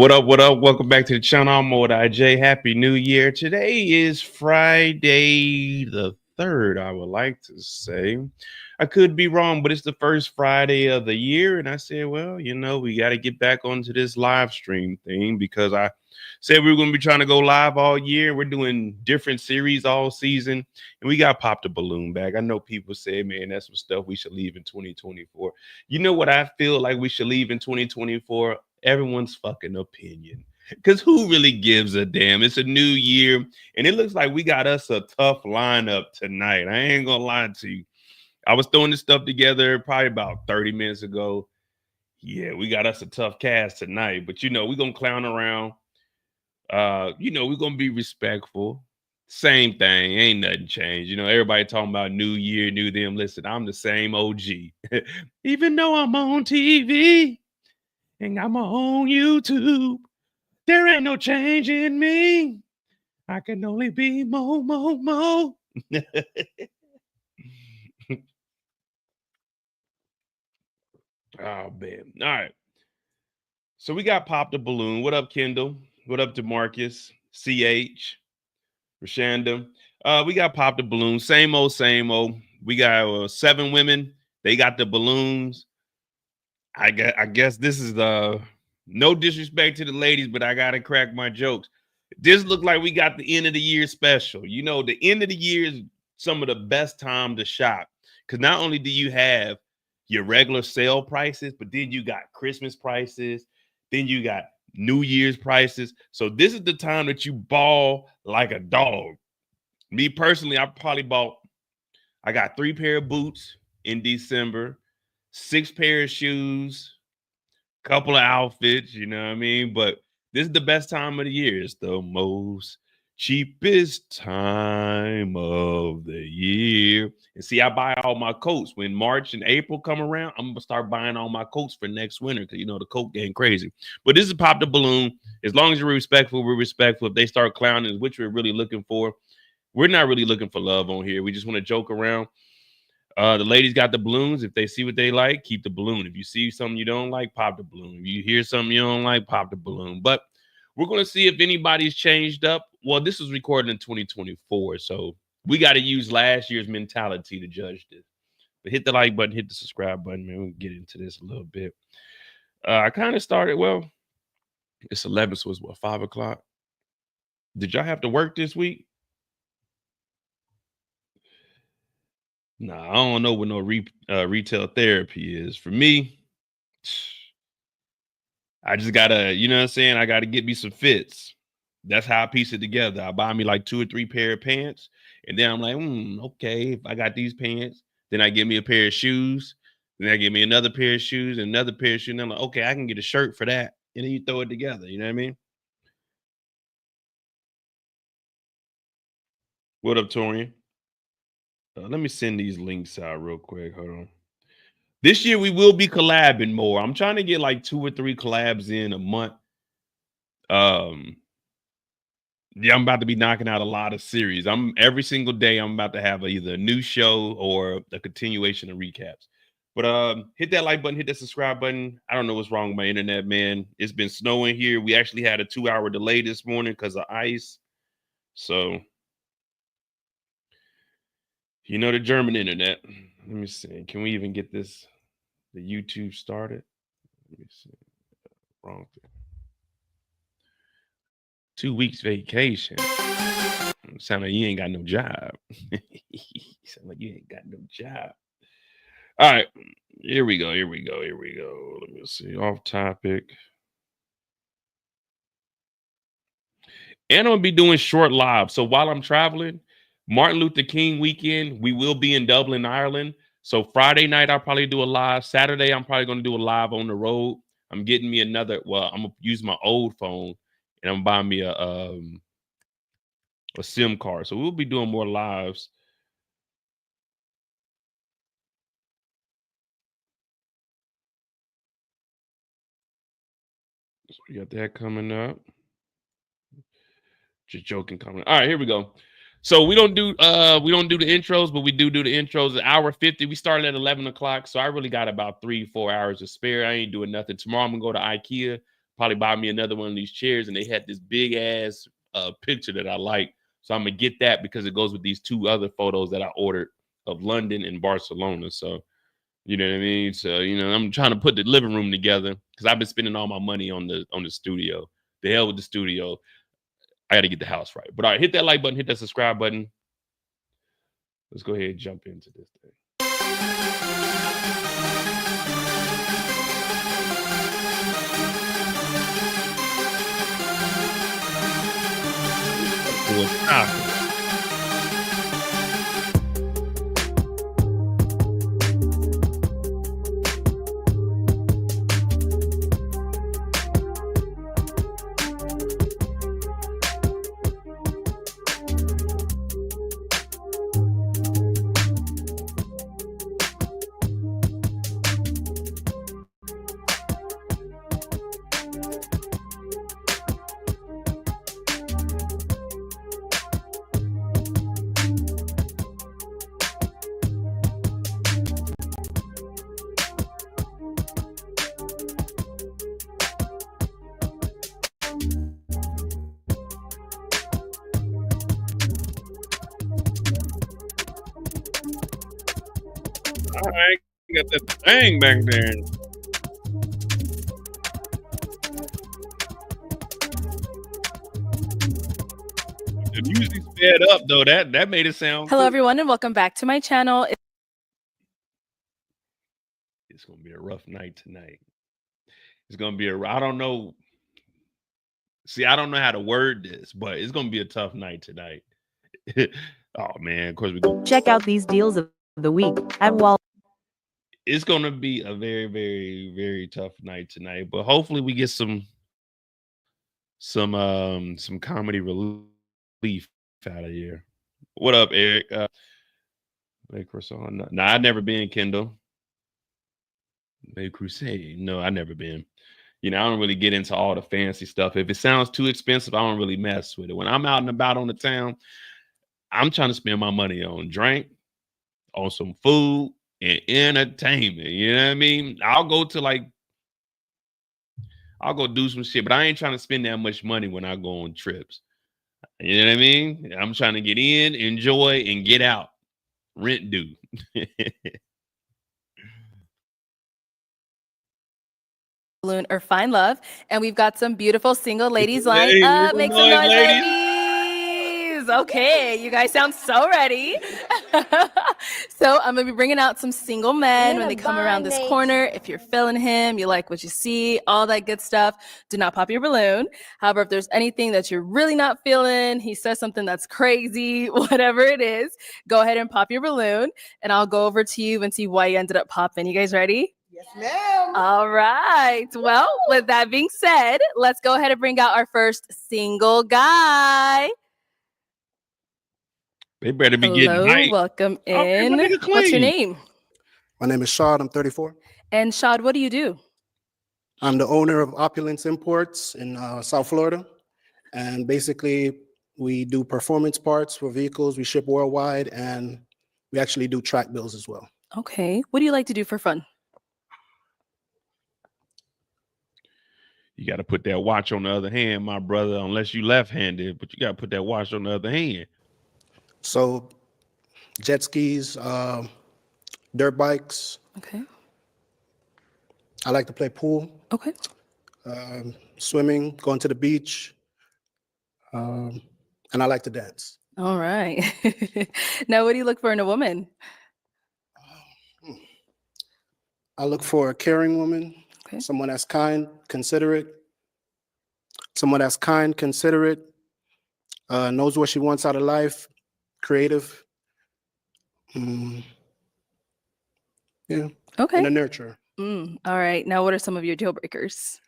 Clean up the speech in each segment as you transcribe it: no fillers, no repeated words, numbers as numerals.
What up? What up? Welcome back to the channel. I'm IJ. Happy New Year. Today is Friday the 3rd, I would like to say. I could be wrong, but it's the first Friday of the year. And I said, well, we got to get back onto this live stream thing because I said we were going to be trying to go live all year. We're doing different series all season. And we got Pop the Balloon back. I know people say, man, that's some stuff we should leave in 2024. You know what I feel like we should leave in 2024? Everyone's fucking opinion. Because who really gives a damn? It's a new year, and it looks like we got us a tough lineup tonight. I ain't gonna lie to you. I was throwing this stuff together probably about 30 minutes ago. Yeah, we got us a tough cast tonight, but we're gonna clown around. We're gonna be respectful. Same thing, ain't nothing changed. Everybody talking about new year, new them. Listen, I'm the same OG. Even though I'm on TV. And I'm on YouTube. There ain't no change in me. I can only be Mo. Oh, man. All right. So we got Pop the Balloon. What up, Kendall? What up, DeMarcus? CH? Rashanda? We got Pop the Balloon. Same old, same old. We got 7 women. They got the balloons. I guess this is the... No disrespect to the ladies, but I gotta crack my jokes. This look like we got the end of the year special. You know, the end of the year is some of the best time to shop because not only do you have your regular sale prices, but then you got Christmas prices, then you got New Year's prices. So this is the time that you ball like a dog. Me personally, I got 3 pair of boots in December, 6 pair of shoes, couple of outfits, you know what I mean? But this is the best time of the year. It's the most cheapest time of the year. And see, I buy all my coats when March and April come around. I'm gonna start buying all my coats for next winter because you know the coat getting crazy. But this is Pop the Balloon. As long as you're respectful, we're respectful. If they start clowning, which we're really looking for, we're not really looking for love on here. We just want to joke around. The ladies got the balloons. If they see what they like, keep the balloon. If you see something you don't like, pop the balloon. If you hear something you don't like, pop the balloon. But we're going to see if anybody's changed up. Well, this was recorded in 2024, so we got to use last year's mentality to judge this. But hit the like button, hit the subscribe button, man. We'll get into this a little bit. I kind of started, well, it's 11, so it's what, 5 o'clock? Did y'all have to work this week? Nah, I don't know what no retail therapy is. For me, I just gotta, you know what I'm saying? I gotta get me some fits. That's how I piece it together. I buy me like 2 or 3 pair of pants, and then I'm like, okay, if I got these pants, then I get me a pair of shoes, then I get me another pair of shoes and another pair of shoes. And I'm like, okay, I can get a shirt for that. And then you throw it together. You know what I mean? What up, Torian? Let me send these links out real quick. Hold on. This year we will be collabing more. I'm trying to get like 2 or 3 collabs in a month. Yeah, I'm about to be knocking out a lot of series. Every single day I'm about to have either a new show or a continuation of recaps. But hit that like button, hit that subscribe button. I don't know what's wrong with my internet, man. It's been snowing here. We actually had a 2-hour delay this morning because of ice. So, you know, the German internet. Let me see. Can we even get the YouTube started? Let me see. Wrong thing. 2 weeks vacation. Sound like you ain't got no job. Sound like you ain't got no job. All right. Here we go. Let me see. Off topic. And I'm gonna be doing short lives. So while I'm traveling, Martin Luther King weekend, we will be in Dublin, Ireland. So Friday night, I'll probably do a live. Saturday, I'm probably gonna do a live on the road. I'm getting me another. Well, I'm gonna use my old phone, and I'm buying me a SIM card. So we'll be doing more lives. So we got that coming up. Just joking coming. All right, here we go. So we don't do the intros, but we do the intros. 1:50. We started at 11 o'clock. So I really got about 3-4 hours to spare. I ain't doing nothing. Tomorrow I'm gonna go to IKEA, probably buy me another one of these chairs. And they had this big ass picture that I like. So I'm gonna get that because it goes with these 2 other photos that I ordered of London and Barcelona. So you know what I mean? So, you know, I'm trying to put the living room together because I've been spending all my money on the studio. The hell with the studio. I got to get the house right. But all right, hit that like button, hit that subscribe button. Let's go ahead and jump into this thing. All right, got that thing back there. The music sped up though. That made it sound Hello, cool. everyone, and welcome back to my channel. It's gonna be a rough night tonight. It's gonna be I don't know. See, I don't know how to word this, but it's gonna be a tough night tonight. Oh man, of course we go. Check out these deals of the week at Wall. It's gonna be a very, very, very tough night tonight, but hopefully we get some comedy relief out of here. What up, Eric? Croissant. No, I've never been, Kendall. Maybe Crusade. No, I've never been. You know, I don't really get into all the fancy stuff. If it sounds too expensive, I don't really mess with it. When I'm out and about on the town, I'm trying to spend my money on drink, on some food, and entertainment. You know what I mean? I'll go do some shit, but I ain't trying to spend that much money when I go on trips. You know what I mean? I'm trying to get in, enjoy, and get out. Rent due. Balloon or Find Love, and we've got some beautiful single ladies lined up. Make some noise, ladies. Okay, you guys sound so ready. So I'm gonna be bringing out some single men when they come around this corner. If you're feeling him, you like what you see, all that good stuff, do not pop your balloon. However, if there's anything that you're really not feeling, he says something that's crazy, whatever it is, go ahead and pop your balloon, and I'll go over to you and see why you ended up popping. You guys ready? Yes, ma'am. All right. Well, with that being said, let's go ahead and bring out our first single guy. They better be getting hype. Welcome in. What's your name? My name is Shad. I'm 34. And Shad, what do you do? I'm the owner of Opulence Imports in South Florida. And basically, we do performance parts for vehicles. We ship worldwide, and we actually do track bills as well. Okay. What do you like to do for fun? You got to put that watch on the other hand, my brother, unless you left-handed, but you got to put that watch on the other hand. So jet skis, dirt bikes. Okay. I like to play pool. Okay. Swimming, going to the beach. And I like to dance. All right. Now, what do you look for in a woman? I look for a caring woman. Okay. Someone that's kind, considerate. Someone that's kind, considerate, knows what she wants out of life, creative. Yeah. Okay. And a nurturer. All right. Now, what are some of your deal breakers?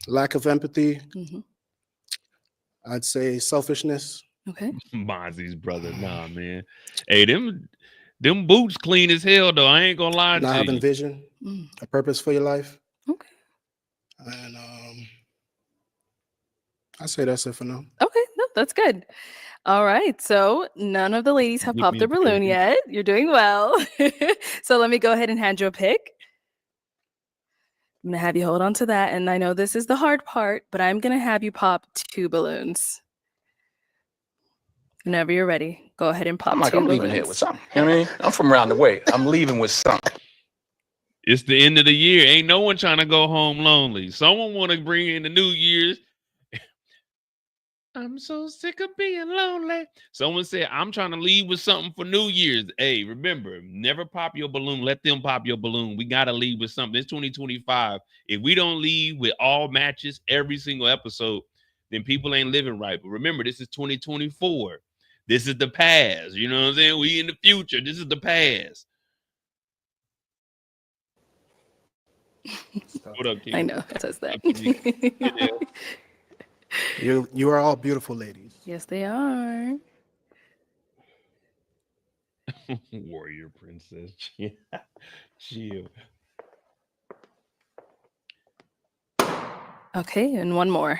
Lack of empathy. Mm-hmm. I'd say selfishness. Okay. Mozzie's brother. Nah, man. Hey, them boots clean as hell, though. I ain't gonna lie to you. Not having vision, a purpose for your life. Okay. And I say that's it for now. Okay. No, that's good. All right. So none of the ladies have popped their balloon yet. You're doing well. So let me go ahead and hand you a pick. I'm going to have you hold on to that. And I know this is the hard part, but I'm going to have you pop 2 balloons. Whenever you're ready, go ahead and pop 2 balloons. I'm leaving here with something. You know what I mean? I'm from around the way. I'm leaving with something. It's the end of the year. Ain't no one trying to go home lonely. Someone want to bring in the New Year's. I'm so sick of being lonely. Someone said, I'm trying to leave with something for New Year's. Hey, remember, never pop your balloon. Let them pop your balloon. We got to leave with something. It's 2025. If we don't leave with all matches every single episode, then people ain't living right. But remember, this is 2024. This is the past. You know what I'm saying? We in the future. This is the past. What up, King? I know. It says that. You are all beautiful ladies. Yes, they are. Warrior princess. Chill. Okay, and one more.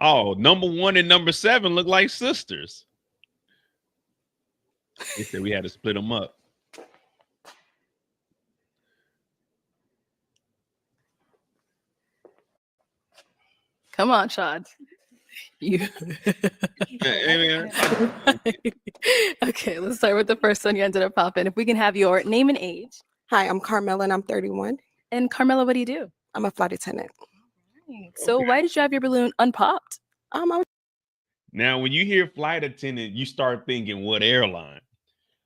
Oh, number 1 and number 7 look like sisters. They said we had to split them up. Come on, Shad. You. Okay, let's start with the first one you ended up popping. If we can have your name and age. Hi, I'm Carmela and I'm 31. And Carmela, what do you do? I'm a flight attendant. So why did you have your balloon unpopped? Now, when you hear flight attendant, you start thinking what airline?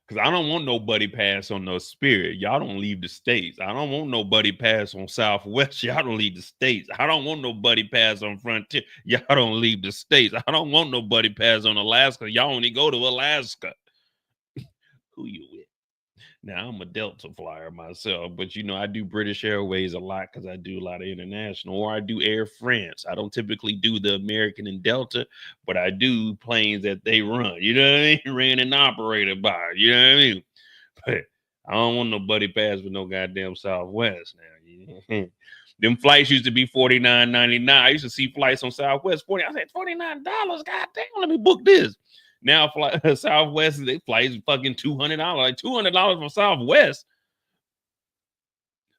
Because I don't want nobody pass on no Spirit. Y'all don't leave the States. I don't want nobody pass on Southwest. Y'all don't leave the States. I don't want nobody pass on Frontier. Y'all don't leave the States. I don't want nobody pass on Alaska. Y'all only go to Alaska. Who you with? Now, I'm a Delta flyer myself, but you know, I do British Airways a lot because I do a lot of international, or I do Air France. I don't typically do the American and Delta, but I do planes that they run. You know what I mean? Ran and operated by. You know what I mean? But I don't want nobody pass with no goddamn Southwest now. Them flights used to be $49.99. I used to see flights on Southwest 40. I said $49. God damn, let me book this. Now Southwest, they flights fucking $200. Like $200 from Southwest.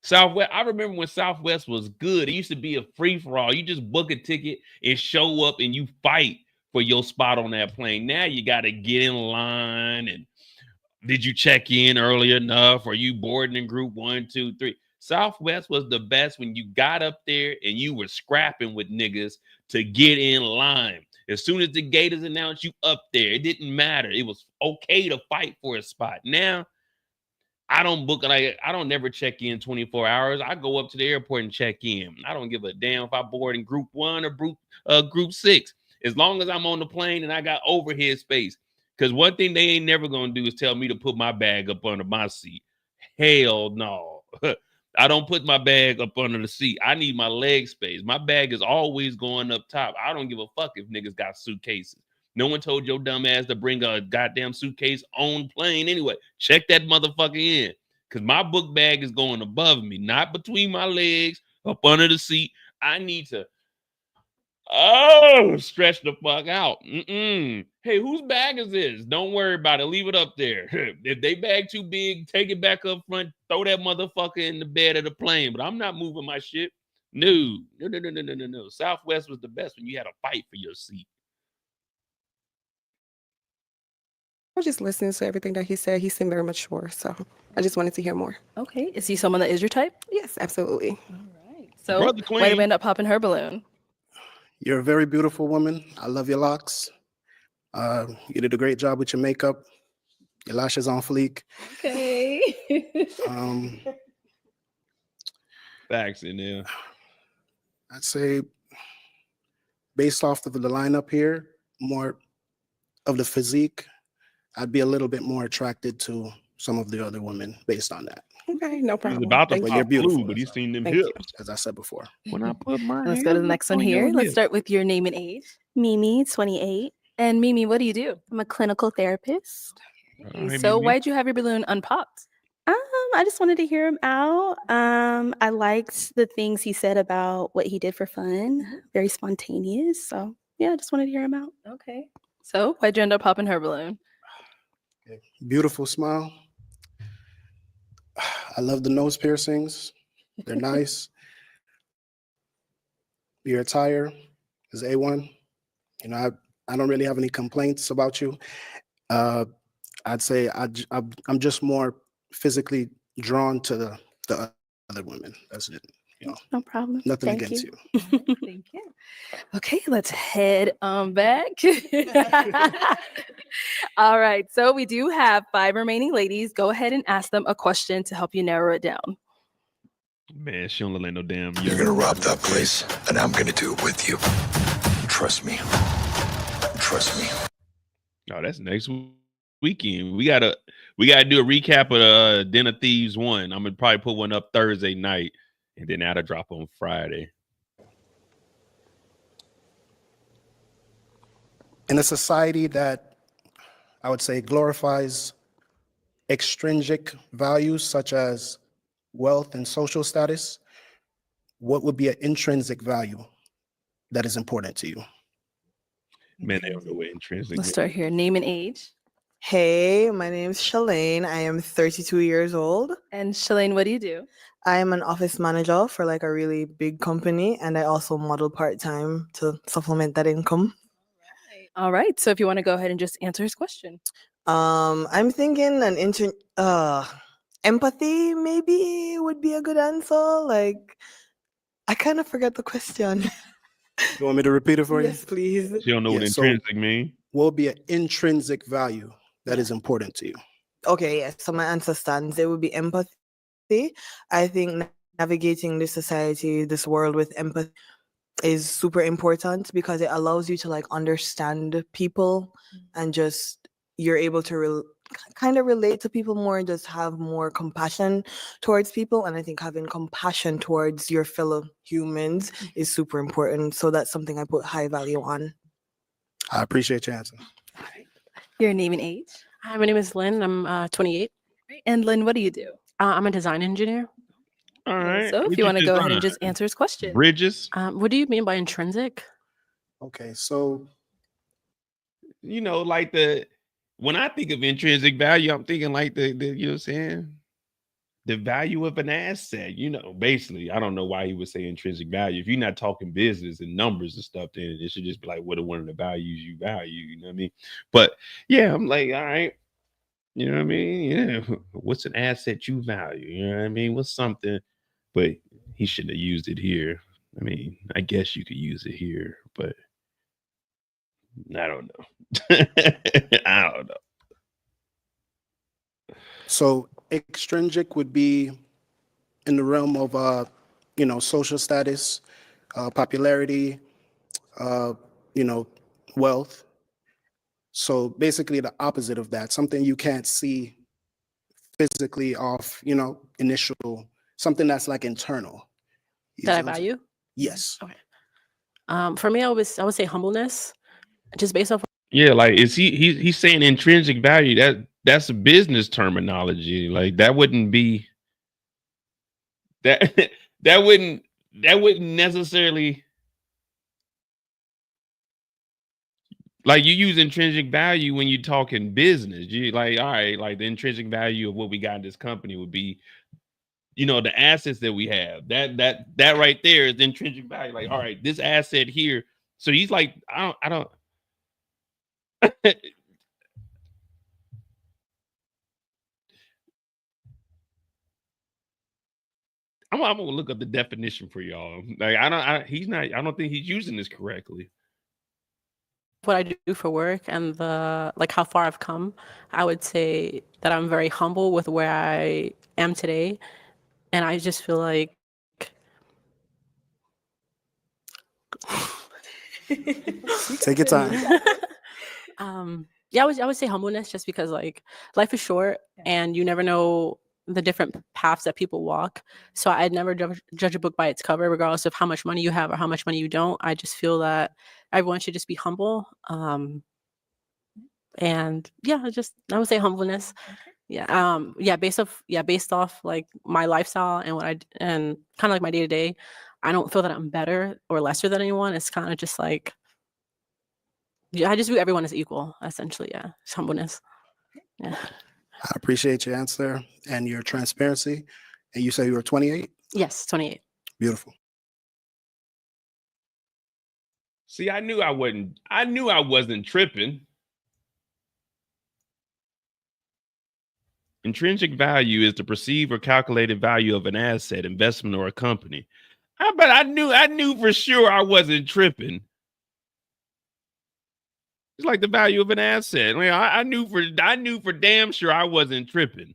Southwest, I remember when Southwest was good. It used to be a free for all. You just book a ticket and show up and you fight for your spot on that plane. Now you got to get in line and did you check in early enough? Are you boarding in group 1, 2, 3? Southwest was the best when you got up there and you were scrapping with niggas to get in line. As soon as the gate is announced, you up there. It didn't matter. It was okay to fight for a spot. Now, I don't book, like, I don't never check in 24 hours. I go up to the airport and check in. I don't give a damn if I board in group 1 or group 6. As long as I'm on the plane and I got overhead space. Because one thing they ain't never going to do is tell me to put my bag up under my seat. Hell no. I don't put my bag up under the seat. I need my leg space. My bag is always going up top. I don't give a fuck if niggas got suitcases. No one told your dumb ass to bring a goddamn suitcase on plane anyway. Check that motherfucker in. Because my book bag is going above me, not between my legs, up under the seat. I need to stretch the fuck out. Hey, whose bag is this? Don't worry about it. Leave it up there. If they bag too big, take it back up front. Throw that motherfucker in the bed of the plane. But I'm not moving my shit. No. Southwest was the best when you had to fight for your seat. I was just listening to everything that he said. He seemed very mature, so I just wanted to hear more. Okay. Is he someone that is your type? Yes, absolutely. All right. So Brother why did Clean. we end up popping her balloon? You're a very beautiful woman. I love your locks. You did a great job with your makeup. Your lashes on fleek. Okay. Facts in there. I'd say based off of the lineup here, more of the physique, I'd be a little bit more attracted to some of the other women based on that. Okay, no He's problem. about to Thank But you. you're pop beautiful. blue, but he's seen them Thank you. hips. As I said before. When I put my Let's go to the hands next one on here. your Let's hips. start with your name and age. Mimi, 28. And Mimi, what do you do? I'm a clinical therapist. All right, So Mimi. why'd you have your balloon unpopped? I just wanted to hear him out. I liked the things he said about what he did for fun. Very spontaneous. So yeah, I just wanted to hear him out. Okay. So why'd you end up popping her balloon? Beautiful smile. I love the nose piercings. They're nice. Your attire is A1. You know, I don't really have any complaints about you. I'd say I'm just more physically drawn to the other women. That's it. You know, No problem. nothing Thank against you. Thank you. Okay, let's head back. All right. So we do have 5 remaining ladies. Go ahead and ask them a question to help you narrow it down. Man, she don't look like no damn. You're gonna rob that place, and I'm gonna do it with you. Trust me. Trust me. Oh, that's next weekend. We gotta do a recap of Den of Thieves 1. I'm gonna probably put one up Thursday night, and then that'll drop on Friday. In a society that I would say glorifies extrinsic values such as wealth and social status, what would be an intrinsic value that is important to you? Man, they don't know what intrinsic. Let's start here. Name and age. Hey, my name's Shalane. I am 32 years old. And Shalane, what do you do? I am an office manager for like a really big company, and I also model part-time to supplement that income. All right. So if you want to go ahead and just answer his question. I'm thinking empathy maybe would be a good answer. Like, I kind of forgot the question. You want me to repeat it for you? Yes, please. She don't know what Yeah, so- intrinsic mean. What will be an intrinsic value that is important to you? Okay, yes. So my answer stands. It would be empathy. I think navigating this society, this world with empathy is super important because it allows you to like understand people and just you're able to kind of relate to people more, just have more compassion towards people. And I think having compassion towards your fellow humans is super important. So that's something I put high value on. I appreciate your answer. Your name and age. Hi, my name is Lynn. I'm 28. And Lynn, what do you do? I'm a design engineer. All right. So if What you want to go ahead and design? just answer his question. Bridges. What do you mean by intrinsic? Okay, so You know, like when I think of intrinsic value, I'm thinking like the you know what I'm saying? The value of an asset, you know, basically. I don't know why he would say intrinsic value. If you're not talking business and numbers and stuff, then it should just be like what are one of the values you value, you know what I mean? But yeah, I'm like, all right, you know what I mean? Yeah, what's an asset you value? You know what I mean? What's something, but he shouldn't have used it here. I mean, I guess you could use it here, but I don't know. I don't know. So extrinsic would be in the realm of social status, popularity, wealth. So basically the opposite of that, something you can't see physically off, initial, something that's like internal. You That I see what I'm saying? value? Yes. For me, I would say humbleness, just based off. Yeah, like is he's saying intrinsic value, that's a business terminology. Like that wouldn't be that that wouldn't necessarily, like you use intrinsic value when you're talking business. You like, all right, like the intrinsic value of what we got in this company would be, the assets that we have. That right there is the intrinsic value. Like, all right, this asset here. So he's like, I don't I'm gonna look up the definition for y'all. Like, I don't think he's using this correctly. What I do for work and how far I've come, I would say that I'm very humble with where I am today, and I just feel like Take your time. yeah, I would say humbleness, just because like life is short and you never know the different paths that people walk. So I'd never judge a book by its cover, regardless of how much money you have or how much money you don't. I just feel that everyone should just be humble. And yeah, I would say humbleness. Based off like my lifestyle and and kind of like my day to day, I don't feel that I'm better or lesser than anyone. It's kind of just like, I just view everyone as equal, essentially. Yeah, it's humbleness. Yeah. I appreciate your answer and your transparency. And you say you were 28? Yes, 28. Beautiful. See, I knew I wasn't tripping. Intrinsic value is the perceived or calculated value of an asset, investment, or a company. But I knew for sure I wasn't tripping. It's like the value of an asset. I mean, I knew for damn sure I wasn't tripping.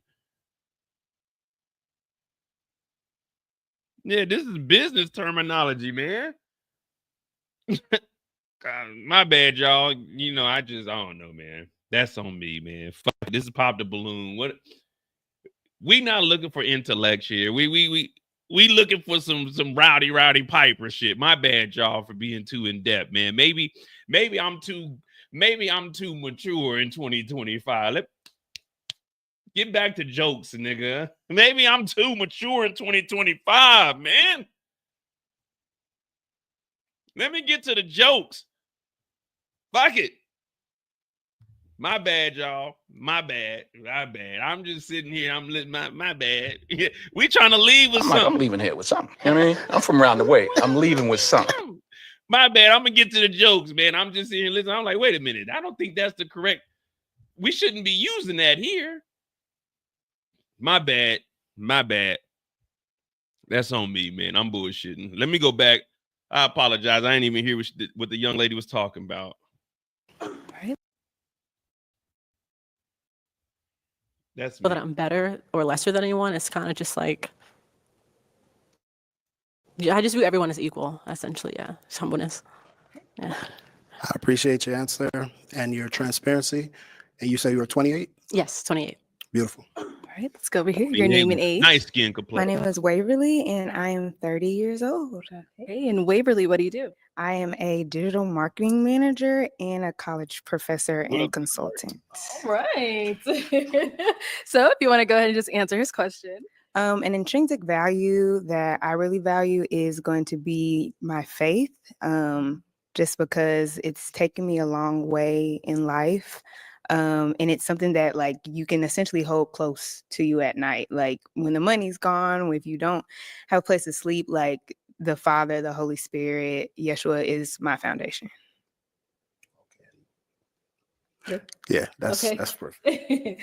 Yeah, this is business terminology, man. My bad, y'all. I don't know, man. That's on me, man. Fuck, this is Pop the Balloon. What? We not looking for intellect here. We looking for some rowdy Piper shit. My bad, y'all, for being too in depth, man. Maybe I'm too mature in 2025. Let's get back to jokes, nigga. Maybe I'm too mature in 2025, man. Let me get to the jokes. Fuck it. My bad, y'all. My bad. I'm just sitting here. I'm my bad. We trying to leave with something. I'm leaving here with something. You know what I mean? I'm from around the way. I'm leaving with something. My bad. I'm gonna get to the jokes, man. I'm just sitting here listening. I'm like, wait a minute. I don't think that's the correct. We shouldn't be using that here. My bad. That's on me, man. I'm bullshitting. Let me go back. I apologize. I didn't even hear what the young lady was talking about. Right. That's Feel me. that I'm better or lesser than anyone. It's kind of just like, yeah, I just view everyone as equal, essentially. Yeah, it's humbleness. Yeah. I appreciate your answer and your transparency. And you say you were 28? Yes, 28. Beautiful. All right, let's go over here. Your name and age. Nice skin My complexion. name is Waverly, and I am 30 years old. Okay, and Waverly, what do you do? I am a digital marketing manager and a college professor What and up, consultant. All right. So if you want to go ahead and just answer his question. An intrinsic value that I really value is going to be my faith, just because it's taken me a long way in life. And it's something that like you can essentially hold close to you at night. Like when the money's gone, if you don't have a place to sleep, like the Father, the Holy Spirit, Yeshua is my foundation. Yeah, that's Okay. that's perfect.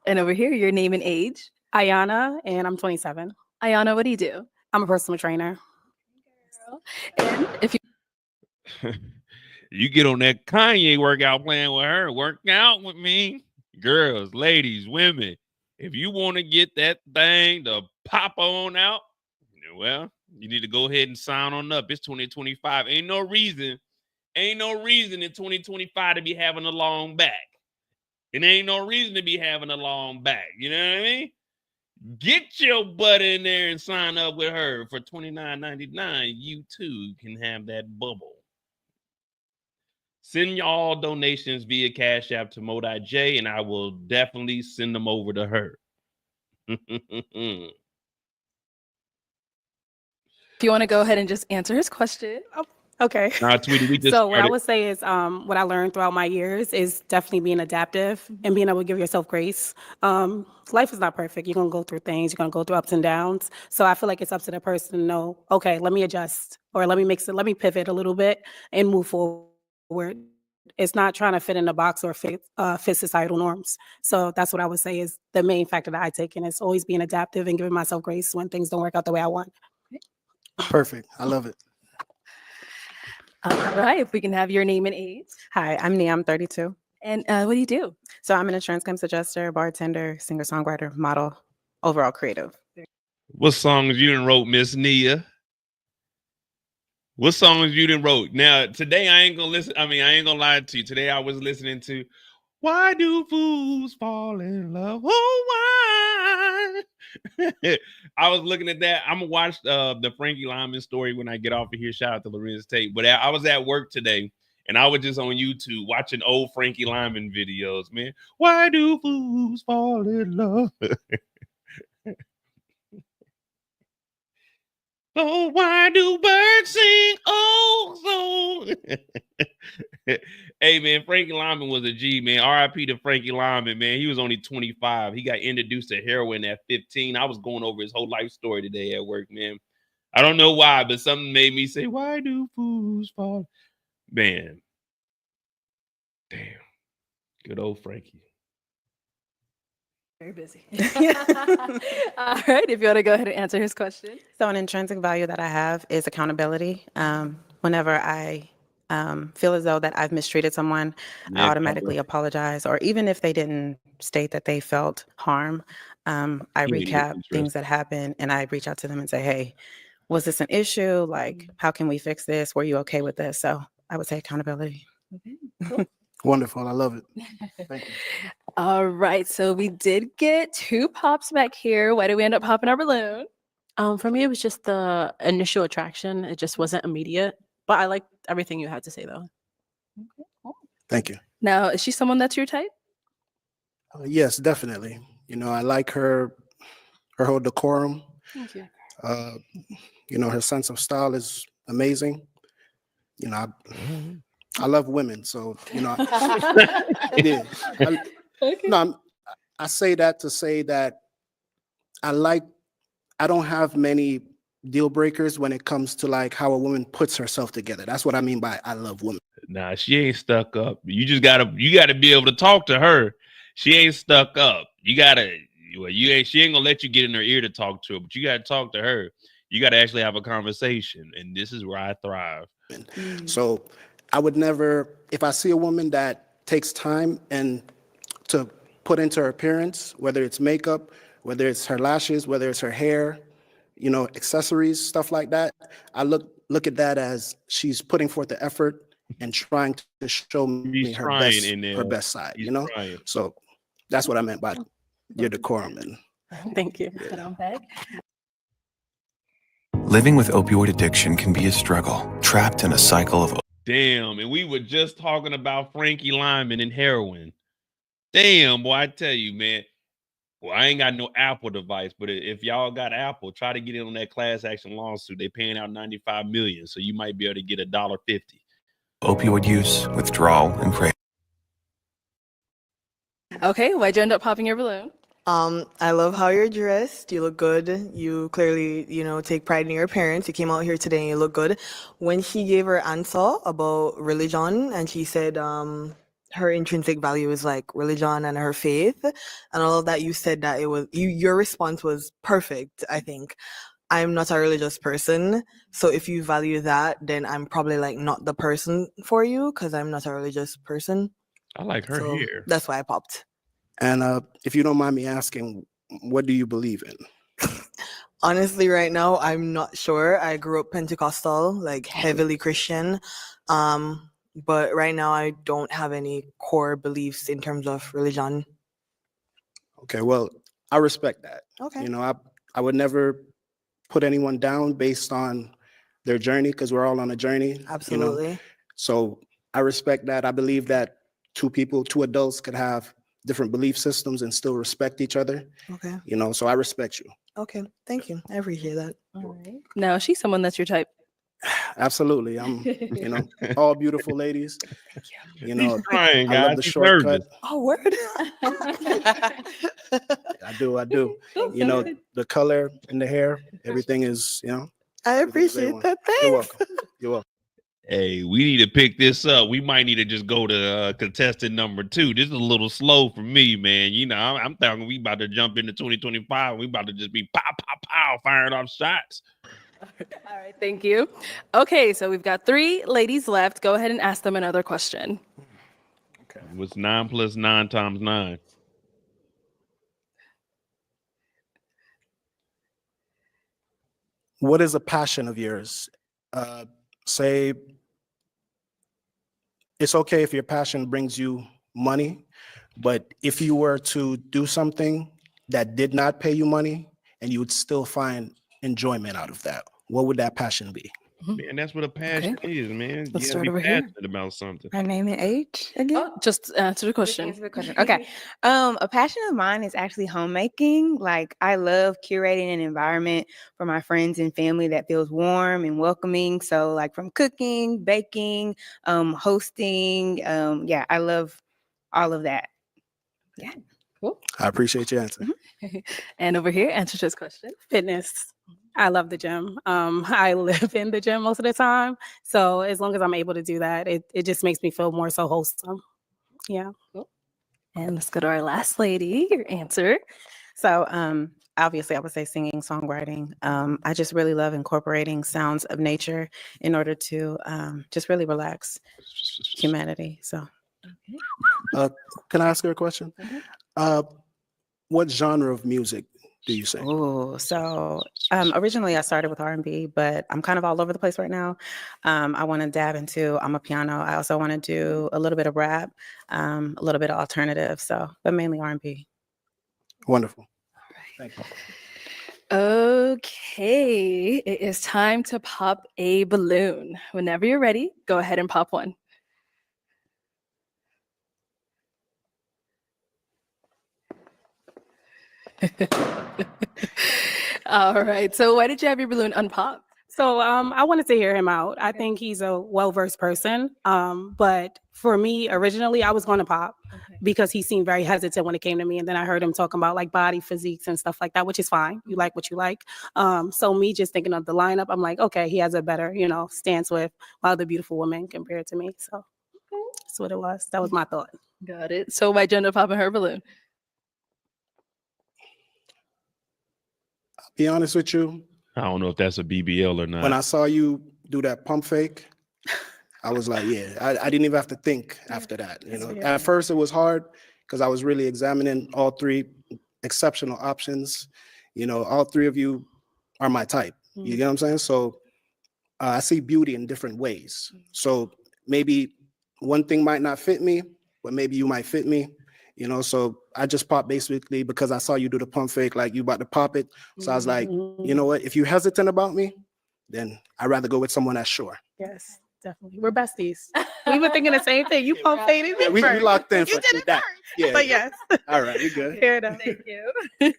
And over here, your name and age. Ayana, and I'm 27. Ayana, what do you do? I'm a personal trainer. And if you You get on that Kanye workout plan with her, work out with me. Girls, ladies, women, if you want to get that thing to pop on out, well, you need to go ahead and sign on up. It's 2025. Ain't no reason in 2025 to be having a long back. It ain't no reason to be having a long back. You know what I mean? Get your butt in there and sign up with her for $29.99. You too can have that bubble. Send y'all donations via Cash App to Mo.J, and I will definitely send them over to her. If you want to go ahead and just answer his question. Okay. Nah, Tweety, we just So what I started. would say is what I learned throughout my years is definitely being adaptive and being able to give yourself grace. Life is not perfect. You're going to go through things. You're going to go through ups and downs. So I feel like it's up to the person to know, okay, let me adjust or let me pivot a little bit and move forward. It's not trying to fit in a box or fit societal norms. So that's what I would say is the main factor that I take in is always being adaptive and giving myself grace when things don't work out the way I want. Perfect. I love it. All right, if we can have your name and age. Hi, I'm Nia. I'm 32. And what do you do? So I'm an insurance claims adjuster, bartender, singer-songwriter, model, overall creative. What songs you done wrote, Miss Nia? What songs you done wrote? Now, today I ain't gonna listen. I mean, I ain't gonna lie to you. Today I was listening to Why Do Fools Fall in Love? Oh, why? I was looking at that. I'm gonna watch the Frankie Lyman story when I get off of here. Shout out to Lorenz Tate. But I was at work today and I was just on YouTube watching old Frankie Lyman videos, man. Why do fools fall in love? Oh, why do birds sing? Oh, so. Hey, man, Frankie Lyman was a G, man. R.I.P. to Frankie Lyman, man. He was only 25. He got introduced to heroin at 15. I was going over his whole life story today at work, man. I don't know why, but something made me say, why do fools fall? Man. Damn. Good old Frankie. Very busy. All right, if you want to go ahead and answer his question. So an intrinsic value that I have is accountability. Whenever I feel as though that I've mistreated someone, I automatically apologize. Or even if they didn't state that they felt harm, I recap things that happened and I reach out to them and say, hey, was this an issue? Like, how can we fix this? Were you okay with this? So I would say accountability. Okay, cool. Wonderful. I love it. Thank you. All right, so we did get 2 pops back here. Why did we end up popping our balloon? For me, it was just the initial attraction. It just wasn't immediate, but I liked everything you had to say, though. Okay, cool. Thank you. Now, is she someone that's your type? Yes, definitely. You know, I like her whole decorum. Thank you. You know, her sense of style is amazing. You know, I love women, so you know, it is. Okay. No, I say that to say that I don't have many deal breakers when it comes to like how a woman puts herself together. That's what I mean by I love women. Nah, she ain't stuck up. You gotta be able to talk to her. She ain't stuck up. She ain't gonna let you get in her ear to talk to her, but you gotta talk to her. You got to actually have a conversation, and this is where I thrive. So I would never, if I see a woman that takes time and to put into her appearance, whether it's makeup, whether it's her lashes, whether it's her hair, you know, accessories, stuff like that, I look at that as she's putting forth the effort and trying to show me He's trying in there. her best side, He's you know? trying. So that's what I meant by your decorum. And Thank you. Living with opioid addiction can be a struggle, trapped in a cycle of. Damn, and we were just talking about Frankie Lyman and heroin. Damn, boy, I tell you, man. Well, I ain't got no Apple device, but if y'all got Apple, try to get in on that class action lawsuit. They paying out $95 million, so you might be able to get $1.50. Opioid use, withdrawal, and craving. Okay, why'd you end up popping your balloon? I love how you're dressed. You look good. You clearly, you know, take pride in your appearance. You came out here today and you look good. When she gave her answer about religion and she said her intrinsic value is like religion and her faith and all of that, you said that it was your response was perfect, I think. I'm not a religious person, so if you value that, then I'm probably like not the person for you because I'm not a religious person. I like her hair. That's why I popped. And if you don't mind me asking, what do you believe in? Honestly, right now, I'm not sure. I grew up Pentecostal, like heavily Christian. But right now, I don't have any core beliefs in terms of religion. Okay, well, I respect that. Okay. You know, I would never put anyone down based on their journey because we're all on a journey. Absolutely. You know? So I respect that. I believe that two adults could have different belief systems and still respect each other. Okay. You know, so I respect you. Okay. Thank you. I appreciate that. All right. Now, she's someone that's your type. Absolutely. I'm, you know, all beautiful ladies. You know, trying, I love guys. the He's shortcut. nervous. Oh, word. I do. You know, the color in the hair, everything is, you know. I appreciate that. Thanks. You're welcome. You're welcome. Hey, we need to pick this up. We might need to just go to contestant number 2. This is a little slow for me, man. You know, I'm thinking we about to jump into 2025. We about to just be pow, pow, pow, firing off shots. All right, thank you. Okay, so we've got 3 ladies left. Go ahead and ask them another question. Okay. What's 9 plus 9 times 9? What is a passion of yours? Say it's okay if your passion brings you money, but if you were to do something that did not pay you money and you would still find enjoyment out of that, what would that passion be? Man, that's what a passion is, man. Let's you start gotta over be here. passionate about something. Her name and age again? Oh, just answer the question. Answer the question. Okay. A passion of mine is actually homemaking. Like I love curating an environment for my friends and family that feels warm and welcoming. So like from cooking, baking, hosting. Yeah, I love all of that. Yeah. Cool. I appreciate your answer. And over here, answer this question. Fitness. I love the gym. I live in the gym most of the time. So as long as I'm able to do that, it just makes me feel more so wholesome. Yeah. Cool. And let's go to our last lady, your answer. So obviously I would say singing, songwriting. I just really love incorporating sounds of nature in order to just really relax humanity. So Can I ask her a question? What genre of music do you sing? Oh, so originally I started with R&B, but I'm kind of all over the place right now. I want to dab into, I'm a piano. I also want to do a little bit of rap, a little bit of alternative. So, but mainly R&B. Wonderful. Thank you. Okay, it is time to pop a balloon. Whenever you're ready, go ahead and pop one. All right. So why did you have your balloon unpop? So I wanted to hear him out. I think he's a well-versed person. But for me, originally, I was going to pop because he seemed very hesitant when it came to me. And then I heard him talking about like body physiques and stuff like that, which is fine. You like what you like. So me just thinking of the lineup, I'm like, okay, he has a better, stance with other beautiful women compared to me. So that's what it was. That was my thought. Got it. So why'd you end up popping her balloon? Be honest with you, I don't know if that's a BBL or not. When I saw you do that pump fake, I was like, yeah, I didn't even have to think after that. You know, at first it was hard because I was really examining all three exceptional options. You know, all three of you are my type. You get what I'm saying? So I see beauty in different ways. So maybe one thing might not fit me, but maybe you might fit me. You know, so I just popped basically because I saw you do the pump fake, like you about to pop it. So I was like, you know what? If you're hesitant about me, then I'd rather go with someone that's sure. Yes, definitely. We're besties. We were thinking the same thing. You pump faded me Yeah, we first. locked in You for did it that. first. Yeah. But yes. All right, we good. Fair enough. Thank you.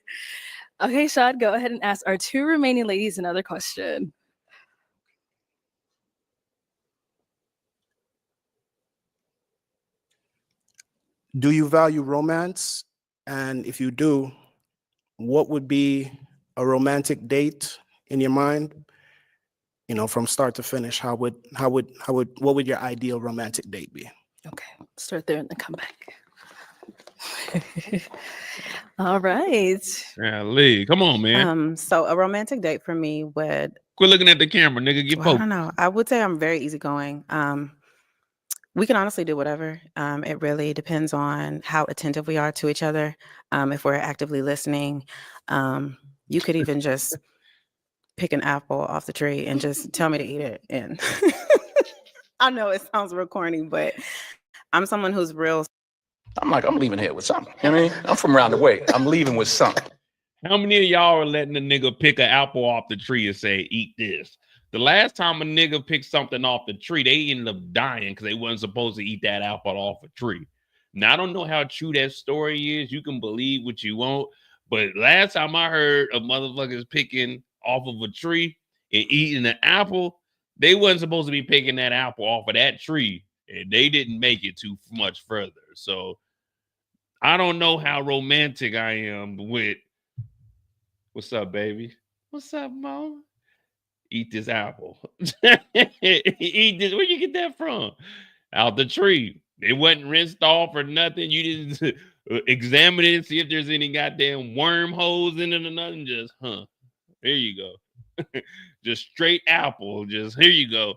Okay, Shad, go ahead and ask our two remaining ladies another question. Do you value romance? And if you do, what would be a romantic date in your mind? You know, from start to finish, what would your ideal romantic date be? Okay, start there and then come back. All right. Yeah, Lee, come on, man. So a romantic date for me would. Quit looking at the camera, nigga. Get I focused. don't know. I would say I'm very easygoing. We can honestly do whatever. It really depends on how attentive we are to each other. If we're actively listening, you could even just pick an apple off the tree and just tell me to eat it. And I know it sounds real corny, but I'm someone who's real. I'm leaving here with something. You know what I mean? I'm from around the way. I'm leaving with something. How many of y'all are letting a nigga pick an apple off the tree and say, eat this? The last time a nigga picked something off the tree, they ended up dying because they wasn't supposed to eat that apple off a tree. Now, I don't know how true that story is. You can believe what you want. But last time I heard of motherfuckers picking off of a tree and eating an apple, they wasn't supposed to be picking that apple off of that tree. And they didn't make it too much further. So I don't know how romantic I am with, what's up, baby? What's up, mom? Eat this apple. Eat this. Where you get that from? Out the tree. It wasn't rinsed off or nothing. You didn't examine it and see if there's any goddamn wormholes in it or nothing. Just, here you go. Just straight apple. Just, here you go.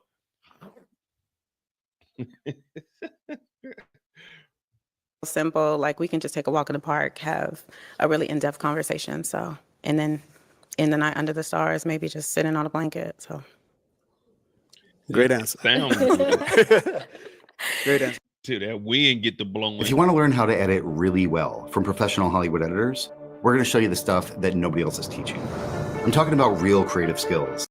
Simple, like we can just take a walk in the park, have a really in-depth conversation. So, and then in the night under the stars, maybe just sitting on a blanket. So, great answer. Sounds good. Great answer. To that wind get the blowing. If you want to learn how to edit really well from professional Hollywood editors, we're going to show you the stuff that nobody else is teaching. I'm talking about real creative skills.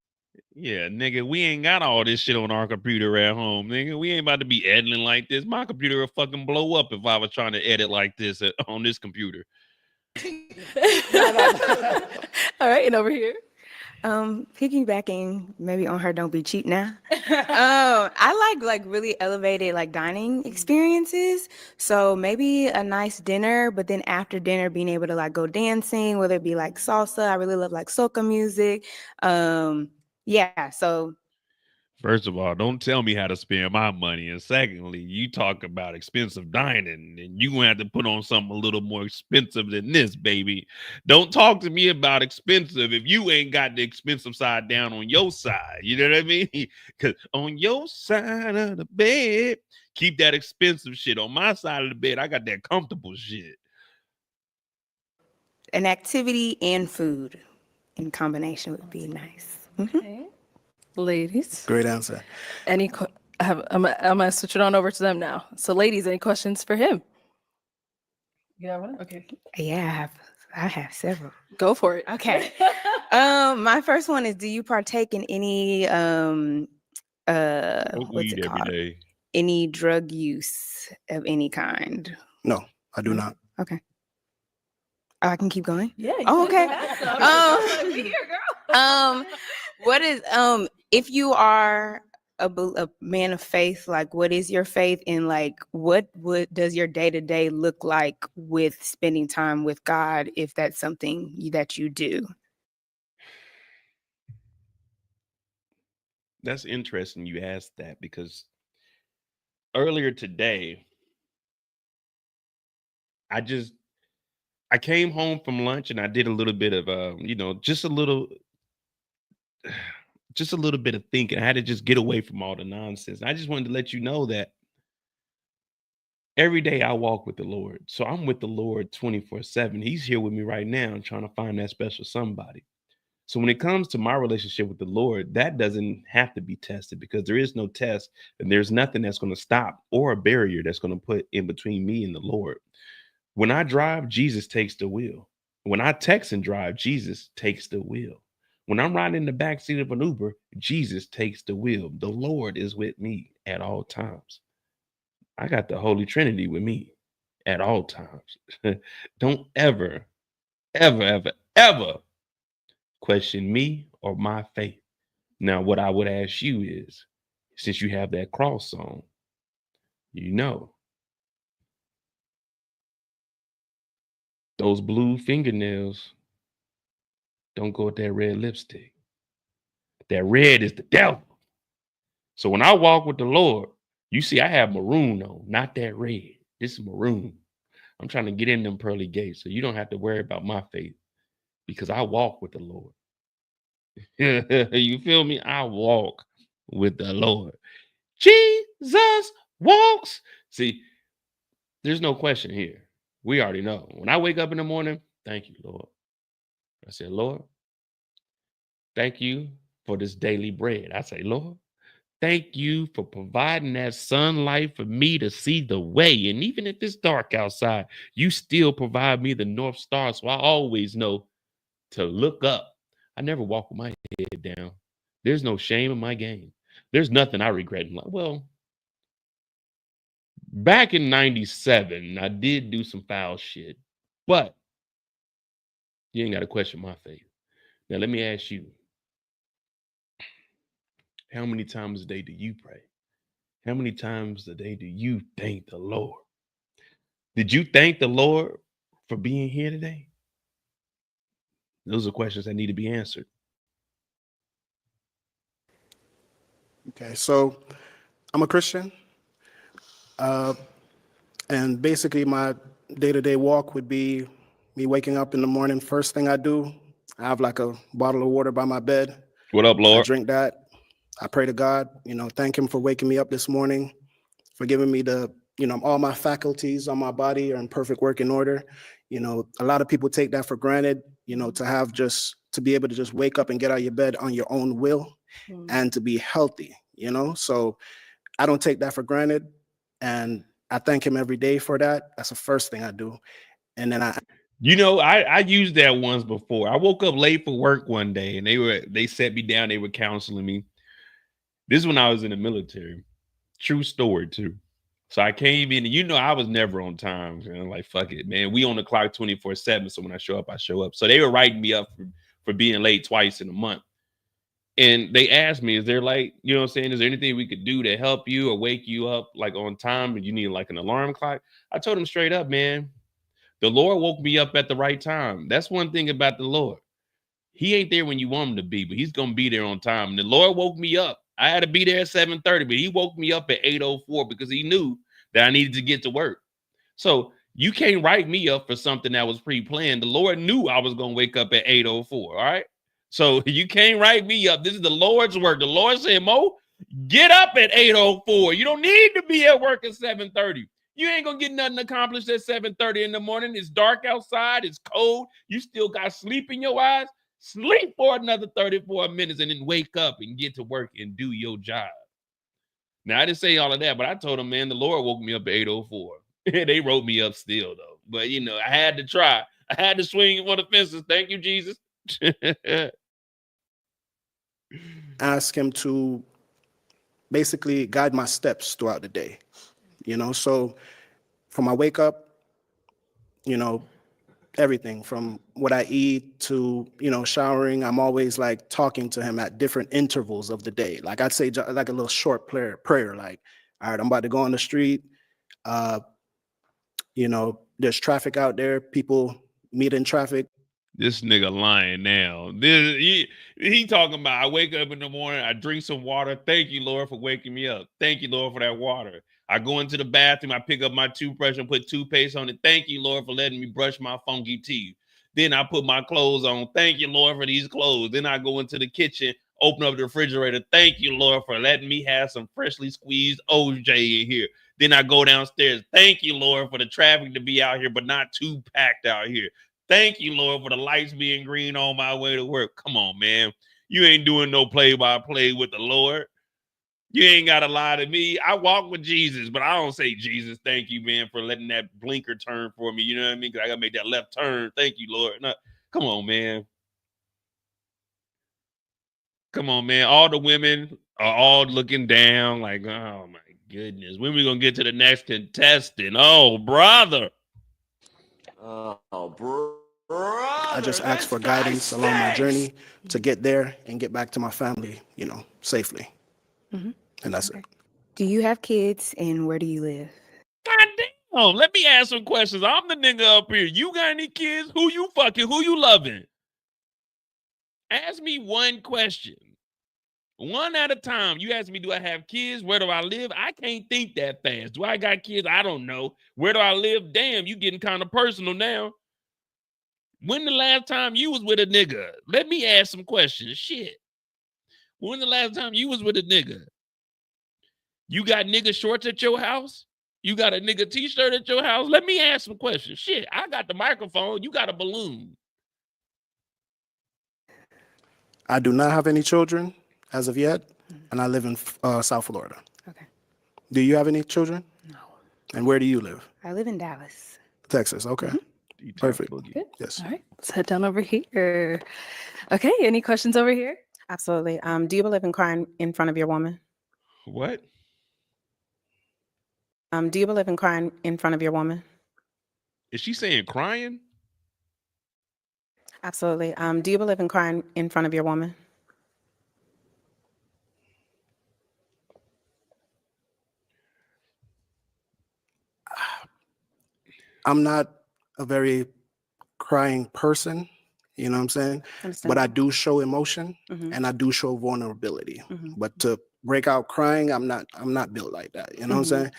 Yeah, nigga, we ain't got all this shit on our computer at home, nigga. We ain't about to be editing like this. My computer will fucking blow up if I was trying to edit like this on this computer. All right, and over here. Piggybacking maybe on her don't be cheap now. I like really elevated like dining experiences. So maybe a nice dinner, but then after dinner being able to like go dancing, whether it be like salsa. I really love like soca music. Yeah, so First of all, don't tell me how to spend my money. And secondly, you talk about expensive dining and you gonna have to put on something a little more expensive than this, baby. Don't talk to me about expensive if you ain't got the expensive side down on your side. You know what I mean? Because on your side of the bed, keep that expensive shit. On my side of the bed, I got that comfortable shit. an activity and food in combination would be nice. Okay. Ladies. Great answer. I'm gonna switch it on over to them now. So, ladies, any questions for him? You have one? Okay. Yeah, I have several. Go for it. Okay. My first one is: do you partake in any Smoke what's weed it every called? day. Any drug use of any kind? No, I do not. Okay. Oh, I can keep going. Yeah. Oh, okay. Be here, girl. What is if you are a man of faith, like what is your faith in, like what does your day-to-day look like with spending time with God, if that's something that you do? That's interesting you asked that because earlier today, I came home from lunch and I did a little bit of, just a little just a little bit of thinking. I had to just get away from all the nonsense. I just wanted to let you know that every day I walk with the Lord. So I'm with the Lord 24/7. He's here with me right now trying to find that special somebody. So when it comes to my relationship with the Lord, that doesn't have to be tested because there is no test and there's nothing that's going to stop or a barrier that's going to put in between me and the Lord. When I drive, Jesus takes the wheel. When I text and drive, Jesus takes the wheel. When I'm riding in the backseat of an Uber, Jesus takes the wheel. The Lord is with me at all times. I got the Holy Trinity with me at all times. Don't ever, ever, ever, ever question me or my faith. Now, what I would ask you is, since you have that cross on, you know, those blue fingernails don't go with that red lipstick. That red is the devil. So when I walk with the Lord, you see I have maroon on, not that red. This is maroon. I'm trying to get in them pearly gates so you don't have to worry about my faith because I walk with the Lord. You feel me? I walk with the Lord. Jesus walks. See, there's no question here. We already know. When I wake up in the morning, thank you, Lord. I said, Lord, thank you for this daily bread. I say, Lord, thank you for providing that sunlight for me to see the way. And even if it's dark outside, you still provide me the North Star. So I always know to look up. I never walk with my head down. There's no shame in my game. There's nothing I regret in life. Well, back in 97, I did do some foul shit, but you ain't got to question my faith. Now, let me ask you, how many times a day do you pray? How many times a day do you thank the Lord? Did you thank the Lord for being here today? Those are questions that need to be answered. Okay, so I'm a Christian. And basically my day-to-day walk would be me waking up in the morning. First thing I do, I have like a bottle of water by my bed. What up, Lord? I drink that. I pray to God, thank him for waking me up this morning, for giving me the, all my faculties on my body are in perfect working order. A lot of people take that for granted, to be able to just wake up and get out of your bed on your own will and to be healthy, So I don't take that for granted. And I thank him every day for that. That's the first thing I do. And then I used that once before. I woke up late for work one day and they set me down. They were counseling me. This is when I was in the military. True story too. So I came in, I was never on time. Like, fuck it, man. We on the clock 24/7. So when I show up, I show up. So they were writing me up for being late twice in a month. And they asked me, is there is there anything we could do to help you or wake you up like on time and you need like an alarm clock? I told them straight up, man, the Lord woke me up at the right time. That's one thing about the Lord. He ain't there when you want him to be, but he's going to be there on time. And the Lord woke me up. I had to be there at 7:30, but he woke me up at 8:04 because he knew that I needed to get to work. So you can't write me up for something that was pre-planned. The Lord knew I was going to wake up at 8:04, all right? So you can't write me up. This is the Lord's work. The Lord said, Mo, get up at 8:04. You don't need to be at work at 7:30. You ain't going to get nothing accomplished at 7:30 in the morning. It's dark outside. It's cold. You still got sleep in your eyes. Sleep for another 34 minutes and then wake up and get to work and do your job. Now, I didn't say all of that, but I told them, man, the Lord woke me up at 8:04. They wrote me up still, though. But, I had to try. I had to swing for the fences. Thank you, Jesus. Ask him to basically guide my steps throughout the day. So from my wake up, everything from what I eat to, showering, I'm always like talking to him at different intervals of the day. Like I'd say like a little short prayer, like, all right, I'm about to go on the street. There's traffic out there. People meet in traffic. This nigga lying now. He talking about, I wake up in the morning, I drink some water. Thank you, Lord, for waking me up. Thank you, Lord, for that water. I go into the bathroom, I pick up my toothbrush and put toothpaste on it. Thank you, Lord, for letting me brush my funky teeth. Then I put my clothes on. Thank you, Lord, for these clothes. Then I go into the kitchen. Open up the refrigerator. Thank you, Lord, for letting me have some freshly squeezed OJ in here. Then I go downstairs. Thank you, Lord, for the traffic to be out here, but not too packed out here. Thank you, Lord, for the lights being green on my way to work. Come on, man. You ain't doing no play-by-play with the Lord. You ain't got to lie to me. I walk with Jesus, but I don't say, Jesus, thank you, man, for letting that blinker turn for me. You know what I mean? Because I got to make that left turn. Thank you, Lord. No, come on, man. Come on, man. All the women are all looking down like, oh, my goodness. When we going to get to the next contestant? Oh, brother. Oh, bro. I just asked for guidance along my journey to get there and get back to my family, you know, safely. Mm-hmm. And that's it. Do you have kids and where do you live? God damn. Let me ask some questions. I'm the nigga up here. You got any kids? Who you fucking? Who you loving? Ask me one question. One at a time. You ask me, do I have kids? Where do I live? I can't think that fast. Do I got kids? I don't know. Where do I live? Damn, you getting kind of personal now. When the last time you was with a nigga? Let me ask some questions. Shit. When the last time you was with a nigga? You got nigga shorts at your house? You got a nigga t-shirt at your house? Let me ask some questions. Shit, I got the microphone. You got a balloon. I do not have any children as of yet, and I live in South Florida. Okay. Do you have any children? No. And where do you live? I live in Dallas. Texas. Okay. Perfect. Good. Yes. All right. Let's head down over here. Okay. Any questions over here? Absolutely. Do you believe in crying in front of your woman? What? Do you believe in crying in front of your woman? Is she saying crying? Absolutely. Do you believe in crying in front of your woman? I'm not a very crying person, you know what I'm saying? But I do show emotion and I do show vulnerability. But to break out crying, I'm not built like that. You know what I'm saying?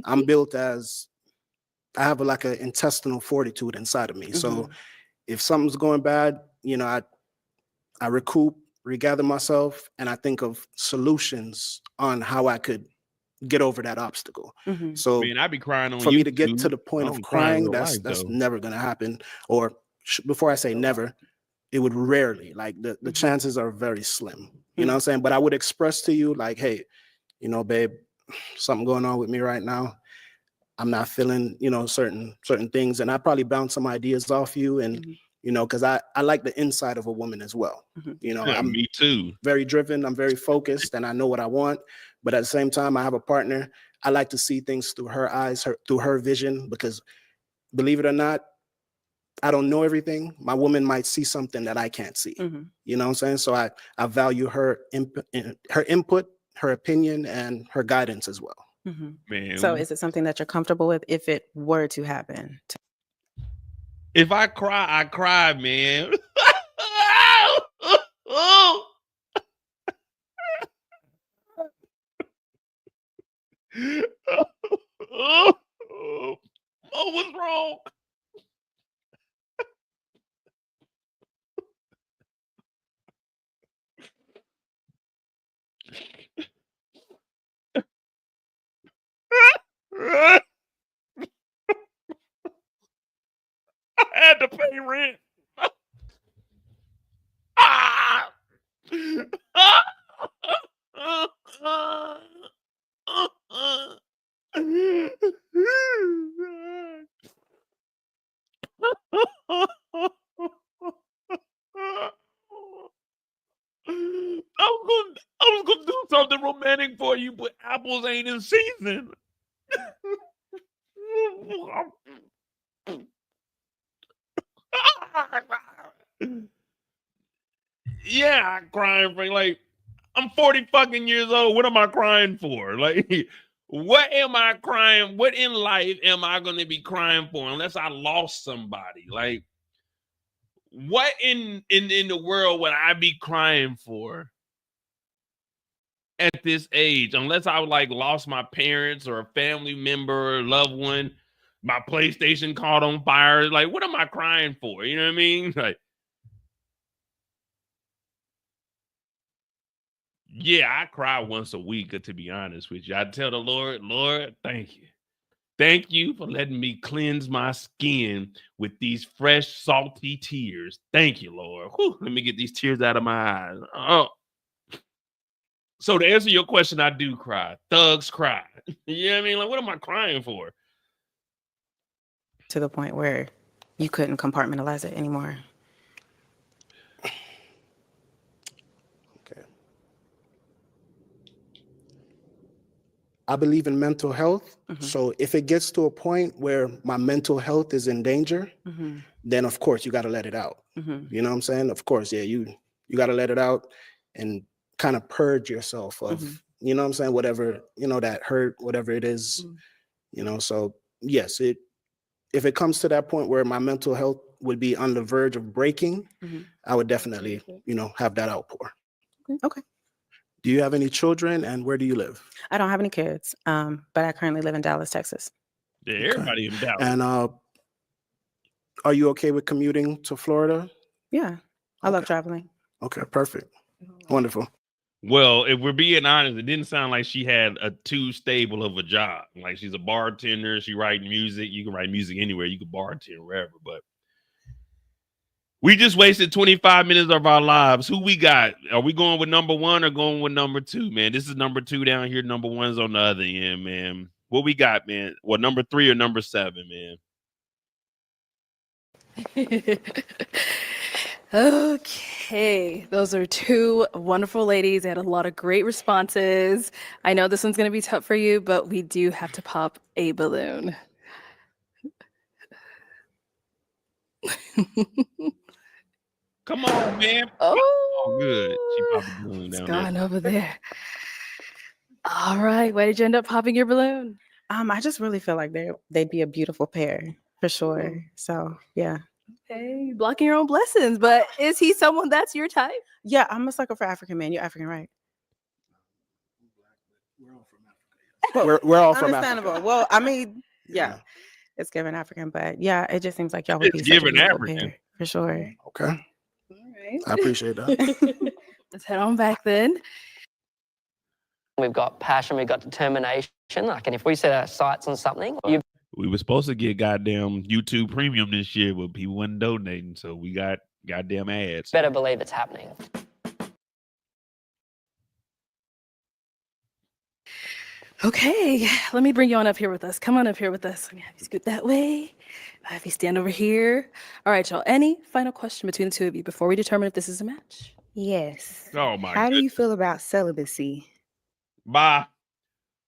I'm built as I have like an intestinal fortitude inside of me. So if something's going bad, you know, I recoup, regather myself, and I think of solutions on how I could get over that obstacle. So Man, I be crying on for me to get YouTube. to the point I of don't cry in crying, real that's life, though. never gonna happen. Or before I say never, it would rarely. Like the chances are very slim. You know what I'm saying? But I would express to you like, hey, you know, babe, something going on with me right now. I'm not feeling, you know, certain things, and I probably bounce some ideas off you, and you know, because I like the inside of a woman as well. You know, I'm me too. Very driven. I'm very focused, and I know what I want. But at the same time, I have a partner. I like to see things through her eyes, through her vision, because believe it or not, I don't know everything. My woman might see something that I can't see. You know what I'm saying? So I value her input, her opinion, and her guidance as well. Man, So is it something that you're comfortable with if it were to happen? if I cry, man. Oh, what's wrong? I had to pay rent. Ah! I was gonna do something romantic for you, but apples ain't in season. Yeah, I'm crying for like I'm 40 fucking years old. What am I crying for? Like, what am I crying? What in life am I gonna be crying for unless I lost somebody? Like, what in the world would I be crying for at this age? Unless I like lost my parents or a family member or loved one, my PlayStation caught on fire. Like, what am I crying for? You know what I mean? Like, Yeah, I cry once a week, to be honest with you. I tell the Lord, Lord, thank you. Thank you for letting me cleanse my skin with these fresh, salty tears. Thank you, Lord. Whew, let me get these tears out of my eyes. Oh. So to answer your question, I do cry. Thugs cry. You know what I mean? Like, what am I crying for? To the point where you couldn't compartmentalize it anymore. Okay. I believe in mental health. So if it gets to a point where my mental health is in danger, then of course you got to let it out. You know what I'm saying? Of course, yeah, you got to let it out and kind of purge yourself of, you know what I'm saying? Whatever, you know, that hurt, whatever it is, you know, so yes, if it comes to that point where my mental health would be on the verge of breaking, I would definitely, you know, have that outpour. Okay. Do you have any children and where do you live? I don't have any kids, but I currently live in Dallas, Texas. Yeah, everybody in Dallas. And are you okay with commuting to Florida? Yeah, I love traveling. Okay, perfect. Wonderful. Well, if we're being honest, it didn't sound like she had a too stable of a job. Like she's a bartender, she writes music. You can write music anywhere. You can bartend wherever, but we just wasted 25 minutes of our lives. Who we got? Are we going with number one or going with number two, man? This is number two down here. Number one's on the other end, man. What we got, man? Well, number 3 or number 7, man? Okay, those are two wonderful ladies. They had a lot of great responses. I know this one's going to be tough for you, but we do have to pop a balloon. Come on, man. Oh, good. She popped a balloon it's down gone there. over there. All right, why did you end up popping your balloon? I just really feel like they'd be a beautiful pair for sure. So yeah. Okay, blocking your own blessings, but is he someone that's your type? Yeah, I'm a sucker for African men. You're African, right? We're all from understandable. Africa. Well, I mean, yeah, it's given African, but yeah, it just seems like y'all would be It's such a given beautiful African. pair for sure. Okay. All right. I appreciate that. Let's head on back then. We've got passion, we've got determination. Like, and if we set our sights on something, We were supposed to get goddamn YouTube Premium this year, but people wasn't donating, so we got goddamn ads. better believe it's happening. Okay, let me bring you on up here with us. Come on up here with us. Let me have you scoot that way. Have you stand over here. All right, y'all. Any final question between the two of you before we determine if this is a match? Yes. Oh my How do you feel about celibacy? Bye.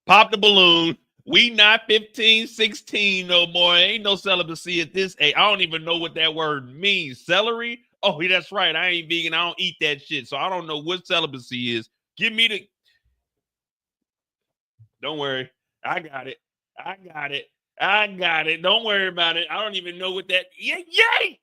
Pop the balloon. We not 15, 16 no more. Ain't no celibacy at this age. I don't even know what that word means. Celery? Oh, yeah, that's right. I ain't vegan. I don't eat that shit. So I don't know what celibacy is. Give me the... Don't worry. I got it. I got it. I got it. Don't worry about it. I don't even know what that... Yay!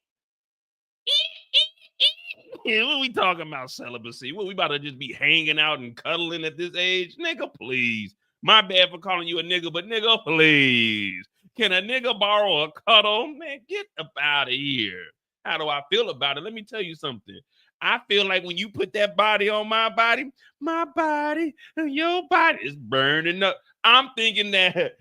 Yeah, what we talking about celibacy? What, we about to just be hanging out and cuddling at this age? Nigga, please. My bad for calling you a nigga, but nigga, please. Can a nigga borrow a cuddle? Man, get up out of here. How do I feel about it? Let me tell you something. I feel like when you put that body on my body, and your body is burning up. I'm thinking that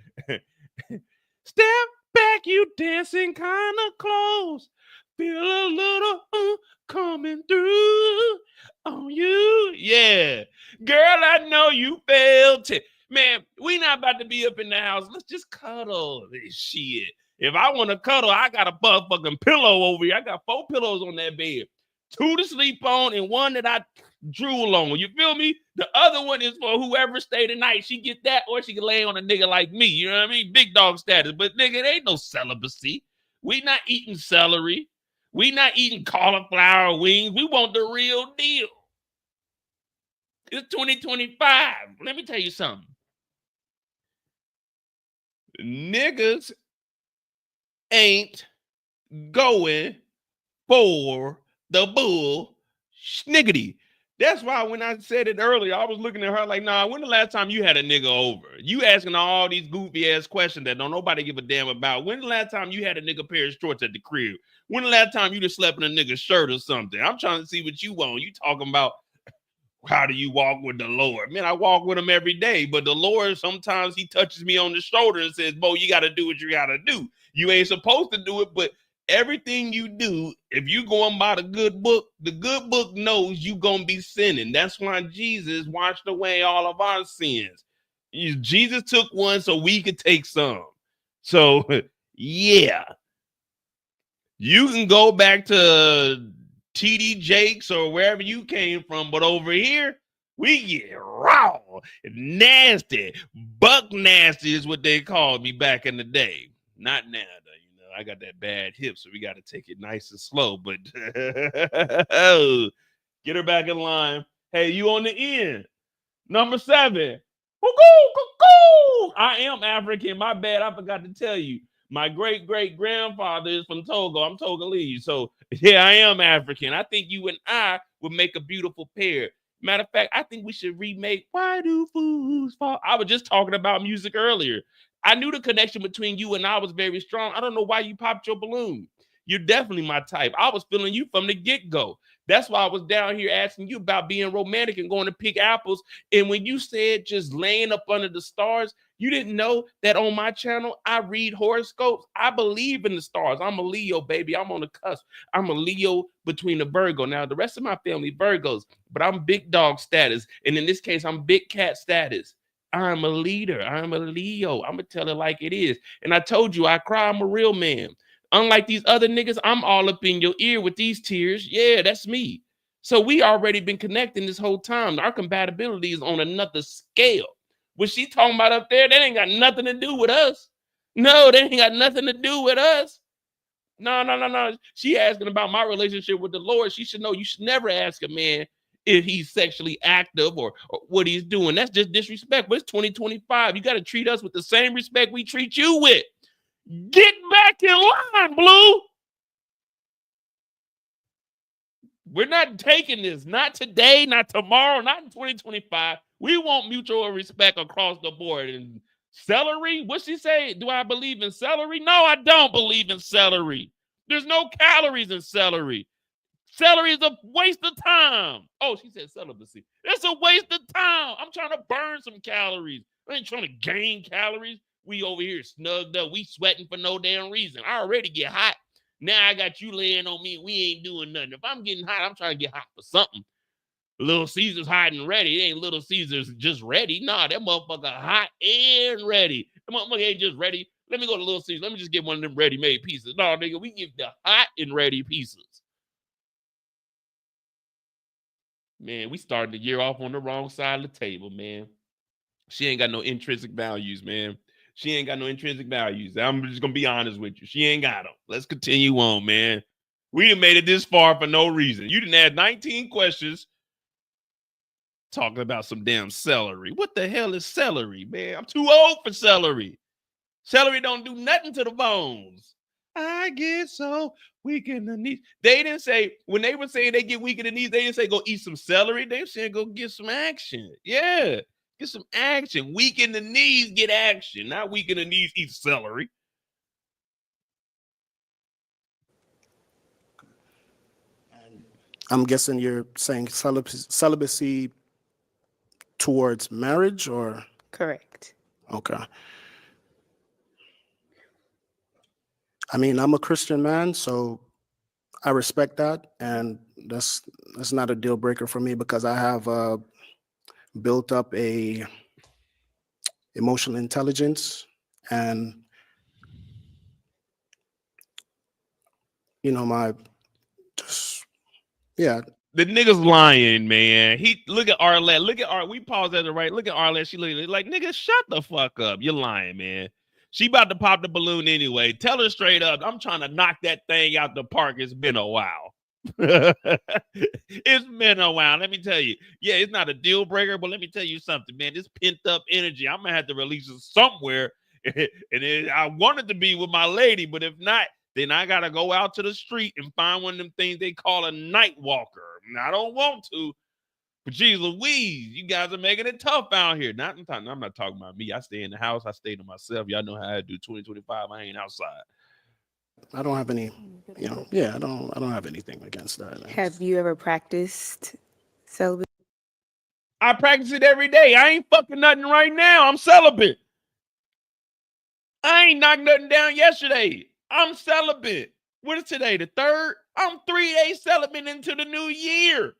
step back, you dancing kind of close. Feel a little coming through on you. Yeah. Girl, I know you felt it. Man, we not about to be up in the house. Let's just cuddle this shit. If I want to cuddle, I got a motherfucking pillow over here. I got 4 pillows on that bed. 2 to sleep on and 1 that I drool on. You feel me? The other one is for whoever stay the night. She get that or she can lay on a nigga like me. You know what I mean? Big dog status. But nigga, it ain't no celibacy. We not eating celery. We not eating cauliflower wings. We want the real deal. It's 2025. Let me tell you something. Niggas ain't going for the bull sniggity. That's why when I said it earlier, I was looking at her like, nah, when the last time you had a nigga over? You asking all these goofy ass questions that don't nobody give a damn about. When the last time you had a nigga pair of shorts at the crib? When the last time you just slept in a nigga's shirt or something? I'm trying to see what you want. You talking about How do you walk with the Lord? Man, I walk with him every day, but the Lord, sometimes he touches me on the shoulder and says, Bo, you got to do what you got to do. You ain't supposed to do it, but everything you do, if you going by the good book knows you going to be sinning. That's why Jesus washed away all of our sins. Jesus took one so we could take some. So, yeah. You can go back to TD Jakes or wherever you came from, but over here, we get raw, nasty. Buck nasty is what they called me back in the day. Not now, though. You know, I got that bad hip, so we got to take it nice and slow. But get her back in line. Hey, you on the end. Number 7. I am African. My bad. I forgot to tell you. My great-great-grandfather is from Togo. I'm Togolese. So, yeah, I am African. I think you and I would make a beautiful pair. Matter of fact, I think we should remake Why Do Fools Fall? I was just talking about music earlier. I knew the connection between you and I was very strong. I don't know why you popped your balloon. You're definitely my type. I was feeling you from the get-go. That's why I was down here asking you about being romantic and going to pick apples. And when you said just laying up under the stars, you didn't know that on my channel, I read horoscopes. I believe in the stars. I'm a Leo, baby. I'm on the cusp. I'm a Leo between the Virgo. Now, the rest of my family, Virgos, but I'm big dog status. And in this case, I'm big cat status. I'm a leader. I'm a Leo. I'm going to tell it like it is. And I told you, I cry. I'm a real man. Unlike these other niggas, I'm all up in your ear with these tears. Yeah, that's me. So we already been connecting this whole time. Our compatibility is on another scale. What she talking about up there, that ain't got nothing to do with us. No, that ain't got nothing to do with us. No. She asking about my relationship with the Lord. She should know you should never ask a man if he's sexually active or what he's doing. That's just disrespectful. It's 2025. You got to treat us with the same respect we treat you with. Get back in line, Blue. We're not taking this. Not today, not tomorrow, not in 2025. We want mutual respect across the board. And celery, what's she say? Do I believe in celery? No, I don't believe in celery. There's no calories in celery. Celery is a waste of time. Oh, she said celibacy. It's a waste of time. I'm trying to burn some calories. I ain't trying to gain calories. We over here snugged up. We sweating for no damn reason. I already get hot. Now I got you laying on me. We ain't doing nothing. If I'm getting hot, I'm trying to get hot for something. Little Caesar's hot and ready. It ain't Little Caesar's just ready. Nah, that motherfucker hot and ready. That motherfucker ain't just ready. Let me go to Little Caesar. Let me just get one of them ready-made pieces. No, nigga, we give the hot and ready pieces. Man, we started the year off on the wrong side of the table, man. She ain't got no intrinsic values, man. She ain't got no intrinsic values. I'm just going to be honest with you. She ain't got them. Let's continue on, man. We done made it this far for no reason. You didn't add 19 questions talking about some damn celery. What the hell is celery, man? I'm too old for celery. Celery don't do nothing to the bones. I get so weak in the knees. They didn't say, when they were saying they get weak in the knees, they didn't say go eat some celery. They said go get some action. Yeah, get some action. Weak in the knees, get action. Not weak in the knees, eat celery. I'm guessing you're saying celibacy towards marriage, or? Correct. Okay. I mean, I'm a Christian man, so I respect that, and that's not a deal breaker for me because I have built up a emotional intelligence, and you know, The nigga's lying, man. He look at Arlette. Look at we paused at the right. Look at Arlette. She look like, nigga, shut the fuck up. You're lying, man. She about to pop the balloon anyway. Tell her straight up. I'm trying to knock that thing out the park. It's been a while. It's been a while. Let me tell you. Yeah, it's not a deal breaker, but let me tell you something, man. This pent up energy, I'm gonna have to release it somewhere. And I wanted to be with my lady, but if not, then I gotta go out to the street and find one of them things they call a night walker. I don't want to, but geez Louise, you guys are making it tough out here. I'm not talking about me. I stay in the house. I stay to myself. Y'all know how I do 2025. I ain't outside. I don't have any, I don't have anything against that. Have you ever practiced celibacy? I practice it every day. I ain't fucking nothing right now. I'm celibate. I ain't knocked nothing down yesterday. I'm celibate. What is today? The 3rd? I'm 3 days celibate into the new year.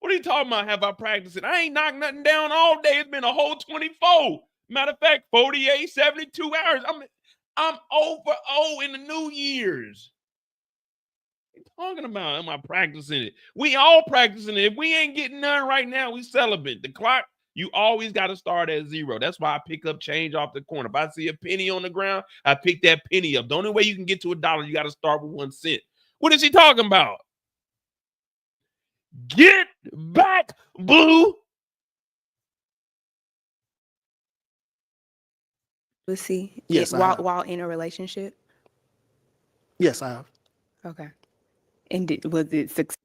What are you talking about? Have I practiced it? I ain't knocked nothing down all day. It's been a whole 24. Matter of fact, 48, 72 hours. I'm over in the New Year's. What are you talking about? Am I practicing it? We all practicing it. If we ain't getting none right now, we celibate. The clock, you always got to start at 0. That's why I pick up change off the corner. If I see a penny on the ground, I pick that penny up. The only way you can get to $1, you got to start with 1 cent. What is he talking about? Get back, Blue. Lucy, Yes, I have. while in a relationship. Yes, I have. Okay. And was it successful?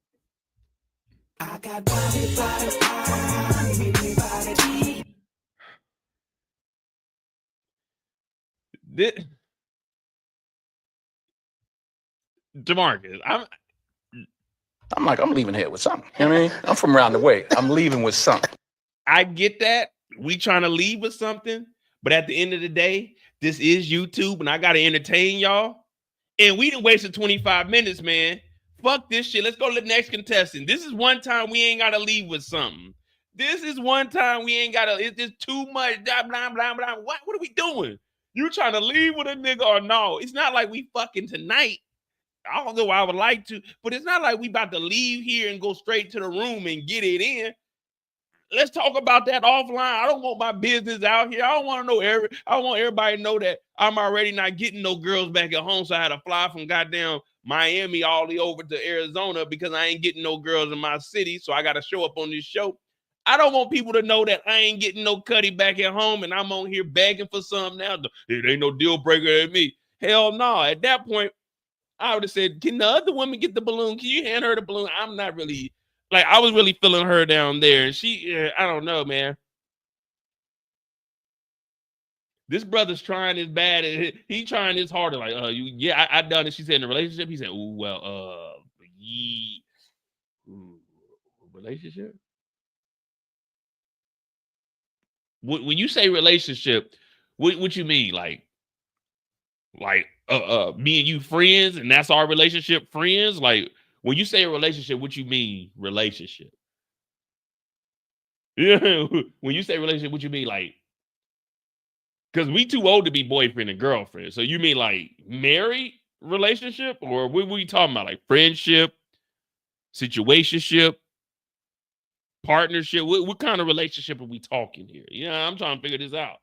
DeMarcus, I'm like, I'm leaving here with something. You know what I mean? I'm from around the way. I'm leaving with something. I get that. We trying to leave with something, but at the end of the day, this is YouTube and I got to entertain y'all. And we done wasted 25 minutes, man. Fuck this shit. Let's go to the next contestant. This is one time we ain't got to leave with something. This is one time we ain't got to, it's just too much, blah, blah, blah, blah. What are we doing? You trying to leave with a nigga or no? It's not like we fucking tonight. Although I would like to, but it's not like we about to leave here and go straight to the room and get it in. Let's talk about that offline. I don't want my business out here. I don't want to know I want everybody to know that I'm already not getting no girls back at home. So I had to fly from goddamn Miami all the way over to Arizona because I ain't getting no girls in my city. So I got to show up on this show. I don't want people to know that I ain't getting no cutty back at home and I'm on here begging for something now. It ain't no deal breaker at me. Hell no. At that point, I would have said, can the other woman get the balloon? Can you hand her the balloon? I'm not really, like, I was really feeling her down there. And she, I don't know, man. This brother's trying his bad. He trying his harder. Like, I done it. She said in a relationship. He said, ooh, well, relationship? When you say relationship, what you mean? Like, me and you friends, and that's our relationship, friends? Like, when you say a relationship, what you mean relationship? Yeah, when you say relationship, what you mean? Like, because we too old to be boyfriend and girlfriend. So you mean like married relationship, or what we talking about? Like friendship, situationship, partnership? What kind of relationship are we talking here? Yeah, I'm trying to figure this out.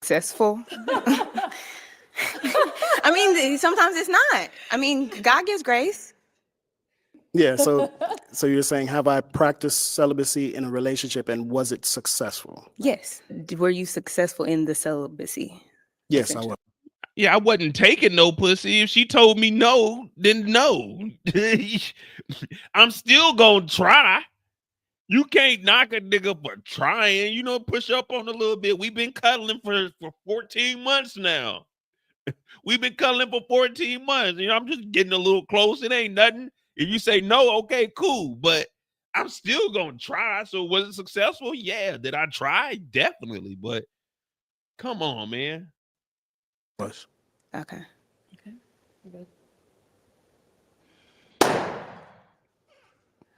Successful. I mean, sometimes it's not. I mean, God gives grace. Yeah, so you're saying, have I practiced celibacy in a relationship and was it successful? Yes. Were you successful in the celibacy? Yes, I was. Yeah, I wasn't taking no pussy. If she told me no, then no. I'm still gonna try. You can't knock a nigga for trying. You know, push up on a little bit. We've been cuddling for 14 months now. We've been cuddling for 14 months. You know, I'm just getting a little close. It ain't nothing. If you say no, okay, cool. But I'm still gonna try. So was it successful? Yeah. Did I try? Definitely. But come on, man. Was. Okay.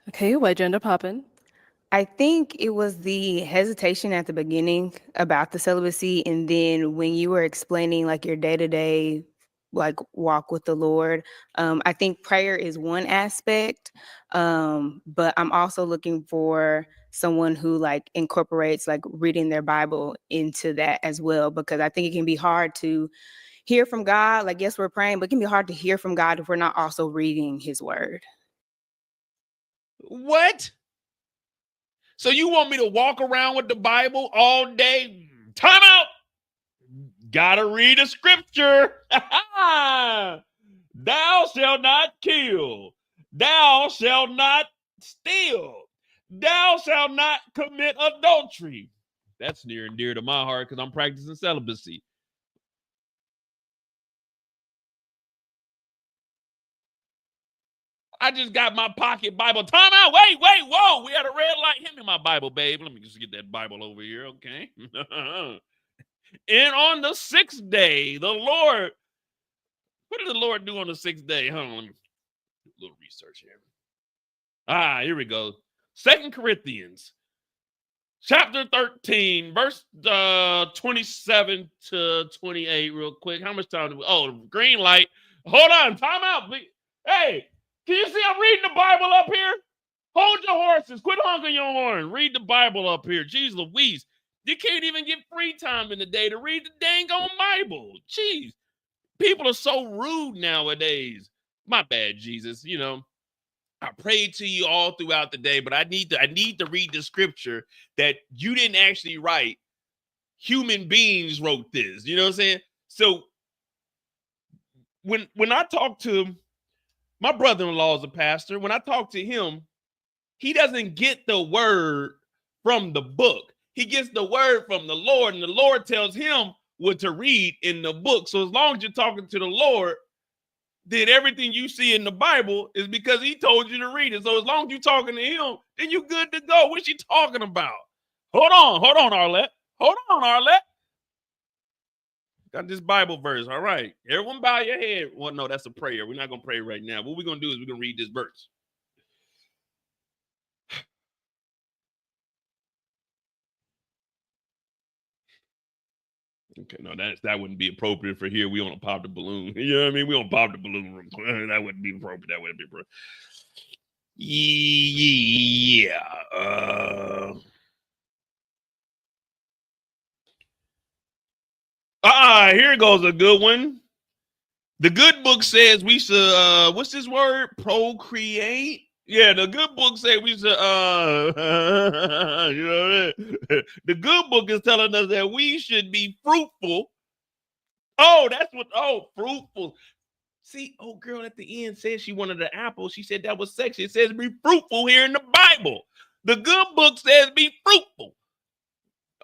Okay, what gender poppin'? I think it was the hesitation at the beginning about the celibacy, and then when you were explaining like your day-to-day like walk with the Lord, I think prayer is one aspect, but I'm also looking for someone who like incorporates like reading their Bible into that as well, because I think it can be hard to hear from God. Like, yes, we're praying, but it can be hard to hear from God if we're not also reading his word. What? So you want me to walk around with the Bible all day? Time out. Gotta read a scripture. Thou shalt not kill. Thou shalt not steal. Thou shalt not commit adultery. That's near and dear to my heart because I'm practicing celibacy. I just got my pocket Bible. Time out. Wait, whoa. We had a red light. Hand me my Bible, babe. Let me just get that Bible over here, okay? And on the 6th day, the Lord, what did the Lord do on the 6th day? Hold on, let me do a little research here. Here we go. 2 Corinthians, chapter 13, verse 27 to 28, real quick. How much time do we? Oh, green light. Hold on, time out. Hey, can you see I'm reading the Bible up here? Hold your horses. Quit honking your horn. Read the Bible up here. Jeez Louise. You can't even get free time in the day to read the dang on Bible. Jeez. People are so rude nowadays. My bad, Jesus. You know, I prayed to you all throughout the day, but I need to read the scripture that you didn't actually write. Human beings wrote this. You know what I'm saying? So when I talk to my brother-in-law is a pastor, when I talk to him, he doesn't get the word from the book. He gets the word from the Lord, and the Lord tells him what to read in the book. So as long as you're talking to the Lord, then everything you see in the Bible is because he told you to read it. So as long as you're talking to him, then you're good to go. What's she talking about? Hold on, Arlette. Hold on, Arlette. Got this Bible verse. All right. Everyone bow your head. Well, no, that's a prayer. We're not going to pray right now. What we're going to do is we're going to read this verse. Okay, no, that wouldn't be appropriate for here. We want to pop the balloon. You know what I mean? We don't pop the balloon room. That wouldn't be appropriate. That wouldn't be appropriate. Yeah. Here goes a good one. The good book says we should what's this word? Procreate. Yeah, the good book says we should you know what I mean? The good book is telling us that we should be fruitful. Oh, that's what fruitful. See, old girl at the end said she wanted an apple. She said that was sexy. It says be fruitful here in the Bible. The good book says be fruitful.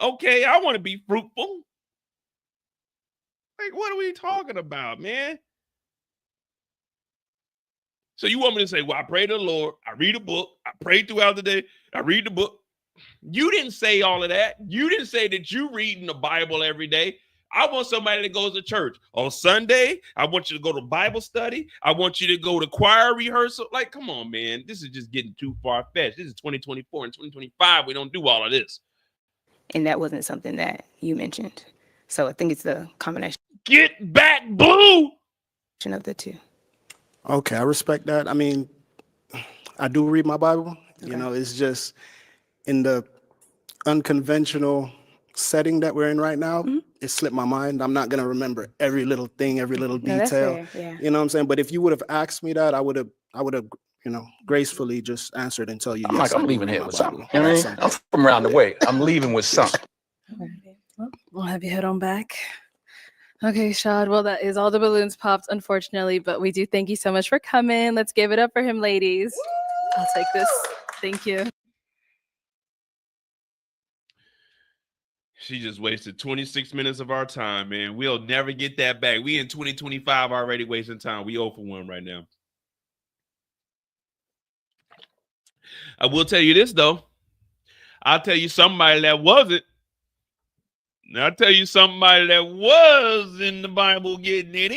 Okay, I want to be fruitful. Like, what are we talking about, man? So you want me to say, well, I pray to the Lord, I read a book, I pray throughout the day, I read the book. You didn't say all of that. You didn't say that you reading the Bible every day. I want somebody that goes to church on Sunday. I want you to go to Bible study. I want you to go to choir rehearsal. Like, come on, man. This is just getting too far-fetched. This is 2024 and 2025. We don't do all of this. And that wasn't something that you mentioned. So I think it's the combination. Get back, Blue! Of the two. Okay, I respect that. I mean, I do read my Bible. Okay. You know, it's just in the unconventional setting that we're in right now, it slipped my mind. I'm not going to remember every little thing, every little detail. That's fair. Yeah. You know what I'm saying? But if you would have asked me that, I would have, you know, gracefully just answered and tell you, I'm yes, like, I'm leaving here with something. You know what I mean? I'm from around the way. I'm leaving with something. We'll have you head on back. Okay, Shad. Well, that is all the balloons popped, unfortunately, but we do thank you so much for coming. Let's give it up for him, ladies. I'll take this. Thank you. She just wasted 26 minutes of our time, man. We'll never get that back. We in 2025 already wasting time. We 0 for 1 right now. I will tell you this, though. I'll tell you somebody that wasn't. I'll tell you somebody that was in the Bible getting it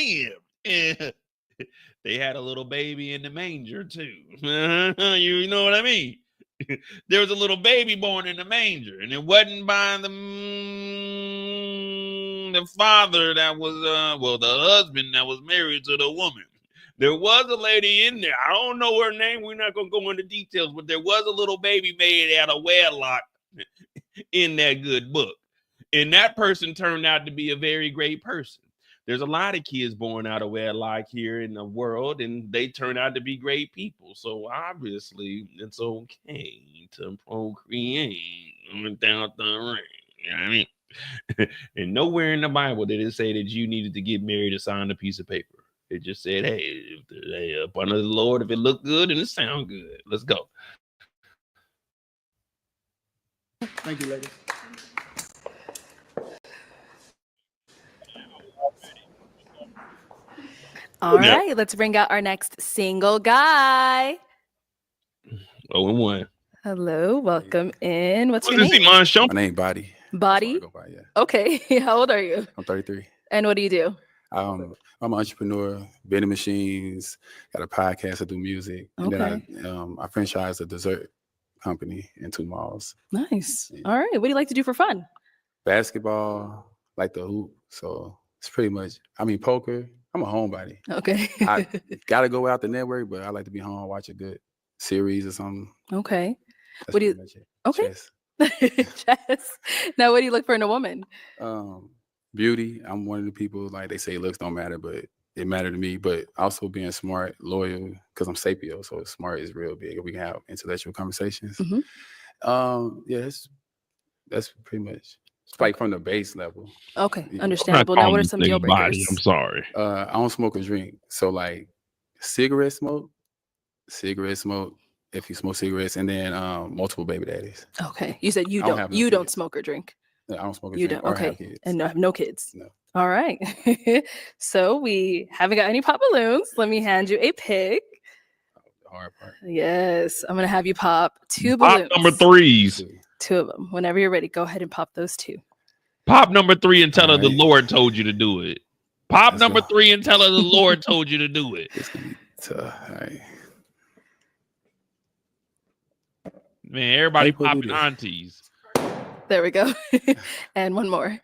in. They had a little baby in the manger, too. You know what I mean? There was a little baby born in the manger, and it wasn't by the father that was, the husband that was married to the woman. There was a lady in there. I don't know her name. We're not going to go into details, but there was a little baby made out of wedlock in that good book. And that person turned out to be a very great person. There's a lot of kids born out of wedlock here in the world, and they turn out to be great people. So obviously, it's okay to procreate without the ring. You know what I mean? And nowhere in the Bible did it say that you needed to get married to sign a piece of paper. It just said, hey, up under the Lord, if it looked good and it sound good, let's go. Thank you, ladies. All right, let's bring out our next single guy. 0-1. Hello, welcome in. What's your What's name? My name Body. Body? Okay, how old are you? I'm 33. And what do you do? I'm an entrepreneur, vending machines, got a podcast, I do music. And then I franchise a dessert company in 2 malls. Nice. All right, what do you like to do for fun? Basketball, like the hoop. So it's pretty much, poker. I'm a homebody. Okay. I gotta go out the network, but I like to be home, watch a good series or something. Okay. That's What do you? pretty much it. Okay. Chess. Chess. Now, what do you look for in a woman? Beauty. I'm one of the people, like they say looks don't matter, but it mattered to me. But also being smart, loyal, because I'm sapio, so smart is real big. We can have intellectual conversations. Yeah, that's pretty much. It's like from the base level. Okay, Yeah. understandable. Now, what are some deal breakers? I'm sorry. I don't smoke or drink. So like cigarette smoke. If you smoke cigarettes, and then multiple baby daddies. Okay, you said you I don't have don't. no You don't kids. smoke or drink. No, I don't smoke or You drink don't. or have Okay, kids. and no, have no kids. No. All right. So we haven't got any pop balloons. Let me hand you a pick. The hard part. Yes, I'm gonna have you pop 2 Pop balloons. number 3s. 2 of them. Whenever you're ready, go ahead and pop those 2. Pop number 3 and tell her the Lord told you to do it. Pop number 3 and tell her the Lord told you to do it. All right. Man, everybody popping aunties. There we go. And one more.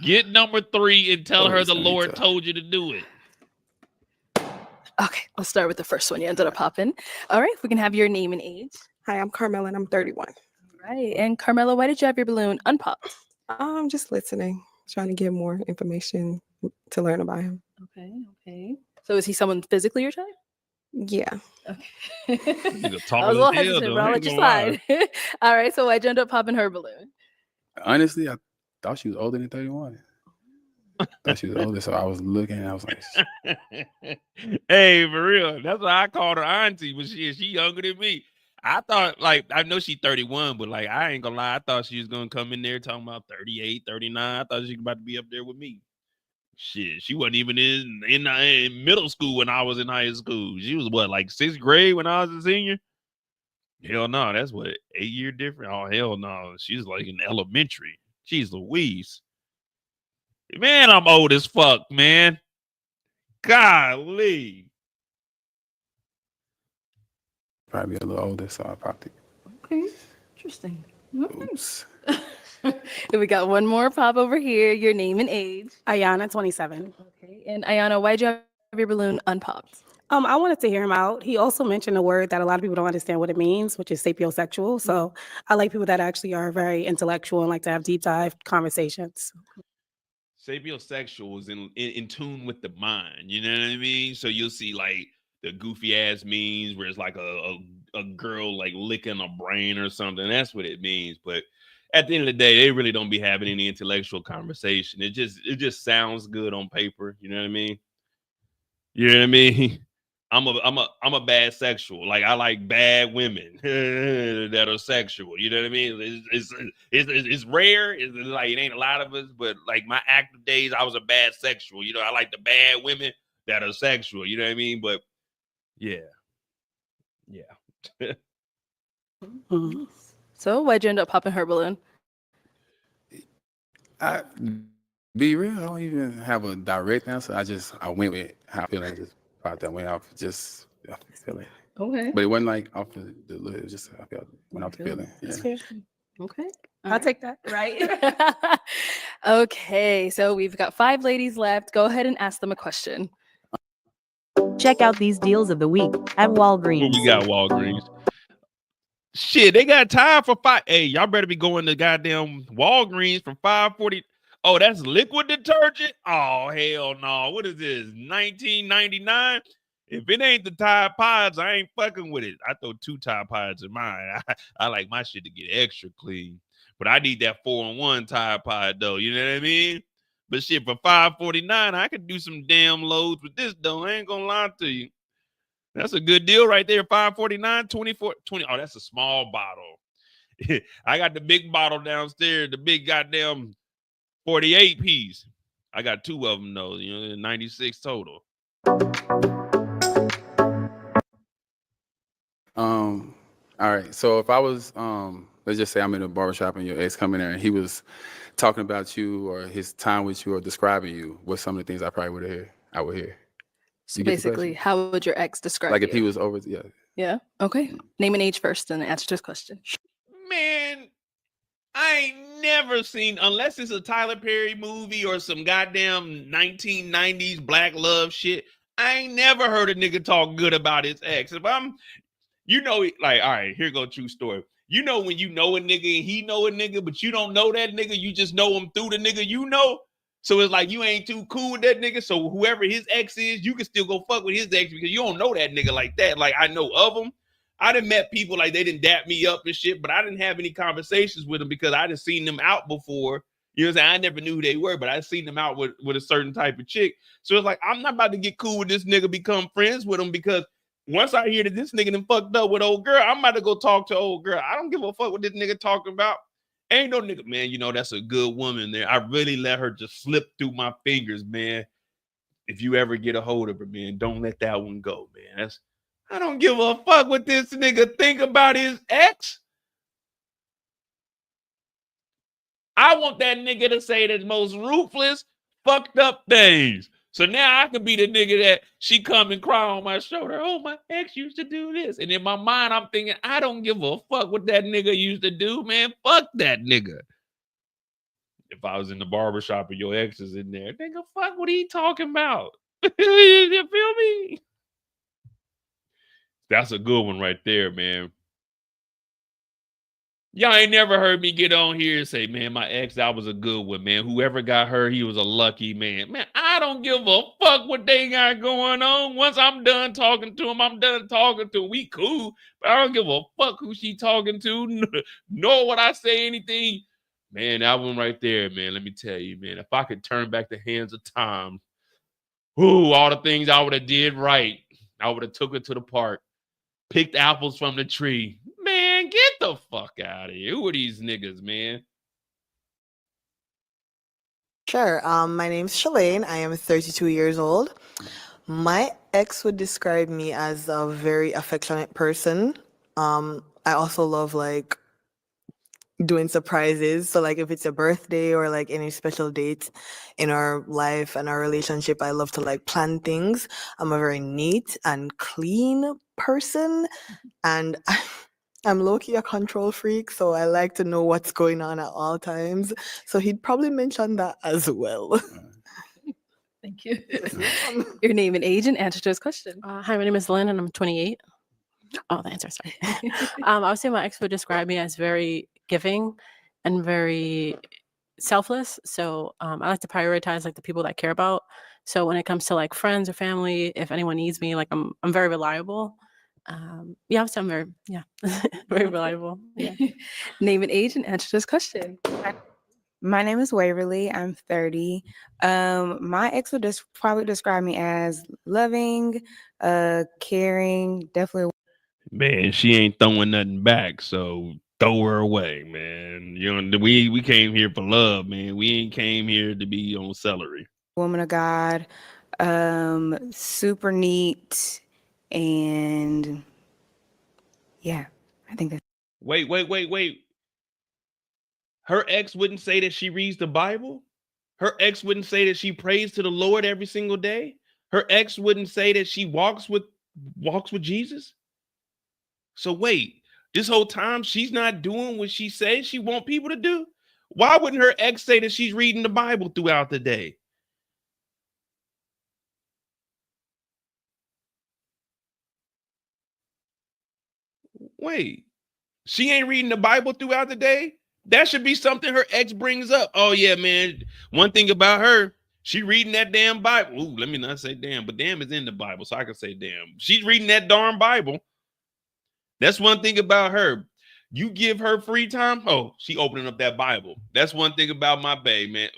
Get number 3 and tell her the Lord told you to do it. Okay, I'll start with the first one. You ended up popping. All right, if we can have your name and age. Hi, I'm Carmela and I'm 31. Right. And Carmela, why did you have your balloon unpopped? I'm just listening, trying to get more information to learn about him. Okay. So is he someone physically your type? Yeah. Okay. I was a little hesitant, but I'll let you slide. All right, so why'd you end up popping her balloon? Honestly, I thought she was older than 31. I thought she was older, so I was looking and I was like, hey, for real. That's why I called her auntie, but she younger than me. I thought, like, I know she's 31, but like, I ain't gonna lie, I thought she was gonna come in there talking about 38, 39. I thought she was about to be up there with me. Shit, she wasn't even in middle school when I was in high school. She was what, like 6th grade when I was a senior? Hell no, that's what, 8-year difference? Oh, hell no. She's like in elementary. Jeez Louise. Man, I'm old as fuck, man. Golly. probably a little older, so I popped it. Okay, interesting. Oops. We got one more pop over here. Your name and age. Ayana, 27. Okay, and Ayana, why'd you have your balloon unpopped? I wanted to hear him out. He also mentioned a word that a lot of people don't understand what it means, which is sapiosexual. So I like people that actually are very intellectual and like to have deep dive conversations. Sapiosexual is in tune with the mind. You know what I mean? So you'll see like the goofy ass memes where it's like a girl like licking a brain or something. That's what it means. But at the end of the day, they really don't be having any intellectual conversation. It just sounds good on paper. You know what I mean? You know what I mean? I'm a bad sexual. Like I like bad women that are sexual. You know what I mean? It's rare. It's like it ain't a lot of us, but like my active days, I was a bad sexual. You know, I like the bad women that are sexual. You know what I mean? But yeah. So why'd you end up popping her balloon? Be real, I don't even have a direct answer. I went with how I feel. I just popped that went off just feeling. Okay. But it wasn't like off the look. It was just I felt went off the feeling. Yeah. That's fair. Okay. I'll take that. Right. Okay, so we've got 5 ladies left. Go ahead and ask them a question. Check out these deals of the week at Walgreens. What we got, Walgreens? Shit, they got time for 5. Hey, y'all better be going to goddamn Walgreens for $5.40. Oh, that's liquid detergent? Oh, hell no. What is this? $19.99? If it ain't the Tide Pods, I ain't fucking with it. I throw 2 Tide Pods in mine. I like my shit to get extra clean. But I need that 4-in-1 Tide Pod, though. You know what I mean? But shit, for $5.49, I could do some damn loads with this, though. I ain't gonna lie to you. That's a good deal right there. $5.49, 24, 20. Oh, that's a small bottle. I got the big bottle downstairs, the big goddamn 48 piece. I got 2 of them though, 96 total. All right. So if I was, let's just say I'm in a barbershop and your ex come in there and he was talking about you or his time with you or describing you, what's some of the things I probably I would hear. So basically, how would your ex describe Like you? if he was over, yeah. Yeah. Okay. Name and age first, and answer this question. Man, I ain't never seen, unless it's a Tyler Perry movie or some goddamn 1990s black love shit, I ain't never heard a nigga talk good about his ex. If I'm, like, all right, here go true story. You know when you know a nigga and he know a nigga, but you don't know that nigga, you just know him through the nigga you know. So it's like you ain't too cool with that nigga. So whoever his ex is, you can still go fuck with his ex because you don't know that nigga like that. Like I know of him. I done met people like they didn't dap me up and shit, but I didn't have any conversations with them because I done seen them out before. You know what I'm saying? I never knew who they were, but I seen them out with a certain type of chick. So it's like, I'm not about to get cool with this nigga, become friends with him because once I hear that this nigga done fucked up with old girl, I'm about to go talk to old girl. I don't give a fuck what this nigga talking about. Ain't no nigga, man, that's a good woman there. I really let her just slip through my fingers, man. If you ever get a hold of her, man, don't let that one go, man. I don't give a fuck what this nigga think about his ex. I want that nigga to say the most ruthless, fucked up things. So now I can be the nigga that she come and cry on my shoulder. Oh, my ex used to do this. And in my mind, I'm thinking, I don't give a fuck what that nigga used to do, man. Fuck that nigga. If I was in the barbershop and your ex is in there, nigga, fuck what he talking about. You feel me? That's a good one right there, man. Y'all ain't never heard me get on here and say, man, my ex, that was a good one, man. Whoever got her, he was a lucky man. Man, I don't give a fuck what they got going on. Once I'm done talking to him, I'm done talking to him. We cool, but I don't give a fuck who she talking to, nor would I say anything. Man, that one right there, man, let me tell you, man, if I could turn back the hands of time, all the things I would have did right. I would have took her to the park, picked apples from the tree. Man, get the fuck out of here. Who are these niggas, man? Sure. My name's Shalane. I am 32 years old. My ex would describe me as a very affectionate person. I also love like doing surprises. So like if it's a birthday or like any special date in our life and our relationship, I love to like plan things. I'm a very neat and clean person, and I'm low-key a control freak, so I like to know what's going on at all times. So he'd probably mention that as well. Thank you. Your name and age and answer to this question. Hi, my name is Lynn and I'm 28. Oh, the answer, sorry. I would say my ex would describe me as very giving and very selfless. So I like to prioritize like the people that I care about. So when it comes to like friends or family, if anyone needs me, like I'm very reliable. Yeah, I'm very, very reliable. Yeah. Name and age and answer this question. My name is Waverly. I'm 30. My ex would probably describe me as loving, caring, definitely. Man, she ain't throwing nothing back, so throw her away, man. We came here for love, man. We ain't came here to be on celery. Woman of God, super neat, and yeah, I think that's. Wait. Her ex wouldn't say that she reads the Bible. Her ex wouldn't say that she prays to the Lord every single day. Her ex wouldn't say that she walks with Jesus. So wait, this whole time she's not doing what she says she want people to do. Why wouldn't her ex say that she's reading the Bible throughout the day? Wait, she ain't reading the Bible throughout the day? That should be something her ex brings up. Oh yeah, man. One thing about her, she reading that damn Bible. Ooh, let me not say damn, but damn is in the Bible, so I can say damn. She's reading that darn Bible. That's one thing about her. You give her free time, oh, she opening up that Bible. That's one thing about my bae, man.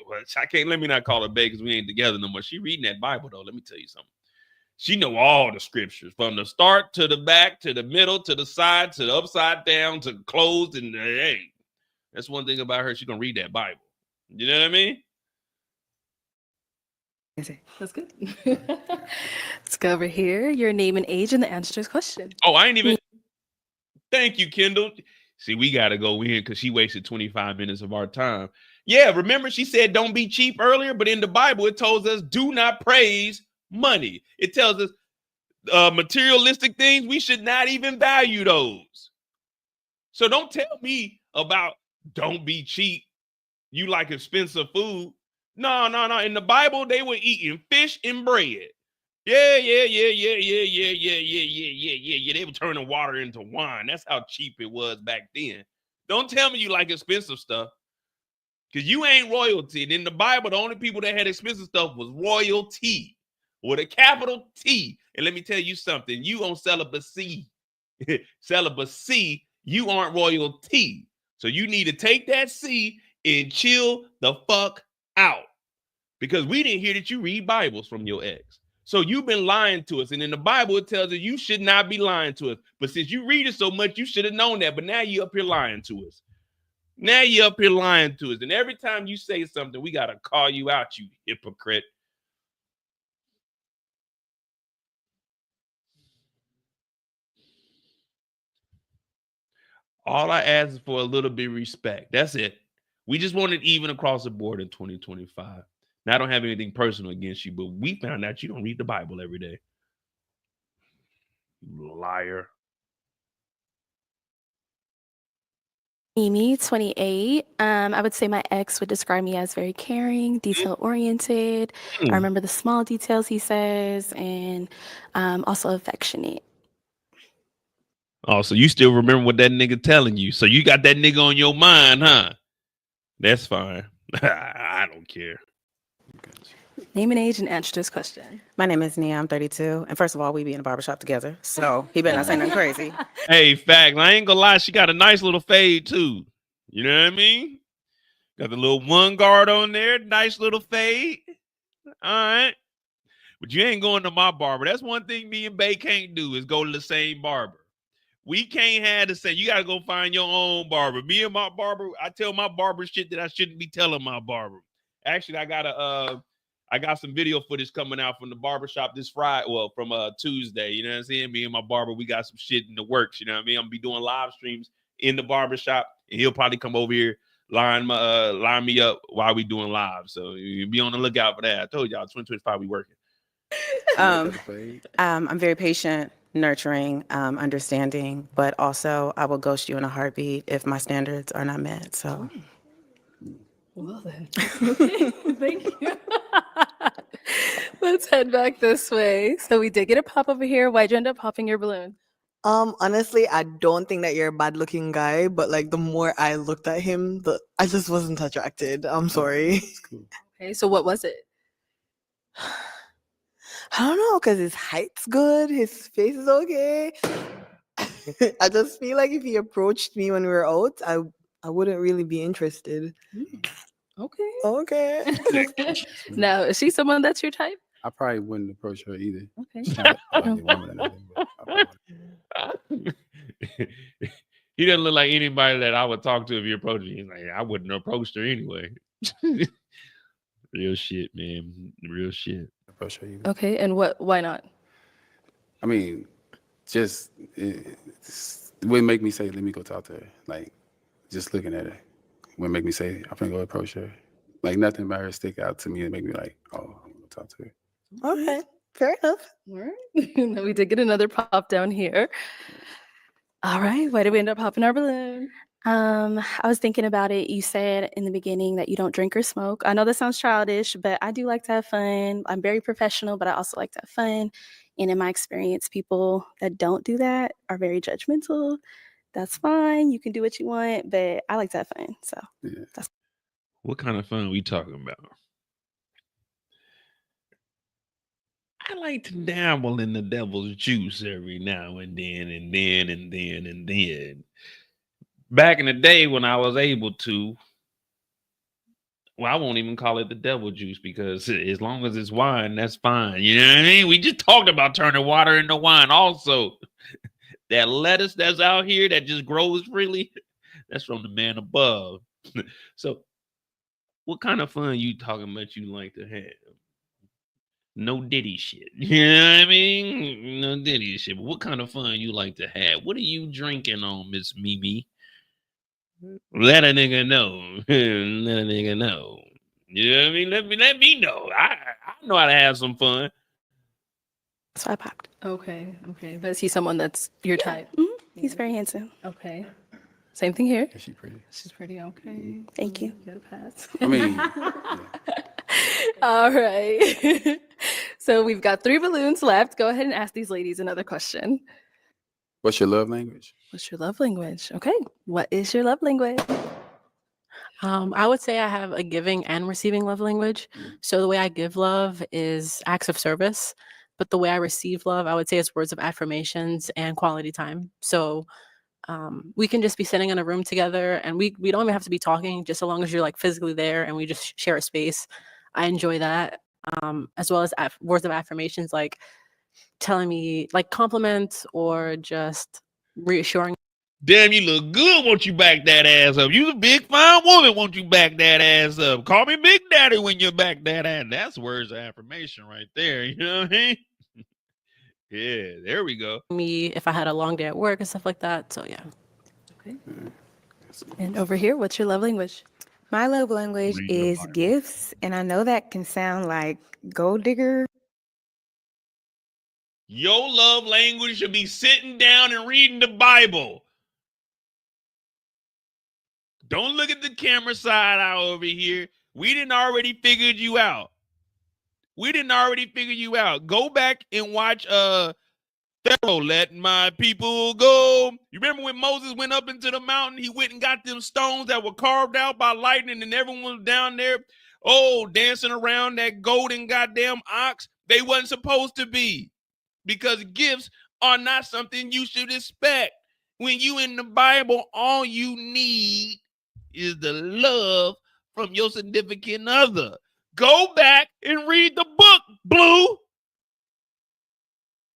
Let me not call her bae because we ain't together no more. She reading that Bible, though. Let me tell you something. She know all the scriptures from the start to the back, to the middle, to the side, to the upside down, to closed. And hey, that's one thing about her. She gonna read that Bible. You know what I mean? That's good. Let's go over here. Your name and age and the answer to this question. Oh, I ain't even. Thank you, Kendall. See, we got to go in because she wasted 25 minutes of our time. Yeah, remember she said don't be cheap earlier, but in the Bible, it tells us do not praise money. It tells us materialistic things, we should not even value those. So don't tell me about don't be cheap. You like expensive food. No. In the Bible, they were eating fish and bread. Yeah. They were turning water into wine. That's how cheap it was back then. Don't tell me you like expensive stuff. Because you ain't royalty. And in the Bible, the only people that had expensive stuff was royalty with a capital T. And let me tell you something. You on celibacy. Celibacy, you aren't royalty. So you need to take that C and chill the fuck out. Because we didn't hear that you read Bibles from your ex. So you've been lying to us. And in the Bible, it tells us you should not be lying to us. But since you read it so much, you should have known that. But now you up here lying to us. Now you up here lying to us. And every time you say something, we got to call you out, you hypocrite. All I ask is for a little bit of respect. That's it. We just want it even across the board in 2025. Now, I don't have anything personal against you, but we found out you don't read the Bible every day. You liar. Mimi, 28. I would say my ex would describe me as very caring, detail-oriented. I remember the small details he says, and also affectionate. Oh, so you still remember what that nigga telling you. So you got that nigga on your mind, huh? That's fine. I don't care. Name and age and answer to this question. My name is Nia. I'm 32. And first of all, we be in a barbershop together. So he better not say nothing crazy. Hey, fact, I ain't gonna lie. She got a nice little fade too. You know what I mean? Got the little one guard on there. Nice little fade. All right. But you ain't going to my barber. That's one thing me and Bay can't do is go to the same barber. We can't have the same. You got to go find your own barber. Me and my barber, I tell my barber shit that I shouldn't be telling my barber. Actually, I got some video footage coming out from the barbershop this Friday. Well, from Tuesday. You know what I'm saying? Me and my barber, we got some shit in the works. You know what I mean? I'm gonna be doing live streams in the barbershop, and he'll probably come over here, line me up while we doing live. So you be on the lookout for that. I told y'all, 2025 we working. I'm very patient, nurturing, understanding, but also I will ghost you in a heartbeat if my standards are not met. So, Well then, thank you. Let's head back this way. So we did get a pop over here. Why'd you end up popping your balloon? Honestly, I don't think that you're a bad looking guy, but like the more I looked at him, I just wasn't attracted. I'm sorry. Okay, so what was it? I don't know, because his height's good, his face is okay. I just feel like if he approached me when we were out, I wouldn't really be interested. Okay. Okay. Now, is she someone that's your type? I probably wouldn't approach her either. Okay. She's not like a woman or nothing, but I probably He doesn't look like anybody that I would talk to if you approached me. He's like, I wouldn't approach her anyway. Real shit, man. Real shit. approach her either. Okay, and why not? I mean, just it wouldn't make me say, let me go talk to her. Like, just looking at her wouldn't make me say, I'm gonna go approach her. Like, nothing about her stick out to me and make me like, oh, I'm gonna talk to her. Okay, fair enough. All right. Now we did get another pop down here. All right, why did we end up popping our balloon? I was thinking about it. You said in the beginning that you don't drink or smoke. I know that sounds childish, but I do like to have fun. I'm very professional, but I also like to have fun. And in my experience, people that don't do that are very judgmental. That's fine. You can do what you want, but I like to have fun. So that's What kind of fun we talking about? I like to dabble in the devil's juice every now and then. Back in the day when I was able to, well, I won't even call it the devil juice because as long as it's wine, that's fine. You know what I mean? We just talked about turning water into wine. Also, that lettuce that's out here that just grows freely, that's from the man above. So, what kind of fun you talking about you like to have? No Diddy shit. You know what I mean? No Diddy shit. But what kind of fun you like to have? What are you drinking on, Miss Mimi? Let a nigga know. Let a nigga know. You know what I mean? Let me know. I know how to have some fun. So I popped. Okay. But is he someone that's your type? He's very handsome. Okay. Same thing here. Is she pretty? She's pretty. Okay. Thank you. Get a pass. I mean, All right. So we've got 3 balloons left. Go ahead and ask these ladies another question. what's your love language? What's your love language? Okay. What is your love language? I would say I have a giving and receiving love language. So the way I give love is acts of service, but the way I receive love, I would say it's words of affirmations and quality time. So we can just be sitting in a room together, and we don't even have to be talking, just as long as you're like physically there and we just share a space. I enjoy that, as well as words of affirmations, like telling me like compliments or just reassuring. Damn, you look good. Won't you back that ass up? You a big fine woman. Won't you back that ass up? Call me Big Daddy when you back that ass. That's words of affirmation right there. You know what I mean? Yeah, there we go. Me if I had a long day at work and stuff like that. So yeah. Okay. And over here, what's your love language? My love language is gifts, and I know that can sound like gold digger. Your love language should be sitting down and reading the Bible. Don't look at the camera side eye over here. We didn't already figured you out. Go back and watch Pharaoh, let my people go. You remember when Moses went up into the mountain? He went and got them stones that were carved out by lightning, and everyone was down there, dancing around that golden goddamn ox. They wasn't supposed to be, because gifts are not something you should expect. When you in the Bible, all you need is the love from your significant other. Go back and read the book, Blue.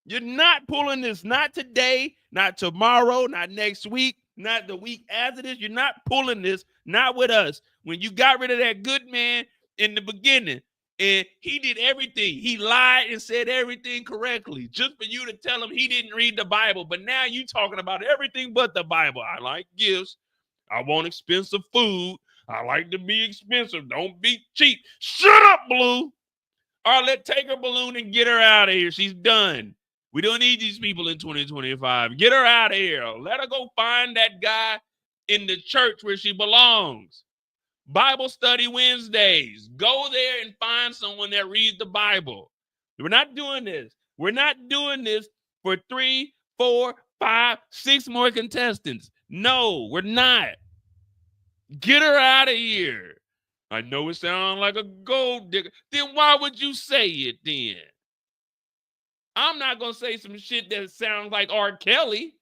You're not pulling this, not today, not tomorrow, not next week, not the week after this. You're not pulling this, not with us. When you got rid of that good man in the beginning, and he did everything. He lied and said everything correctly just for you to tell him he didn't read the Bible. But now you talking about everything but the Bible. I like gifts. I want expensive food. I like to be expensive. Don't be cheap. Shut up, Blue. Arlette, take her balloon and get her out of here. She's done. We don't need these people in 2025. Get her out of here. Let her go find that guy in the church where she belongs. Bible study Wednesdays. Go there and find someone that reads the Bible. We're not doing this. We're not doing this for 3, 4, 5, 6 more contestants. No, we're not. Get her out of here. I know it sounds like a gold digger. Then why would you say it then? I'm not going to say some shit that sounds like R. Kelly.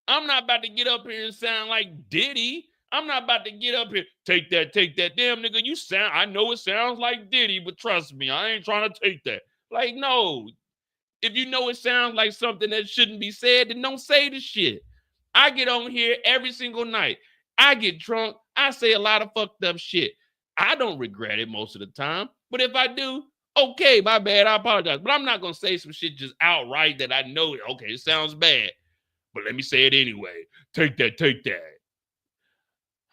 I'm not about to get up here and sound like Diddy. I'm not about to get up here, take that. Damn, nigga, I know it sounds like Diddy, but trust me, I ain't trying to take that. Like, no. If you know it sounds like something that shouldn't be said, then don't say the shit. I get on here every single night. I get drunk. I say a lot of fucked up shit. I don't regret it most of the time. But if I do, okay, my bad, I apologize. But I'm not going to say some shit just outright that I know, okay, it sounds bad. But let me say it anyway. Take that.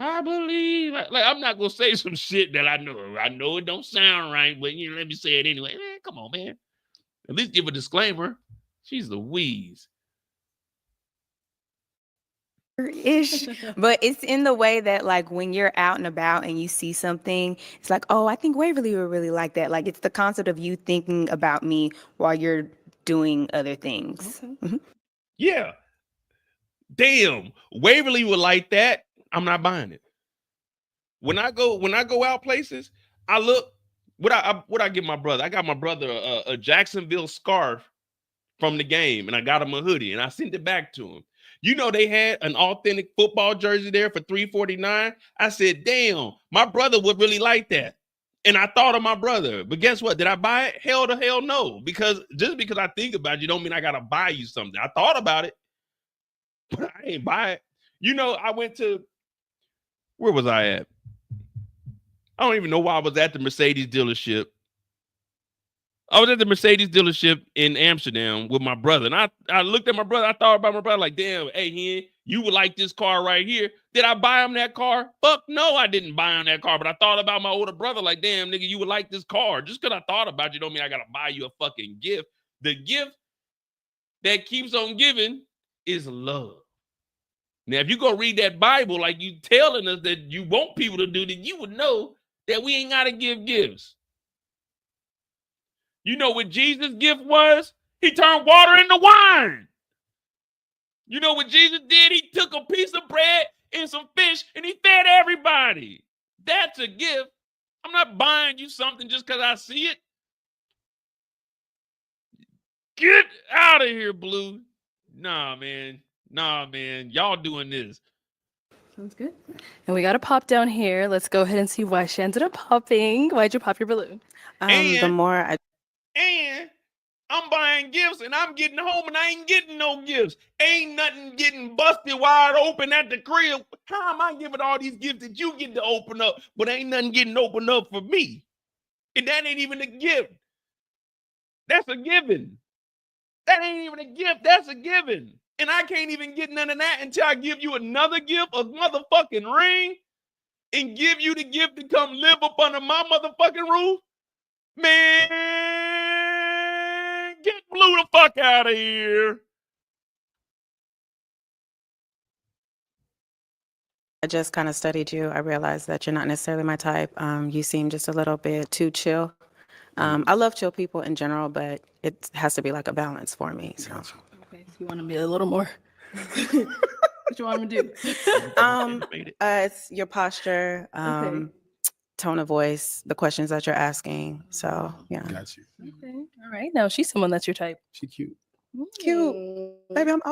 I believe, like I'm not going to say some shit that I know it don't sound right, but let me say it anyway. Man, come on, man. At least give a disclaimer. She's Louise. Ish, but it's in the way that, like, when you're out and about and you see something, it's like, oh, I think Waverly would really like that. Like, it's the concept of you thinking about me while you're doing other things. Okay. Mm-hmm. Yeah. Damn, Waverly would like that. I'm not buying it. When I go out places, I look. What I get my brother? I got my brother a Jacksonville scarf from the game, and I got him a hoodie, and I sent it back to him. You know, they had an authentic football jersey there for $349. I said, damn, my brother would really like that. And I thought of my brother. But guess what? Did I buy it? Hell to hell no. Because just because I think about you don't mean I got to buy you something. I thought about it, but I ain't buy it. You know, I went to, where was I at? I don't even know why I was at the Mercedes dealership. I was at the Mercedes dealership in Amsterdam with my brother, and I looked at my brother. I thought about my brother like, damn, hey, you would like this car right here. Did I buy him that car? Fuck no, I didn't buy him that car. But I thought about my older brother like, damn, nigga, you would like this car. Just because I thought about you don't mean I got to buy you a fucking gift. The gift that keeps on giving is love. Now, if you go read that Bible like you telling us that you want people to do, then you would know that we ain't got to give gifts. You know what Jesus' gift was? He turned water into wine. You know what Jesus did? He took a piece of bread and some fish and he fed everybody. That's a gift. I'm not buying you something just because I see it. Get out of here, Blue. Nah, man. Y'all doing this. Sounds good. And we got a pop down here. Let's go ahead and see why she ended up popping. Why'd you pop your balloon? The more I And I'm buying gifts and I'm getting home and I ain't getting no gifts. Ain't nothing getting busted wide open at the crib. How am I giving all these gifts that you get to open up, but ain't nothing getting opened up for me? And that ain't even a gift. That's a given. That ain't even a gift. That's a given. And I can't even get none of that until I give you another gift, a motherfucking ring, and give you the gift to come live up under my motherfucking roof. Man, get Blue the fuck out of here. just kind of studied you, I realized that you're not necessarily my type. You seem just a little bit too chill. I love chill people in general, but it has to be like a balance for me. So. Okay, so you want to be a little more. What you want me to do? It's your posture, Okay. tone of voice, the questions that you're asking. So yeah. Got you. Okay. All right. Now she's someone that's your type. She cute. Cute. Baby, I'm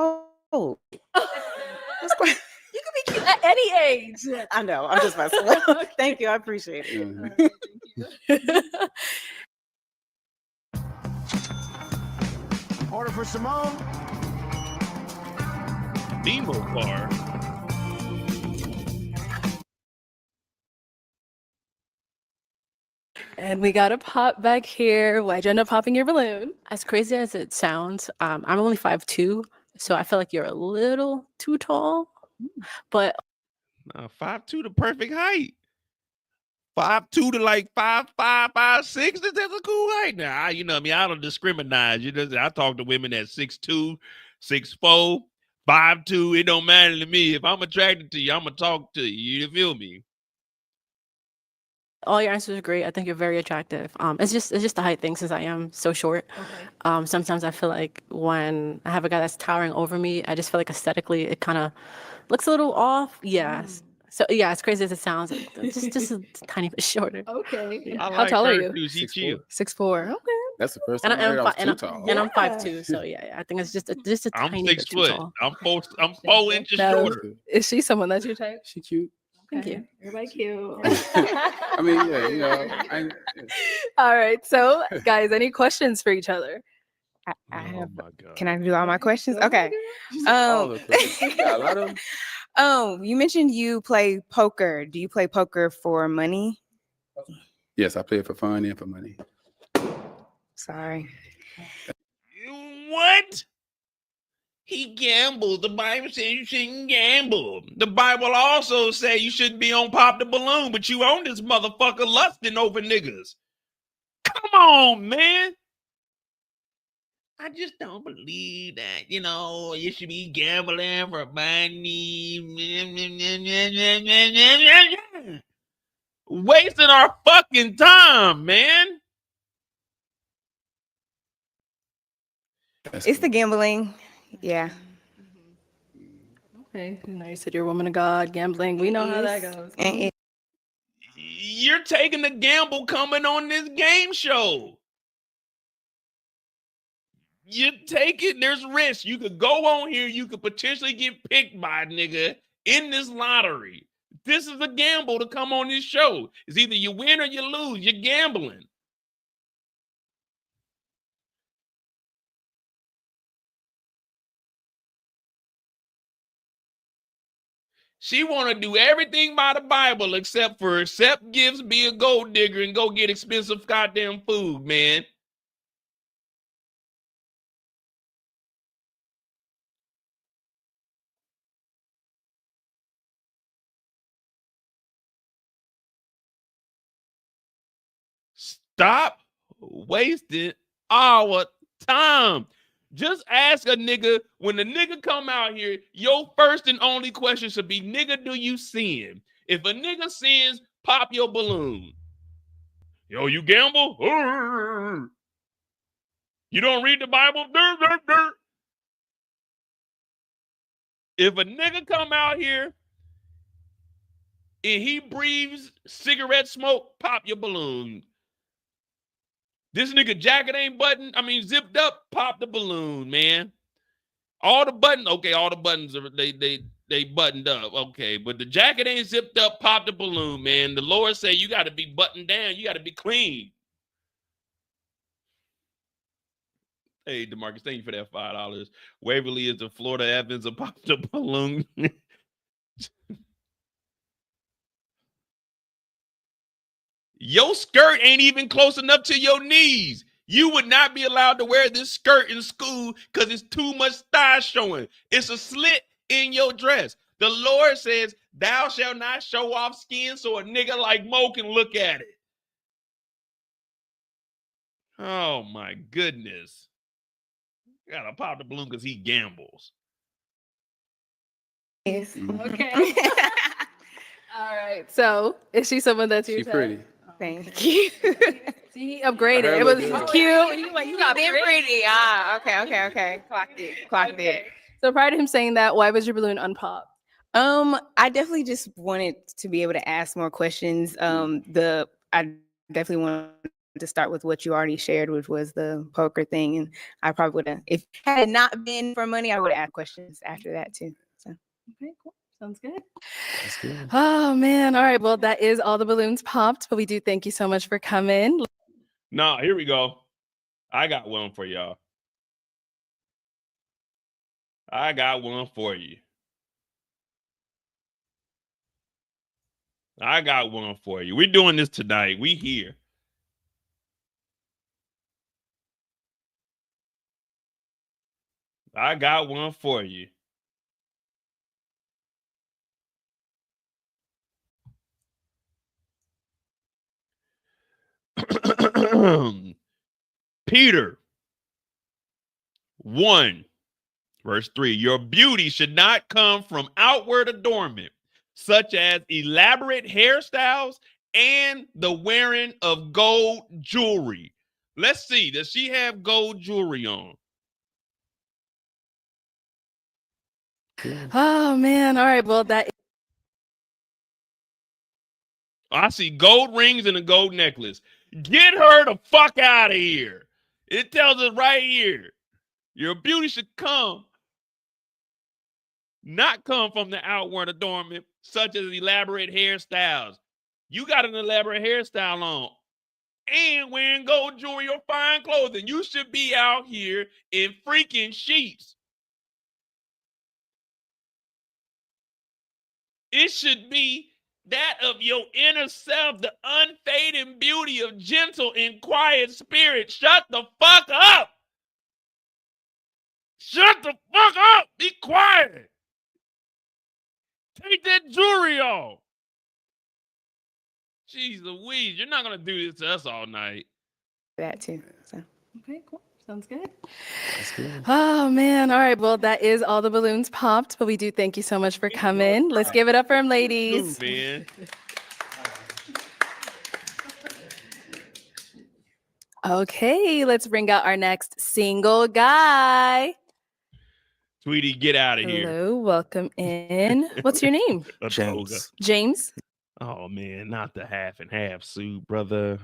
old. That's quite- You can be cute at any age. I know. I'm just messing with you. Thank you. I appreciate it. Order for Simone. Nemo car. And we got a pop back here. Why'd you end up popping your balloon? As crazy as it sounds, I'm only 5'2", so I feel like you're a little too tall. But 5'2" the perfect height. 5'2" to like 5'5", 5'6". That's a cool height. Now, you know what I mean? I don't discriminate. You know, I talk to women at 6'2", 6'4", 5'2". It don't matter to me. If I'm attracted to you, I'm gonna talk to you. You feel me? all your answers are great. I think you're very attractive. It's just the height thing since I am so short. Okay. Sometimes I feel like when I have a guy that's towering over me, I just feel like aesthetically it kind of looks a little off. Yes. So yeah, as crazy as it sounds, just a tiny bit shorter. Okay. Yeah. How tall are you? 6'4". 6'4". Okay. That's the first And, time I heard I was too tall. and I'm 5'2", so yeah, I think it's just a I'm tiny 6 bit too foot. tall. I'm 4 inches Now, shorter. is she someone that's your type? She cute. Thank you. Everybody cute. I mean, yeah, you know. All right. So, guys, any questions for each other? I have. Can I do all my questions? Okay. All the questions. Yeah, a lot of them. You mentioned you play poker. Do you play poker for money? Yes, I play it for fun and for money. Sorry. What? He gambles. The Bible says you shouldn't gamble. The Bible also says you shouldn't be on Pop the Balloon, but you own this motherfucker lusting over niggas. Come on, man. I just don't believe that, you should be gambling for money. Wasting our fucking time, man. It's the gambling. Yeah. Okay. Now you said you're a woman of God, gambling. We know how that goes. You're taking the gamble coming on this game show. You take it, there's risk. You could go on here, you could potentially get picked by a nigga in this lottery. This is a gamble to come on this show. It's either you win or you lose. You're gambling. She want to do everything by the Bible except gifts, be a gold digger, and go get expensive goddamn food, man. Stop wasting our time. Just ask a nigga, when the nigga come out here, your first and only question should be, nigga, do you sin? If a nigga sins, pop your balloon. Yo, you gamble? You don't read the Bible? If a nigga come out here and he breathes cigarette smoke, pop your balloon. This nigga jacket ain't zipped up, pop the balloon, man. All the buttons, okay, all the buttons are they buttoned up, okay, but the jacket ain't zipped up, pop the balloon, man. The Lord say you got to be buttoned down, you got to be clean. Hey, DeMarcus, thank you for that $5. Waverly is the Florida Evans of pop the balloon. Your skirt ain't even close enough to your knees. You would not be allowed to wear this skirt in school because it's too much thigh showing. It's a slit in your dress. The Lord says, thou shalt not show off skin so a nigga like Mo can look at it. Oh, my goodness. Gotta pop the balloon because he gambles. Yes. Okay. All right. So, is she someone that's your She's type? pretty. Thank you. See, he upgraded. It was cute. You got pretty. Ah, okay. Clocked it. So prior to him saying that, why was your balloon unpopped? I definitely just wanted to be able to ask more questions. I definitely wanted to start with what you already shared, which was the poker thing, and I probably would have, if had it not been for money, I would have asked questions after that too. So okay, cool. Sounds good. That's good. Oh man. All right. Well, that is all the balloons popped, but we do thank you so much for coming. Nah, here we go. I got one for y'all. I got one for you. I got one for you. We're doing this tonight. We here. I got one for you. Peter 1, verse 3. Your beauty should not come from outward adornment, such as elaborate hairstyles and the wearing of gold jewelry. Let's see. Does she have gold jewelry on? Oh man. All right. Well, that I see gold rings and a gold necklace. Get her the fuck out of here. It tells us right here. Your beauty should not come from the outward adornment, such as elaborate hairstyles. You got an elaborate hairstyle on and wearing gold jewelry or fine clothing. You should be out here in freaking sheets. It should be that of your inner self, the unfading beauty of gentle and quiet spirit. Shut the fuck up. Shut the fuck up. Be quiet. Take that jewelry off. Jeez Louise, you're not going to do this to us all night. that too. So okay, cool. Sounds good. That's good. Oh man. All right. Well, that is all the balloons popped, but we do thank you so much for coming. Let's give it up for them, ladies. Ooh, man. Okay, let's bring out our next single guy. Tweety, get out of here. Hello, welcome in. What's your name? James. James. Oh man, not the half and half suit, brother.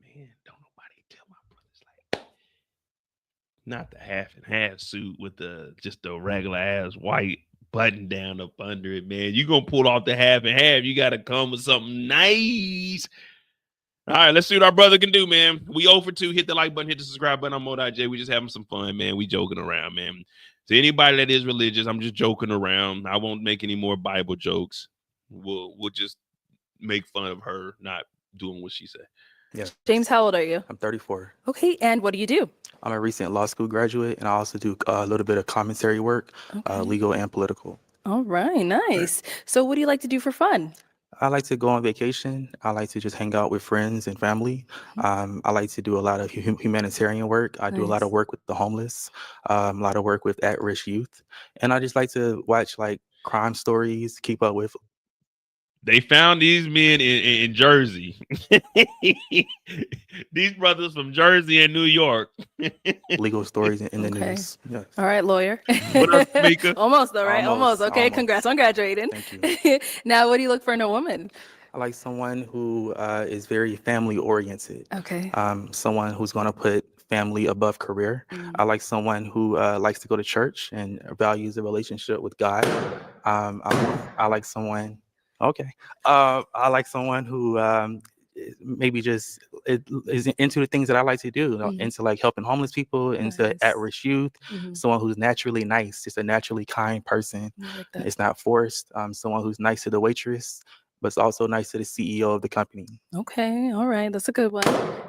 Man, don't nobody tell my brothers like not the half and half suit with just the regular ass white button down up under it, man. You gonna pull off the half and half, you gotta come with something nice. All right, let's see what our brother can do, man. We 0 for 2. Hit the like button, hit the subscribe button. I'm Mo.J. We just having some fun, man. We joking around, man. To anybody that is religious, I'm just joking around. I won't make any more Bible jokes. We'll just make fun of her not doing what she said. Yeah. James, how old are you? I'm 34. Okay, and what do you do? I'm a recent law school graduate, and I also do a little bit of commentary work, legal and political. All right, nice. So what do you like to do for fun? I like to go on vacation. I like to just hang out with friends and family. I like to do a lot of humanitarian work. I do a lot of Nice. work with the homeless, a lot of work with at-risk youth, and I just like to watch like crime stories, keep up with. They found these men in Jersey. These brothers from Jersey and New York. Legal stories in the Okay. news. Yes. All right, lawyer. What up, Mika? Almost though, right? Almost. Almost, Okay, almost. congrats on graduating. Thank you. Now, what do you look for in a woman? I like someone who is very family oriented. Okay. Someone who's going to put family above career. I like someone who likes to go to church and values a relationship with God. I like someone. Okay. I like someone who maybe just is into the things that I like to do, into like helping homeless people, into at-risk youth, someone who's naturally nice, just a naturally kind person. I like that. It's not forced. Someone who's nice to the waitress, but it's also nice to the CEO of the company. Okay, all right, that's a good one.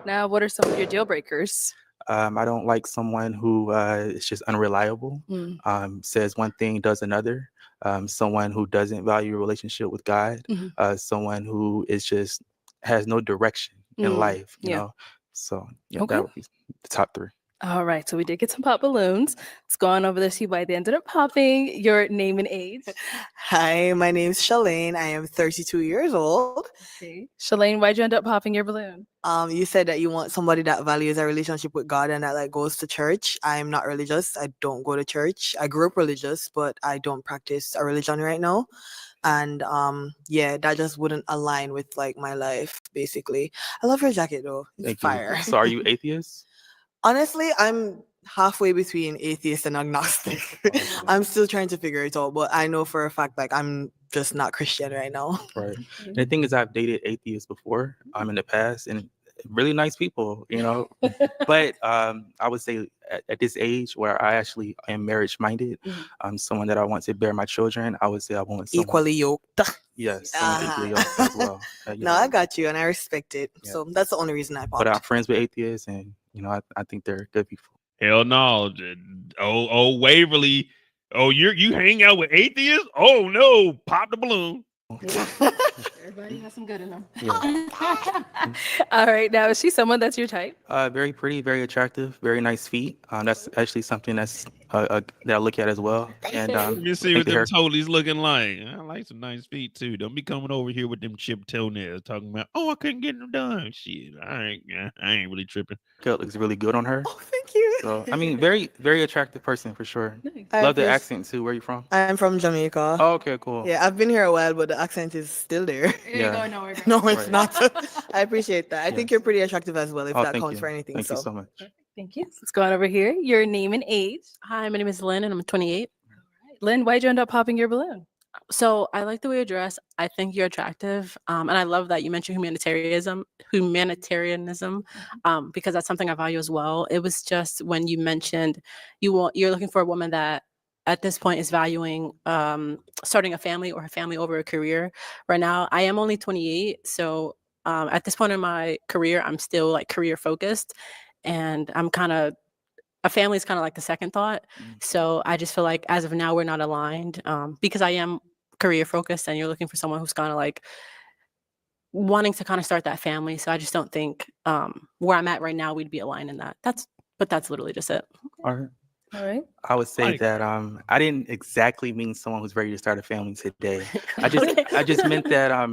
Now, what are some of your deal breakers? I don't like someone who is just unreliable, says one thing, does another. Someone who doesn't value a relationship with God. Someone who is just has no direction in life, you know. So yeah, Okay. that would be the top 3. All right, so we did get some pop balloons. Let's go on over this. You by the ended up popping your name and age. Hi, my name's Shalane. I am 32 years old. Okay. Shalane, why'd you end up popping your balloon? You said that you want somebody that values a relationship with God and that like goes to church. I'm not religious. I don't go to church. I grew up religious, but I don't practice a religion right now. And yeah, that just wouldn't align with like my life, basically. I love your jacket though. It's Thank fire. you. So are you atheist? Honestly, I'm halfway between atheist and agnostic. I'm still trying to figure it out, but I know for a fact like I'm just not Christian right now. Right. And the thing is, I've dated atheists before in the past, and really nice people, you know. But I would say at this age where I actually am marriage minded, someone that I want to bear my children, I would say I want someone Equally yoked. Yes, someone equally yoked as well. No, I got you and I respect it. So that's the only reason I But I'm popped. friends with atheists, and you know, I think they're good people. Hell no. Oh, Waverly. Oh, you hang out with atheists? Oh no, pop the balloon. Everybody has some good in them. All right, now is she someone that's your type? Very pretty, very attractive, very nice feet. That's actually something that's that I look at as well. And Let me I see think what the them hair- toadies looking like. I like some nice feet too. Don't be coming over here with them chipped toenails talking about, oh, I couldn't get them done. Shit, I ain't really tripping. haircut looks really good on her. Oh, thank you. So I mean, very, very attractive person for sure. I Love the appreciate- accent too. Where you from? I'm from Jamaica. Oh, okay, cool. Yeah, I've been here a while, but the accent is still there. It ain't going nowhere. No, it's Right. not. I appreciate that. I think you're pretty attractive as well, if Oh, that thank counts you. for anything. Thank you so much. Thank you. Let's go on over here. Your name and age. Hi, my name is Lynn and I'm 28. Lynn, why'd you end up popping your balloon? So I like the way you dress. I think you're attractive. And I love that you mentioned humanitarianism, because that's something I value as well. It was just when you mentioned you're looking for a woman that at this point is valuing starting a family or a family over a career. Right now, I am only 28. So at this point in my career, I'm still like career focused, and I'm kind of a family is kind of like the second thought. So I just feel like as of now, we're not aligned because I am career focused and you're looking for someone who's kind of like wanting to kind of start that family. So I just don't think where I'm at right now, we'd be aligned in that. That's literally just it. All right. All right. I would say Like- that I didn't exactly mean someone who's ready to start a family today. I just meant that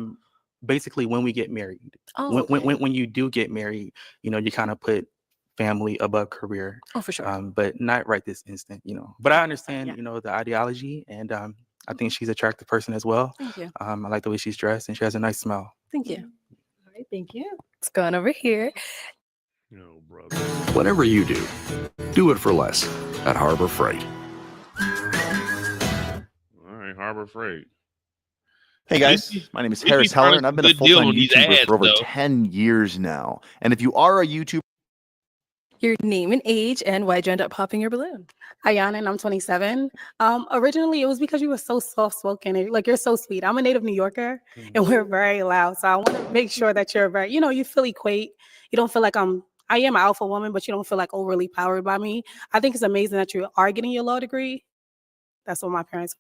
basically when we get married, Oh, when you do get married, you know, you kind of put family above career. Oh, for sure. But not right this instant, you know. But I understand, you know, the ideology, and I think she's an attractive person as well. Thank you. I like the way she's dressed, and she has a nice smile. Thank you. All right, thank you. Let's go on over here. No, brother. Whatever you do it for less at Harbor Freight. All right, Harbor Freight. Hey guys, my name is Harris Heller, and I've been a Good deal full-time on these YouTuber ads, for over though. 10 years now. And if you are a YouTuber, Your name and age, and why'd you end up popping your balloon? Ayana, and I'm 27. Originally, it was because you were so soft-spoken. And, like, you're so sweet. I'm a native New Yorker, and we're very loud. So I want to make sure that you're very, you feel equate. You don't feel like I am an alpha woman, but you don't feel like overly powered by me. I think it's amazing that you are getting your law degree. That's what my parents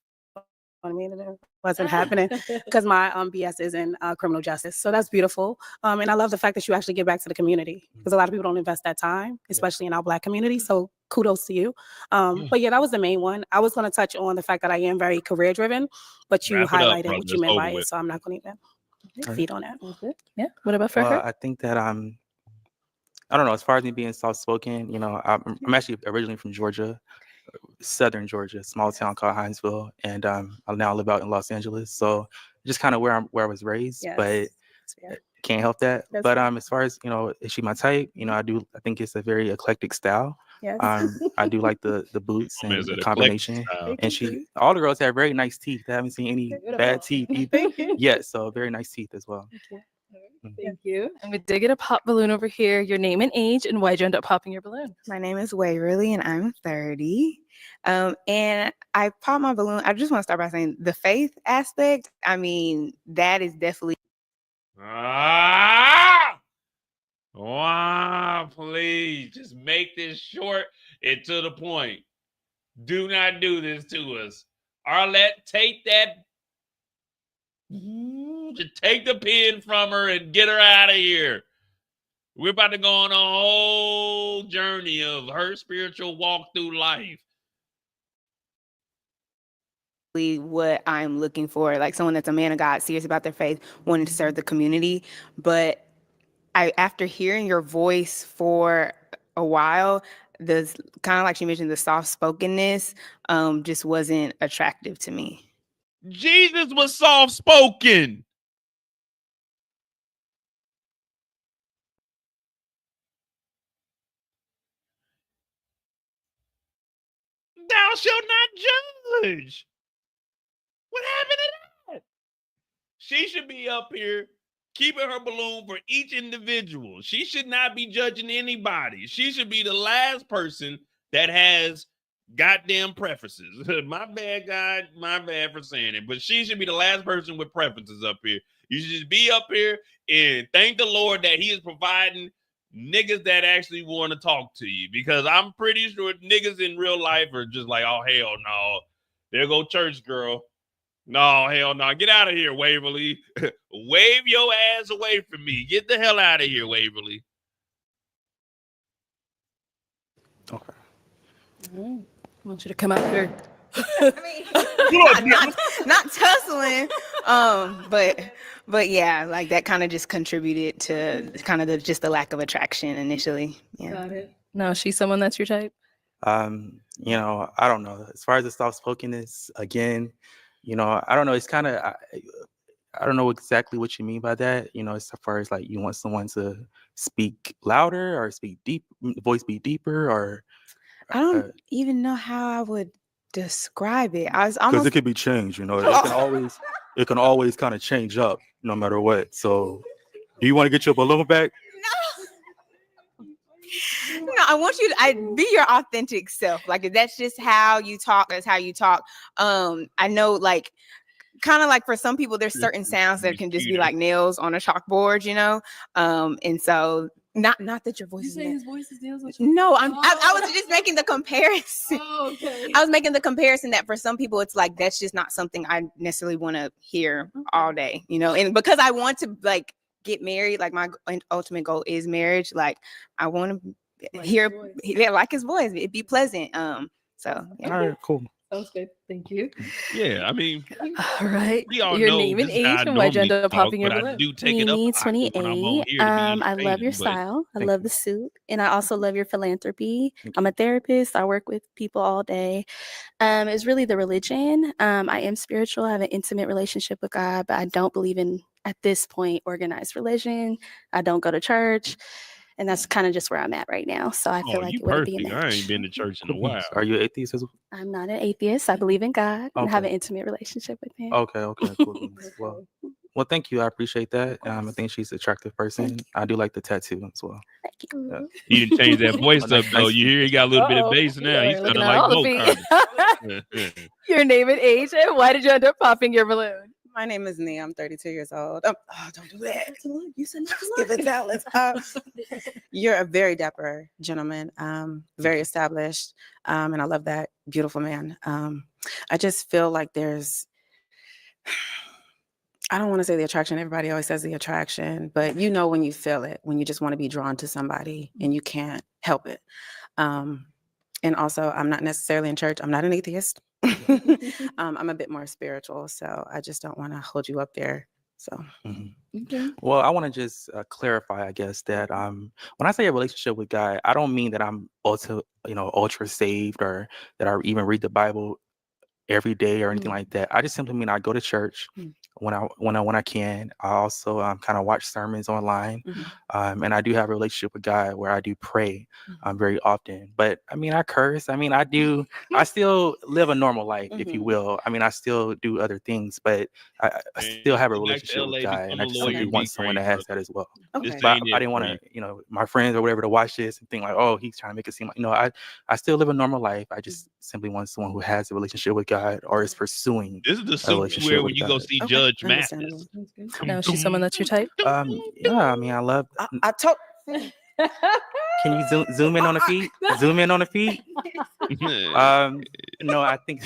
I mean, it wasn't happening because my BS is in criminal justice. So that's beautiful. And I love the fact that you actually give back to the community because a lot of people don't invest that time, especially in our Black community. So kudos to you. But yeah, that was the main one. I was going to touch on the fact that I am very career driven, but you Wrap it up, highlighted brother. what you It's meant over by it. with. So I'm not going to even feed on that. Yeah. What about for Well, her? I think that I don't know. As far as me being soft spoken, you know, I'm actually originally from Georgia, Southern Georgia, small town called Hinesville, and I now live out in Los Angeles. So just kind of where I was raised, but can't help that. That's But fair. as far as, you know, is she my type? You know, I think it's a very eclectic style. Yes. I do like the boots My man and said the eclectic combination. style. And all the girls have very nice teeth. I haven't seen any bad teeth yet. So very nice teeth as well. Thank you. And we did get a pop balloon over here. Your name and age, and why'd you end up popping your balloon? My name is Waverly and I'm 30. And I popped my balloon. I just want to start by saying the faith aspect, I mean, that is definitely Wow, please just make this short and to the point. Do not do this to us. Arlette, take that. Just take the pen from her and get her out of here. We're about to go on a whole journey of her spiritual walk through life. what I'm looking for, like someone that's a man of God, serious about their faith, wanting to serve the community. But after hearing your voice for a while, the kind of like she mentioned, the soft spokenness just wasn't attractive to me. Jesus was soft spoken. Thou shalt not judge. What happened to that? She should be up here keeping her balloon for each individual. She should not be judging anybody. She should be the last person that has goddamn preferences. My bad, God. My bad for saying it. But she should be the last person with preferences up here. You should just be up here and thank the Lord that he is providing niggas that actually want to talk to you. Because I'm pretty sure niggas in real life are just like, oh, hell no. There go church girl. No, hell no. Get out of here, Waverly. Wave your ass away from me. Get the hell out of here, Waverly. Okay. I want you to come out here. not tussling, but yeah, like that kind of just contributed to kind of just the lack of attraction initially. Yeah. Got it. No, she's someone that's your type. You know, I don't know. As far as the soft spokenness, again, you know, I don't know. It's kind of I don't know exactly what you mean by that. You know, as far as like you want someone to speak louder or speak deep, voice be deeper, or I don't even know how I would describe it. I was because almost it could be changed. You know, it can always kind of change up no matter what. So, do you want to get your balloon back? No, I want you to be your authentic self. Like if that's just how you talk, that's how you talk. I know like kind of like for some people there's certain sounds that can just be like nails on a chalkboard, you know. And so not that your voice is his voice is nails on no, I was just making the comparison. Oh, okay. I was making the comparison that for some people it's like that's just not something I necessarily want to hear all day, you know. And because I want to like get married, like my ultimate goal is marriage. Like I want to hear like his voice. It'd be pleasant. So yeah. All right, cool. Sounds good. Thank you. Yeah, I mean, all right. we all Your know name and this is how age I and why'd you normally end up talk, popping your but I balloon? do take it up a Mimi, notch when I'm on 28. here to be I love your entertaining, but style. I Thank love you. the suit. And I also love your philanthropy. I'm a therapist. I work with people all day. It's really the religion. I am spiritual. I have an intimate relationship with God, but I don't believe in, at this point, organized religion. I don't go to church. And that's kind of just where I'm at right now. So I feel oh, like you it wouldn't be a perfect. I ain't match. been to church in a Cool. while. Are you atheist as well? I'm not an atheist. I believe in God and have an Okay. intimate relationship with him. Okay. Cool. Well, thank you. I appreciate that. I think she's an attractive person. I do like the tattoo as well. Thank you. Yeah. He didn't change that voice Oh, up though. You hear he got a little bit of bass now. He's Looking sounding at like all the Mo feet. Your name and age, and why did you end up popping your balloon? My name is Nia. I'm 32 years old. Oh, don't do that. You said not Give it balance. You're a very dapper gentleman, very established, and I love that beautiful man. I just feel like there's I don't want to say the attraction. Everybody always says the attraction, but you know when you feel it, when you just want to be drawn to somebody and you can't help it. And also, I'm not necessarily in church. I'm not an atheist. I'm a bit more spiritual, so I just don't want to hold you up there. So, Okay. Well, I want to just clarify, I guess, that when I say a relationship with God, I don't mean that I'm ultra saved or that I even read the Bible every day or anything like that. I just simply mean I go to church when I can. I also kind of watch sermons online, and I do have a relationship with God where I do pray very often. But I mean, I curse. I mean, I still live a normal life, if you will. I mean, I still do other things, but I still have a relationship with God, and I just simply want someone that has that as well. Okay. But I didn't want to, my friends or whatever to watch this and think like, oh, he's trying to make it seem like, I still live a normal life. I just simply want someone who has a relationship with God or is pursuing. This is the a suit you relationship wear with when you go God. see Judge Mathis. Now, is she someone that's your type? Yeah, I mean, I love. I told. Can you zoom in on the feet? Zoom in on the feet. No, I think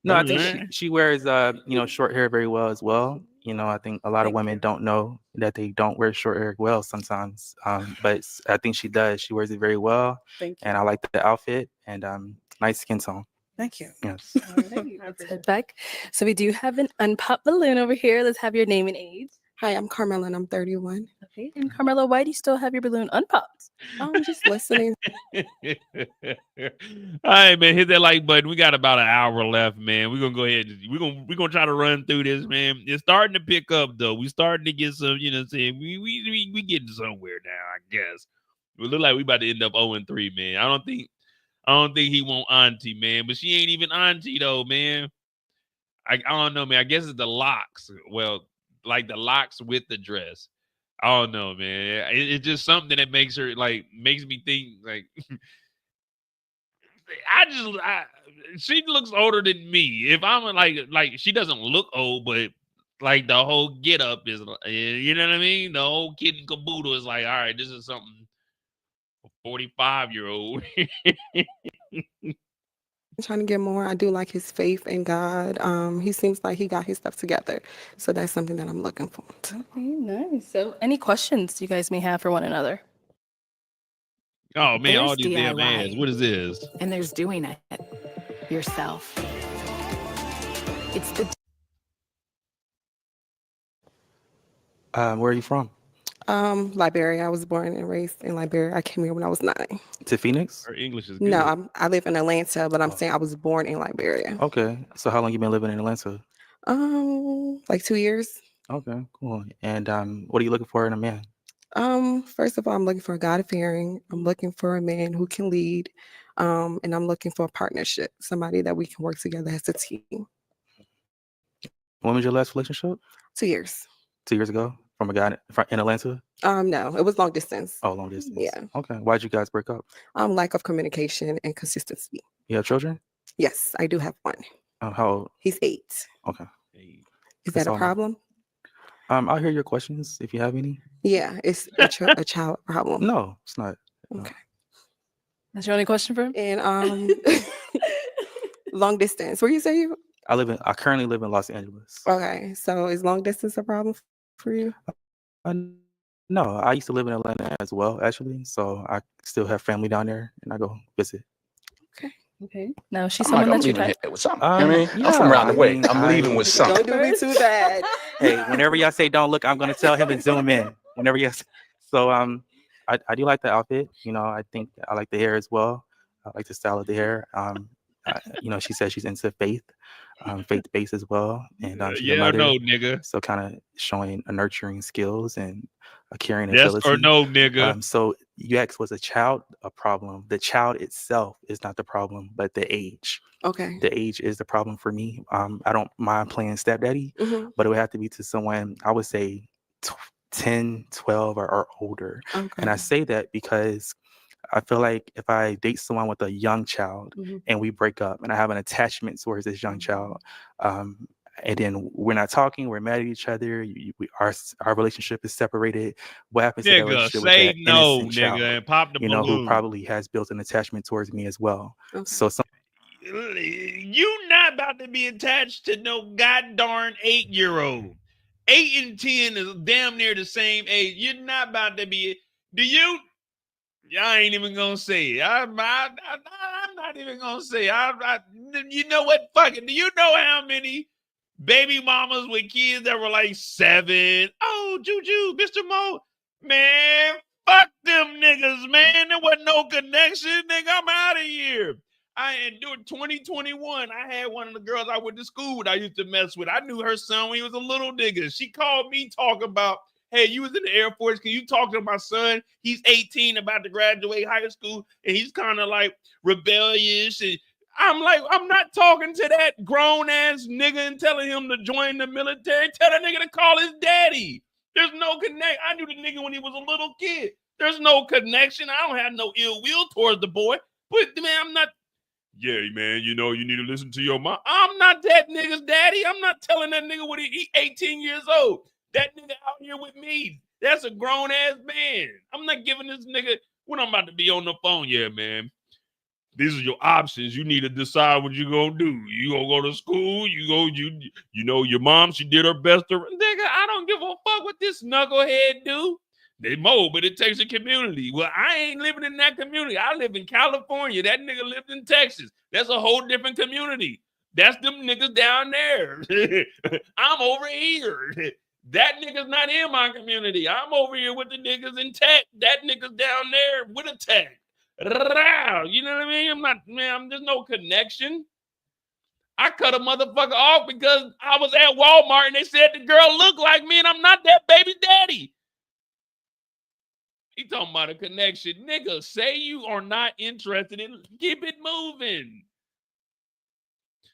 no, I think she wears short hair very well as well. I think a lot of women don't know that they don't wear short hair well sometimes. But I think she does. She wears it very well. Thank you. And I like the outfit and nice skin tone. Thank you. Yes. Let's head back. So we do have an unpopped balloon over here. Let's have your name and age. Hi, I'm Carmela and I'm 31. Okay. And Carmela, why do you still have your balloon unpopped? I'm just listening. All right, man, hit that like button. We got about an hour left, man. We're gonna go ahead. We're gonna try to run through this, man. It's starting to pick up though. We starting to get some, you know what I'm saying? We getting somewhere now, I guess. We look like we about to end up 0-3, man. I don't think he want auntie, man, but she ain't even auntie though, man. I don't know, man. I guess it's the locks. Well, like the locks with the dress. I don't know, man. It's just something that makes me think like she looks older than me. If I'm like she doesn't look old, but like the whole get up is, you know what I mean? The whole kid and caboodle is like, all right, this is something 45-year-old. Trying to get more. I do like his faith in God. He seems like he got his stuff together. So that's something that I'm looking for. Okay, nice. So any questions you guys may have for one another? Oh man, all There's these damn DIY. ads. What is this? And there's doing it yourself. It's the Where are you from? Liberia. I was born and raised in Liberia. I came here when I was 9. To Phoenix? Her English is good. No, I live in Atlanta, but I'm saying I was born in Liberia. Okay. So how long you been living in Atlanta? Like 2 years. Okay, cool. And what are you looking for in a man? First of all, I'm looking for a God-fearing. I'm looking for a man who can lead. And I'm looking for a partnership, somebody that we can work together as a team. When was your last relationship? 2 years. 2 years ago? From a guy in Atlanta? No, it was long distance. Oh, long distance. Yeah. Okay. Why'd you guys break up? Lack of communication and consistency. You have children? Yes, I do have one. How old? He's 8. Okay. Is That's that a all. problem? I'll hear your questions if you have any. Yeah, it's a child problem. No, it's not. Okay. That's your only question for him? And long distance. Where you say you? I currently live in Los Angeles. Okay, so is long distance a problem for you? No, I used to live in Atlanta as well, actually. So I still have family down there, and I go visit. Okay. Now she's I'm like, someone I'm that's your leaving type. here with something. You know what I mean? I'm from around the way. I'm leaving with something. Don't do me too bad. Hey, whenever y'all say don't look, I'm gonna tell him to zoom in. Whenever y'all so I do like the outfit. I think I like the hair as well. I like the style of the hair. She says she's into faith-based as well, and she's a Yeah or mother, no, nigga? so kind of showing a nurturing skills and a caring Yes ability. or no, nigga? So you asked, was a child a problem? The child itself is not the problem, but the age. Okay. The age is the problem for me. I don't mind playing stepdaddy, but it would have to be to someone, I would say 10, 12 or older. Okay. And I say that because I feel like if I date someone with a young child and we break up and I have an attachment towards this young child, and then we're not talking, we're mad at each other, our relationship is separated, what happens to that Nigga, relationship say with that no, innocent nigga, child, and pop the who balloon. probably has built an attachment towards me as well? Okay. So You not about to be attached to no goddamn 8-year-old. 8 and 10 is damn near the same age. You're not about to be. Do you? I ain't even gonna say it. I'm not even gonna say it. You know what? Fuck it. Do you know how many baby mamas with kids that were like 7? Oh, Juju, Mr. Mo. Man, fuck them niggas, man. There wasn't no connection. Nigga, I'm out of here. During 2021, I had one of the girls I went to school with I used to mess with. I knew her son when he was a little nigga. She called me talk about, hey, you was in the Air Force. Can you talk to my son? He's 18, about to graduate high school, and he's kind of like rebellious. And I'm like, I'm not talking to that grown-ass nigga and telling him to join the military. Tell that nigga to call his daddy. There's no connect. I knew the nigga when he was a little kid. There's no connection. I don't have no ill will towards the boy. But, man, I'm not. Yeah, man, you know, you need to listen to your mom. I'm not that nigga's daddy. I'm not telling that nigga what he's 18 years old. That nigga out here with me. That's a grown ass man. I'm not giving this nigga when I'm about to be on the phone. Yeah, man. These are your options. You need to decide what you're gonna do. You gonna go to school? You know your mom, she did her best to nigga. I don't give a fuck what this knucklehead do. They mold, but it takes a community. Well, I ain't living in that community. I live in California. That nigga lived in Texas. That's a whole different community. That's them niggas down there. I'm over here. That nigga's not in my community. I'm over here with the niggas in tech. That nigga's down there with a tech. You know what I mean? I'm not, man, there's no connection. I cut a motherfucker off because I was at Walmart and they said the girl looked like me and I'm not that baby's daddy. He talking about a connection. Nigga, say you are not interested in, keep it moving.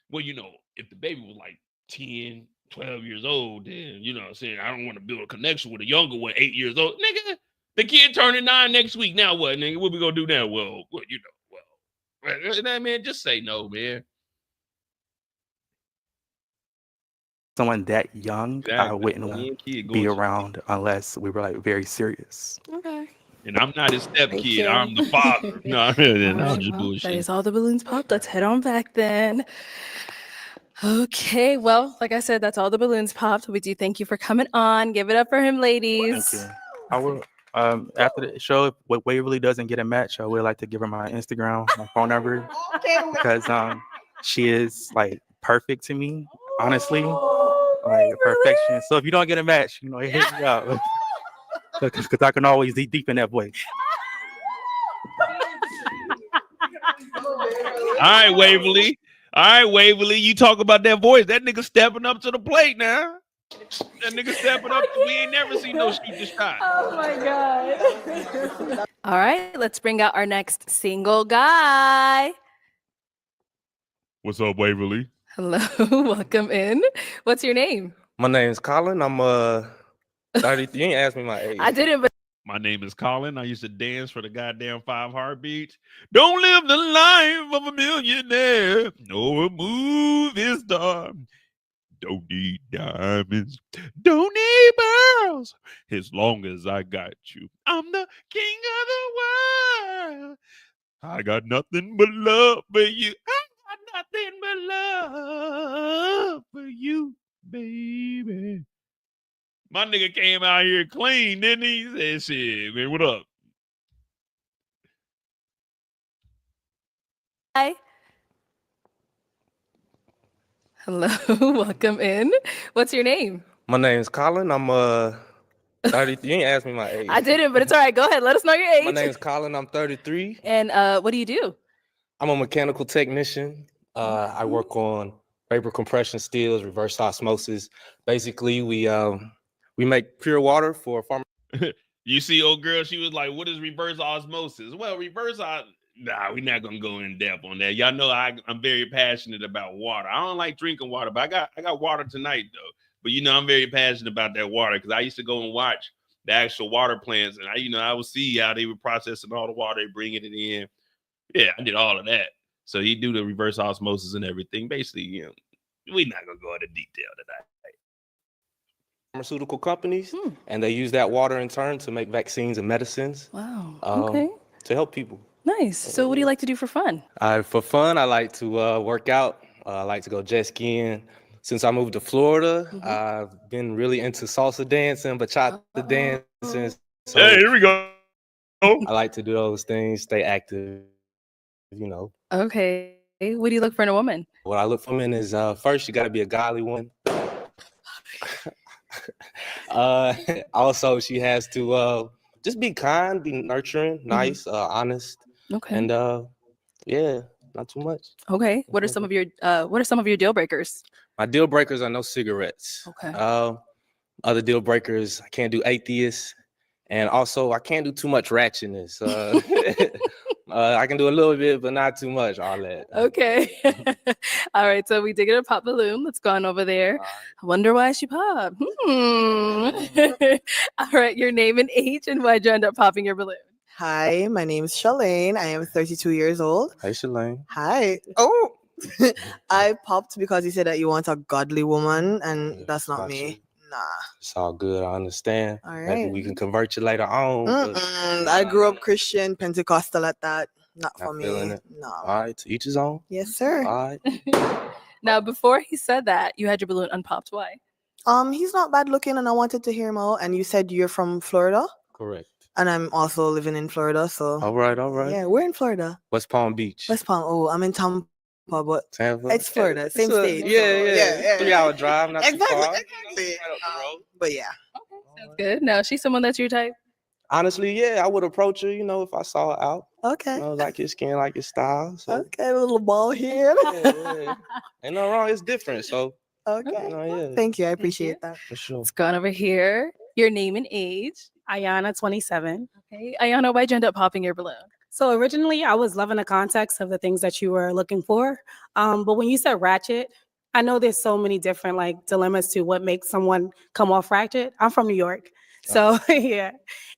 Well, you know, if the baby was like 10, 12 years old, then, you know what I'm saying, I don't want to build a connection with a younger one, 8 years old. Nigga, the kid turning 9 next week. Now what, nigga? What we gonna do now? Well, you know, man, just say no, man. Someone that young, I wouldn't be around unless we were like very serious. Okay. And I'm not his step Thank kid. you. I'm the father. No, I'm All right, just well, bullshit. that is all the balloons popped. Let's head on back then. Okay, well, like I said, that's all the balloons popped. We do thank you for coming on. Give it up for him, ladies. Thank you. I will. After the show, if Waverly doesn't get a match, I would like to give her my Instagram, my phone number, because she is like perfect to me, honestly, like perfection. So if you don't get a match, you know, hit me up, because I can always deep in that voice. All right, Waverly. All right, Waverly. You talk about that voice. That nigga stepping up to the plate now. That nigga stepping up. We ain't never seen no shoot the shot. Oh my God. All right, let's bring out our next single guy. What's up, Waverly? Hello, welcome in. What's your name? My name's Colin. I'm 30. You ain't asked me my age. I didn't, but My name is Colin. I used to dance for the goddamn 5 Heartbeats. Don't live the life of a millionaire. No, a movie star. Don't need diamonds. Don't need pearls. As long as I got you, I'm the king of the world. I got nothing but love for you. I got nothing but love for you, baby. My nigga came out here clean, didn't he? He said, shit, man, what up? hi. Hello, welcome in. What's your name? My name's Colin. I'm 30. You ain't asked me my age. I didn't, but it's all right. Go ahead. Let us know your age. My name's Colin. I'm 33. And what do you do? I'm a mechanical technician. I work on vapor compression steels, reverse osmosis. Basically, we make pure water for farm. You see, old girl, she was like, what is reverse osmosis? Well, nah, we're not gonna go in depth on that. Y'all know I'm very passionate about water. I don't like drinking water, but I got water tonight though. But you know, I'm very passionate about that water because I used to go and watch the actual water plants, and I would see how they were processing all the water, they bringing it in. Yeah, I did all of that. So he do the reverse osmosis and everything. Basically, you know, we're not gonna go into detail tonight. Pharmaceutical companies, and they use that water in turn to make vaccines and medicines. Wow. Okay. To help people. Nice. So what do you like to do for fun? For fun, I like to work out. I like to go jet skiing. Since I moved to Florida, I've been really into salsa dancing, bachata dancing. So Hey, here we go. I like to do those things, stay active, you know. Okay. What do you look for in a woman? What I look for in is first, you got to be a godly woman. Also, she has to just be kind, be nurturing, nice, honest, Okay. and yeah, not too much. Okay. What are some of your deal breakers? My deal breakers are no cigarettes. Okay. Other deal breakers, I can't do atheists, and also I can't do too much ratchetness. I can do a little bit, but not too much. Arlette. Okay. All right. So we did get a pop balloon. Let's go on over there. I wonder why she popped. All right. Your name and age, and why'd you end up popping your balloon? Hi, my name is Shalane. I am 32 years old. Hey, Shalane. Hi. Oh, I popped because you said that you want a godly woman, and that's not me. You. Nah. It's all good. I understand. All Maybe right. we can convert you later on. But I grew up Christian, Pentecostal at that. Not for not feeling me. it. No. All right. To each his own. Yes, sir. All right. Now, before he said that, you had your balloon unpopped. Why? He's not bad looking, and I wanted to hear him out. And you said you're from Florida, Correct. and I'm also living in Florida. So. All right. All right. Yeah, we're in Florida. West Palm Beach. West Palm. Oh, I'm in Tampa, but Tampa. it's Florida, same It's state. Yeah. 3-hour drive, not too far. Exactly. But yeah. Sounds good. Now, she's someone that's your type. Honestly, yeah, I would approach her, if I saw her out. Okay. Like your skin, like your style. So. Okay, a little ball here. Yeah. Ain't no wrong. It's different. So. Okay. Yeah. Thank you. I appreciate that. For sure. Let's go on over here. Your name and age. Ayana, 27. Okay. Ayana, why'd you end up popping your balloon? So originally, I was loving the context of the things that you were looking for. But when you said ratchet, I know there's so many different dilemmas to what makes someone come off ratchet. I'm from New York. So yeah,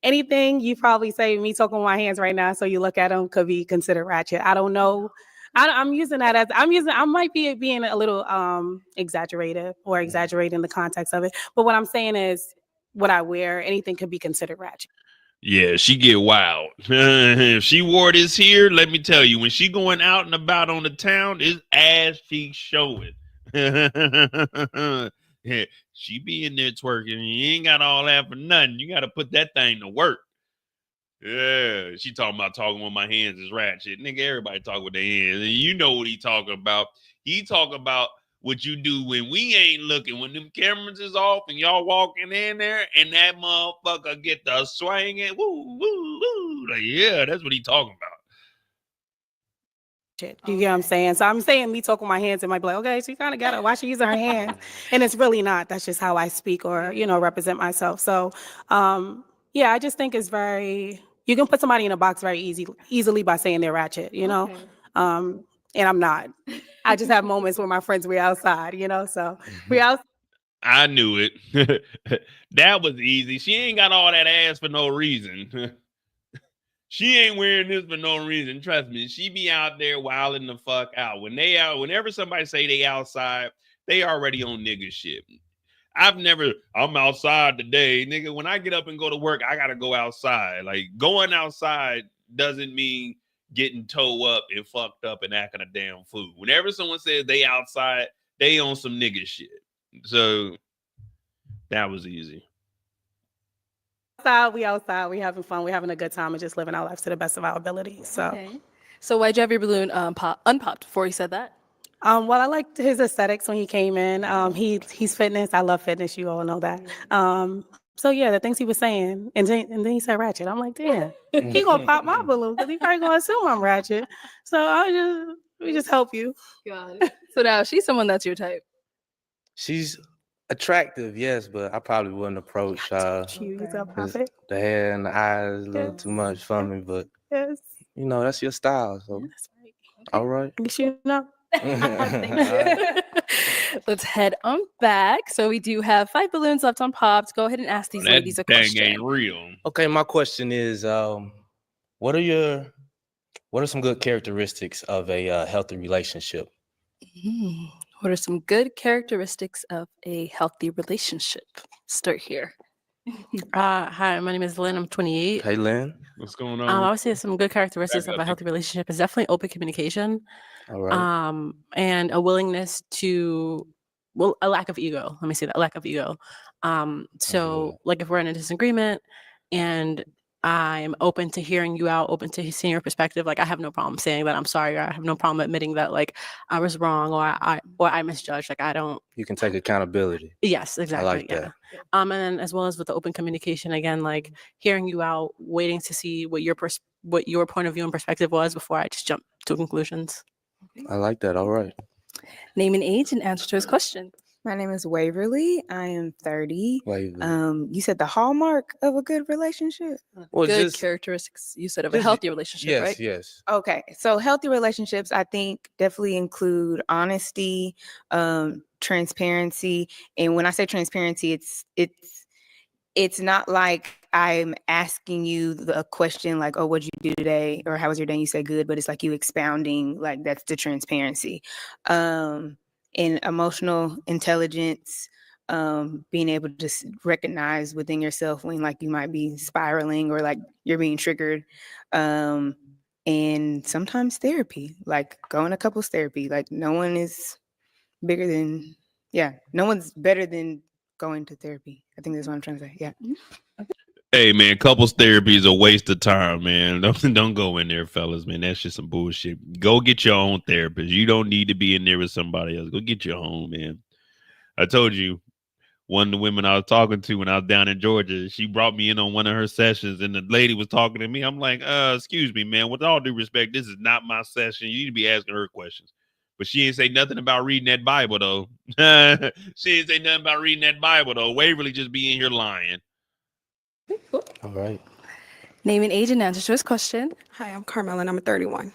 anything you probably say, me talking with my hands right now, so you look at them could be considered ratchet. I don't know. I'm using that as I might be being a little exaggerated or exaggerating the context of it. But what I'm saying is what I wear, anything could be considered ratchet. Yeah, she get wild. If she wore this here, let me tell you, when she going out and about on the town, it's ass cheeks showing. Yeah, she be in there twerking. You ain't got all that for nothing. You got to put that thing to work. Yeah, she talking about talking with my hands is ratchet. Nigga, everybody talk with their hands. And you know what he talking about. He talk about what you do when we ain't looking, when them cameras is off and y'all walking in there and that motherfucker get the swinging. Woo, woo, woo. Like, yeah, that's what he talking about. You get what I'm saying? So I'm saying me talking with my hands, it might be like, okay, she kind of got it. Why she using her hands? And it's really not. That's just how I speak or, represent myself. So, yeah, I just think it's you can put somebody in a box very easily by saying they're ratchet, Okay. And I'm not. I just have moments where my friends, we're outside, so we're out. I knew it. That was easy. She ain't got all that ass for no reason. She ain't wearing this for no reason. Trust me. She be out there wilding the fuck out. Whenever somebody say they outside, they already on nigga shit. I'm outside today. Nigga, when I get up and go to work, I gotta go outside. Like, going outside doesn't mean getting toe up and fucked up and acting a damn fool. Whenever someone says they outside, they on some nigga shit. So that was easy. Outside, we having fun, we having a good time and just living our lives to the best of our ability. So, Okay. So why'd you have your balloon unpopped before he said that? Well, I liked his aesthetics when he came in. He's fitness. I love fitness. You all know that. So yeah, the things he was saying, and then he said ratchet. I'm like, damn, he gonna pop my balloon because he probably gonna assume I'm ratchet. So we just help you. Got it. So now she's someone that's your type. She's attractive, yes, but I probably wouldn't approach the hair and the eyes a little too much for me. But yes, that's your style. So that's right. Okay. All right. You know. Let's head on back. So we do have 5 balloons left on popped. Go ahead and ask these ladies a question. Ain't real. Okay, my question is, what are some good characteristics of a healthy relationship? What are some good characteristics of a healthy relationship? Start here. Hi, my name is Lynn. I'm 28. Hey, Lynn. What's going I would say some good characteristics of a healthy relationship is definitely open communication, All right. and a willingness to, well, a lack of ego. Let me say that, lack of ego. So, like, if we're in a disagreement and I'm open to hearing you out, open to seeing your perspective, like, I have no problem saying that I'm sorry, or I have no problem admitting that, like, I was wrong, or I misjudged. Like, I don't. You can take accountability. Yes, I exactly. like Yeah. that. And then as well as with the open communication, again, like hearing you out, waiting to see what your point of view and perspective was before I just jump to conclusions. I like that. All right. Name and age and answer to his question. My name is Waverly. I am 30. Waverly. You said the hallmark of a good relationship? Well, Good just characteristics you said of a just- healthy relationship, yes, right? yes. Okay, so healthy relationships, I think, definitely include honesty, transparency, and when I say transparency, it's not like I'm asking you a question like, "Oh, what'd you do today?" or "How was your day?" And you say good, but it's like you expounding, like that's the transparency. And emotional intelligence, being able to recognize within yourself when like you might be spiraling or like you're being triggered. And sometimes therapy, like going to couples therapy. Like no one is bigger than, no one's better than going to therapy. I think that's what I'm trying to say. Yeah. Hey man, couples therapy is a waste of time, man. Don't go in there, fellas, man. That's just some bullshit. Go get your own therapist. You don't need to be in there with somebody else. Go get your own, man. I told you, one of the women I was talking to when I was down in Georgia, she brought me in on one of her sessions, and the lady was talking to me. I'm like, excuse me, man. With all due respect, this is not my session. You need to be asking her questions. But she ain't say nothing about reading that Bible, though. She ain't say nothing about reading that Bible, though. Waverly just be in here lying. All right. Name and age and answer to his question. Hi, I'm Carmel and I'm 31.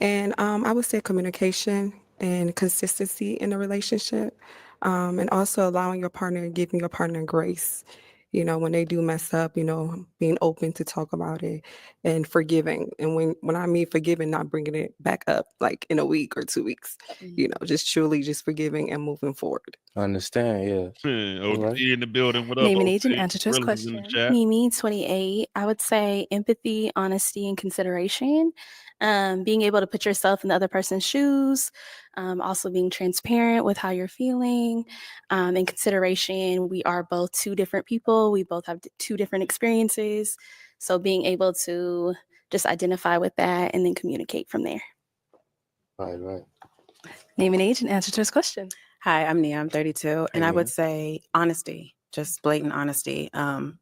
And I would say communication and consistency in a relationship, and also allowing your partner, giving your partner grace. You know, when they do mess up, you know, being open to talk about it and forgiving. And when I mean forgiving, not bringing it back up like in a week or 2 weeks, you know, just truly just forgiving and moving forward. I understand. Yeah. All OG right. in the building. What up, Name and OG? age and answer to his Gorillas is in the question. chat. Mimi, 28. I would say empathy, honesty, and consideration. Being able to put yourself in the other person's shoes. Also being transparent with how you're feeling. In consideration, we are both two different people. We both have two different experiences. So being able to just identify with that and then communicate from there. Right. Name and age and answer to his question. Hi, I'm Nia. I'm 32. And I Nia. would say honesty, just blatant honesty,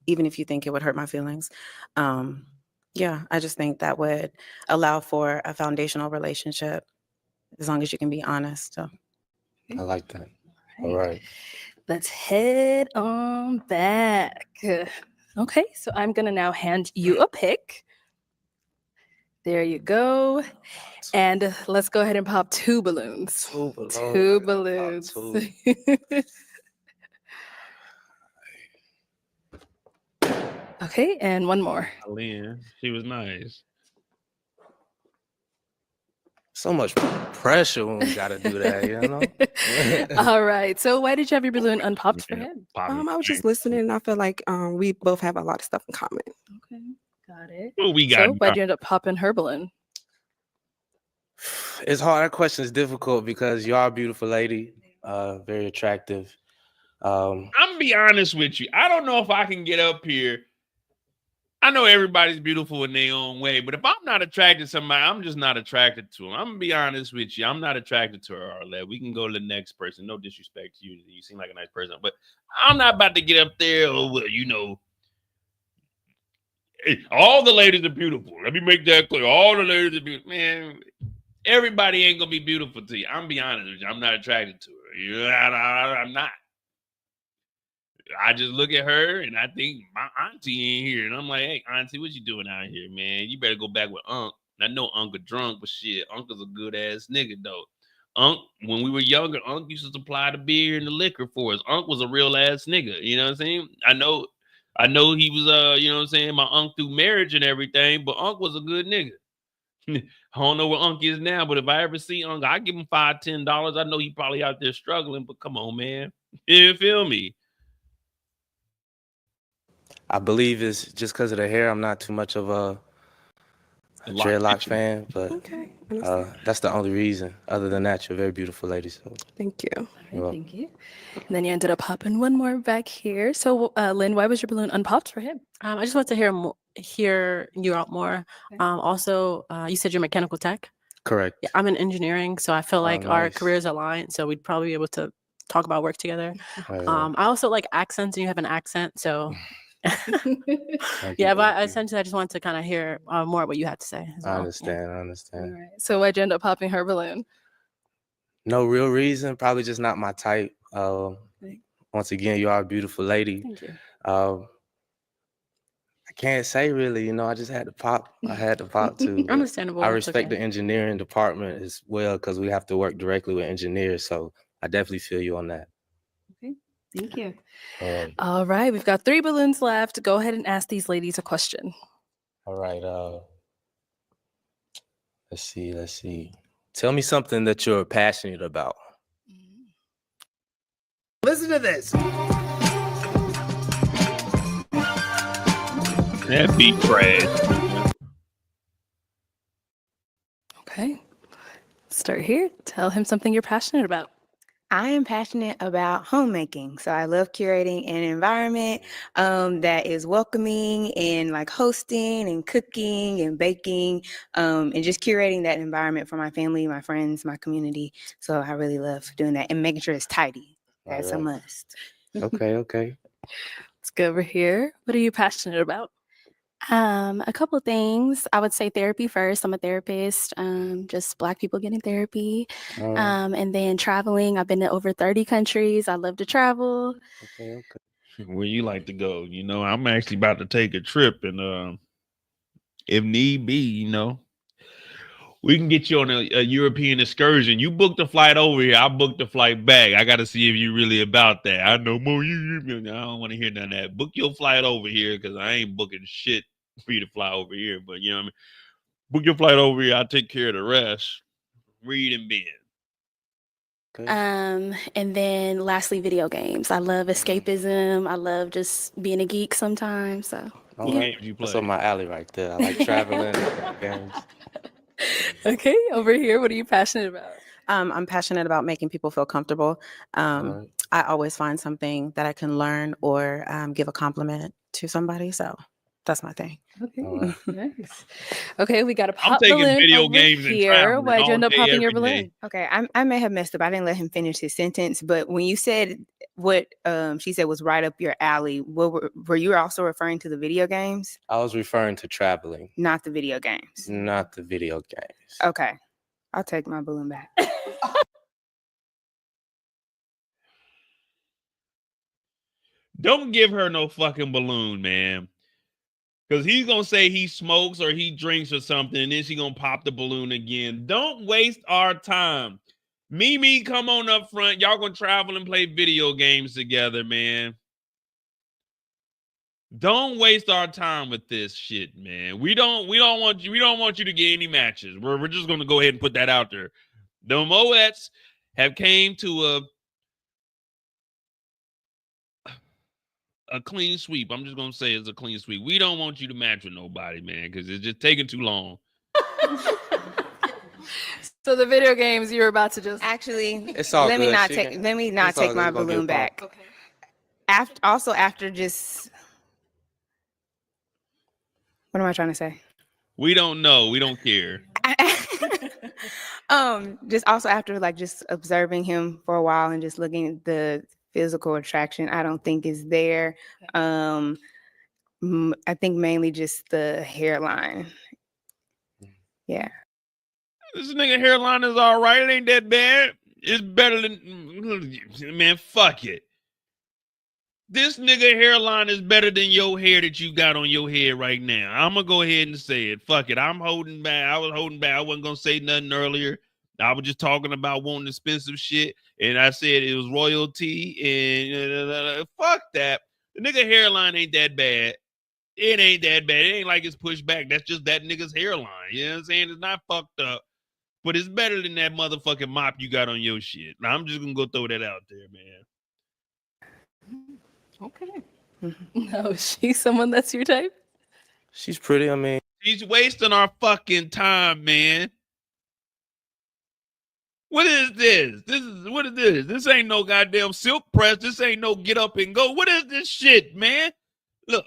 even if you think it would hurt my feelings. Yeah, I just think that would allow for a foundational relationship as long as you can be honest. So. I like that. All right. Let's head on back. Okay, so I'm going to now hand you a pick. There you go. And let's go ahead and pop two balloons. Two balloons. Okay, and one more. Lynn, she was nice. So much pressure when we got to do that, you know? All right. So why did you have your balloon unpopped for him? I was just listening and I feel like we both have a lot of stuff in common. Okay, got it. What we got? So why'd you end up popping her balloon? It's hard. That question is difficult because you are a beautiful lady, very attractive. I'm gonna be honest with you. I don't know if I can get up here. I know everybody's beautiful in their own way, but if I'm not attracted to somebody, I'm just not attracted to them. I'm gonna be honest with you. I'm not attracted to her, Arlette. We can go to the next person. No disrespect to you. You seem like a nice person, but I'm not about to get up there. Oh, well, you know, all the ladies are beautiful. Let me make that clear. All the ladies are beautiful. Man, everybody ain't gonna be beautiful to you. I'm gonna be honest with you. I'm not attracted to her. I'm not. I just look at her and I think my auntie ain't here. And I'm like, hey, auntie, what you doing out here, man? You better go back with Unc. I know Unc a drunk, but shit, Uncle's a good ass nigga, though. Unc, when we were younger, Unc used to supply the beer and the liquor for us. Unc was a real ass nigga. You know what I'm saying? I know he was, you know what I'm saying, my Unc through marriage and everything, but Unc was a good nigga. I don't know where Unc is now, but if I ever see Unc, I give him $5, $10. I know he probably out there struggling, but come on, man. You feel me? I believe it's just because of the hair. I'm not too much of a dreadlock fan, but that's the only reason. Other than that, you're very beautiful lady. So Thank you. Thank you. And then you ended up popping one more back here. So, Lynn, why was your balloon unpopped for him? I just want to hear you out more. Also, you said you're mechanical tech. Correct. Yeah, I'm in engineering, so I feel like our nice. careers align. So we'd probably be able to talk about work together. Right. I also like accents, and you have an accent, so yeah. But essentially, I just wanted to kind of hear more what you had to say. As well. I understand. All right. So why'd you end up popping her balloon? No real reason. Probably just not my type. Once again, you are a beautiful lady. Thank you. I can't say really, I just had to pop. I had to pop too. Understandable. I That's respect okay. the engineering department as well because we have to work directly with engineers. So I definitely feel you on that. Okay. Thank you. All right. All right. We've got 3 balloons left. Go ahead and ask these ladies a question. All right. Let's see. Tell me something that you're passionate about. Listen to this. That beat trash. Okay. Start here. Tell him something you're passionate about. I am passionate about homemaking. So I love curating an environment that is welcoming and like hosting and cooking and baking and just curating that environment for my family, my friends, my community. So I really love doing that and making sure it's tidy. That's a must. Okay. Let's go over here. What are you passionate about? A couple things. I would say therapy first. I'm a therapist. Just Black people getting therapy. And then traveling. I've been to over 30 countries. I love to travel. Okay. Where you like to go? I'm actually about to take a trip, and if need be, we can get you on a European excursion. You booked the flight over here. I booked the flight back. I got to see if you really about that. I know more. I don't want to hear none of that. Book your flight over here because I ain't booking shit for you to fly over here. But you know what I mean? Book your flight over here. I'll take care of the rest. Read and bend. And then lastly, video games. I love escapism. I love just being a geek sometimes. So games you play? That's on my alley right there. I like traveling games. Okay, over here, what are you passionate about? I'm passionate about making people feel comfortable. I always find something that I can learn or give a compliment to somebody. So that's my thing. Okay, nice. Okay, we got a pop taking balloon video over games and here. traveling Why'd you all end up day, popping your every day. balloon? Okay, I may have messed up. I didn't let him finish his sentence, but when you said what she said was right up your alley, what were you also referring to the video games? I was referring to traveling, not the video games. Not the video games. Okay, I'll take my balloon back. Don't give her no fucking balloon, man. Because he's going to say he smokes or he drinks or something, and then she's going to pop the balloon again. Don't waste our time. Mimi, come on up front. Y'all going to travel and play video games together, man. Don't waste our time with this shit, man. We don't want you to get any matches. We're just going to go ahead and put that out there. The Moets have came to a clean sweep. I'm just gonna say it's a clean sweep. We don't want you to match with nobody, man, because it's just taking too long. So the video games you're about to just actually It's all let me good. not She take can- let me not it's all take good. my It's gonna get balloon a pop. back. Okay. After just what am I trying to say? We don't know. We don't care. Just also after like just observing him for a while and just looking at the physical attraction, I don't think is there. I think mainly just the hairline. Yeah. This nigga hairline is all right. It ain't that bad. It's better than man. Fuck it. This nigga hairline is better than your hair that you got on your head right now. I'm gonna go ahead and say it. Fuck it. I'm holding back. I was holding back. I wasn't gonna say nothing earlier. I was just talking about wanting expensive shit, and I said it was royalty. And fuck that. The nigga hairline ain't that bad. It ain't that bad. It ain't like it's pushed back. That's just that nigga's hairline. You know what I'm saying? It's not fucked up, but it's better than that motherfucking mop you got on your shit. Now, I'm just gonna go throw that out there, man. Okay. No, is she someone that's your type? She's pretty. I mean, she's wasting our fucking time, man. What is this? What is this? This ain't no goddamn silk press. This ain't no get up and go. What is this shit, man? Look,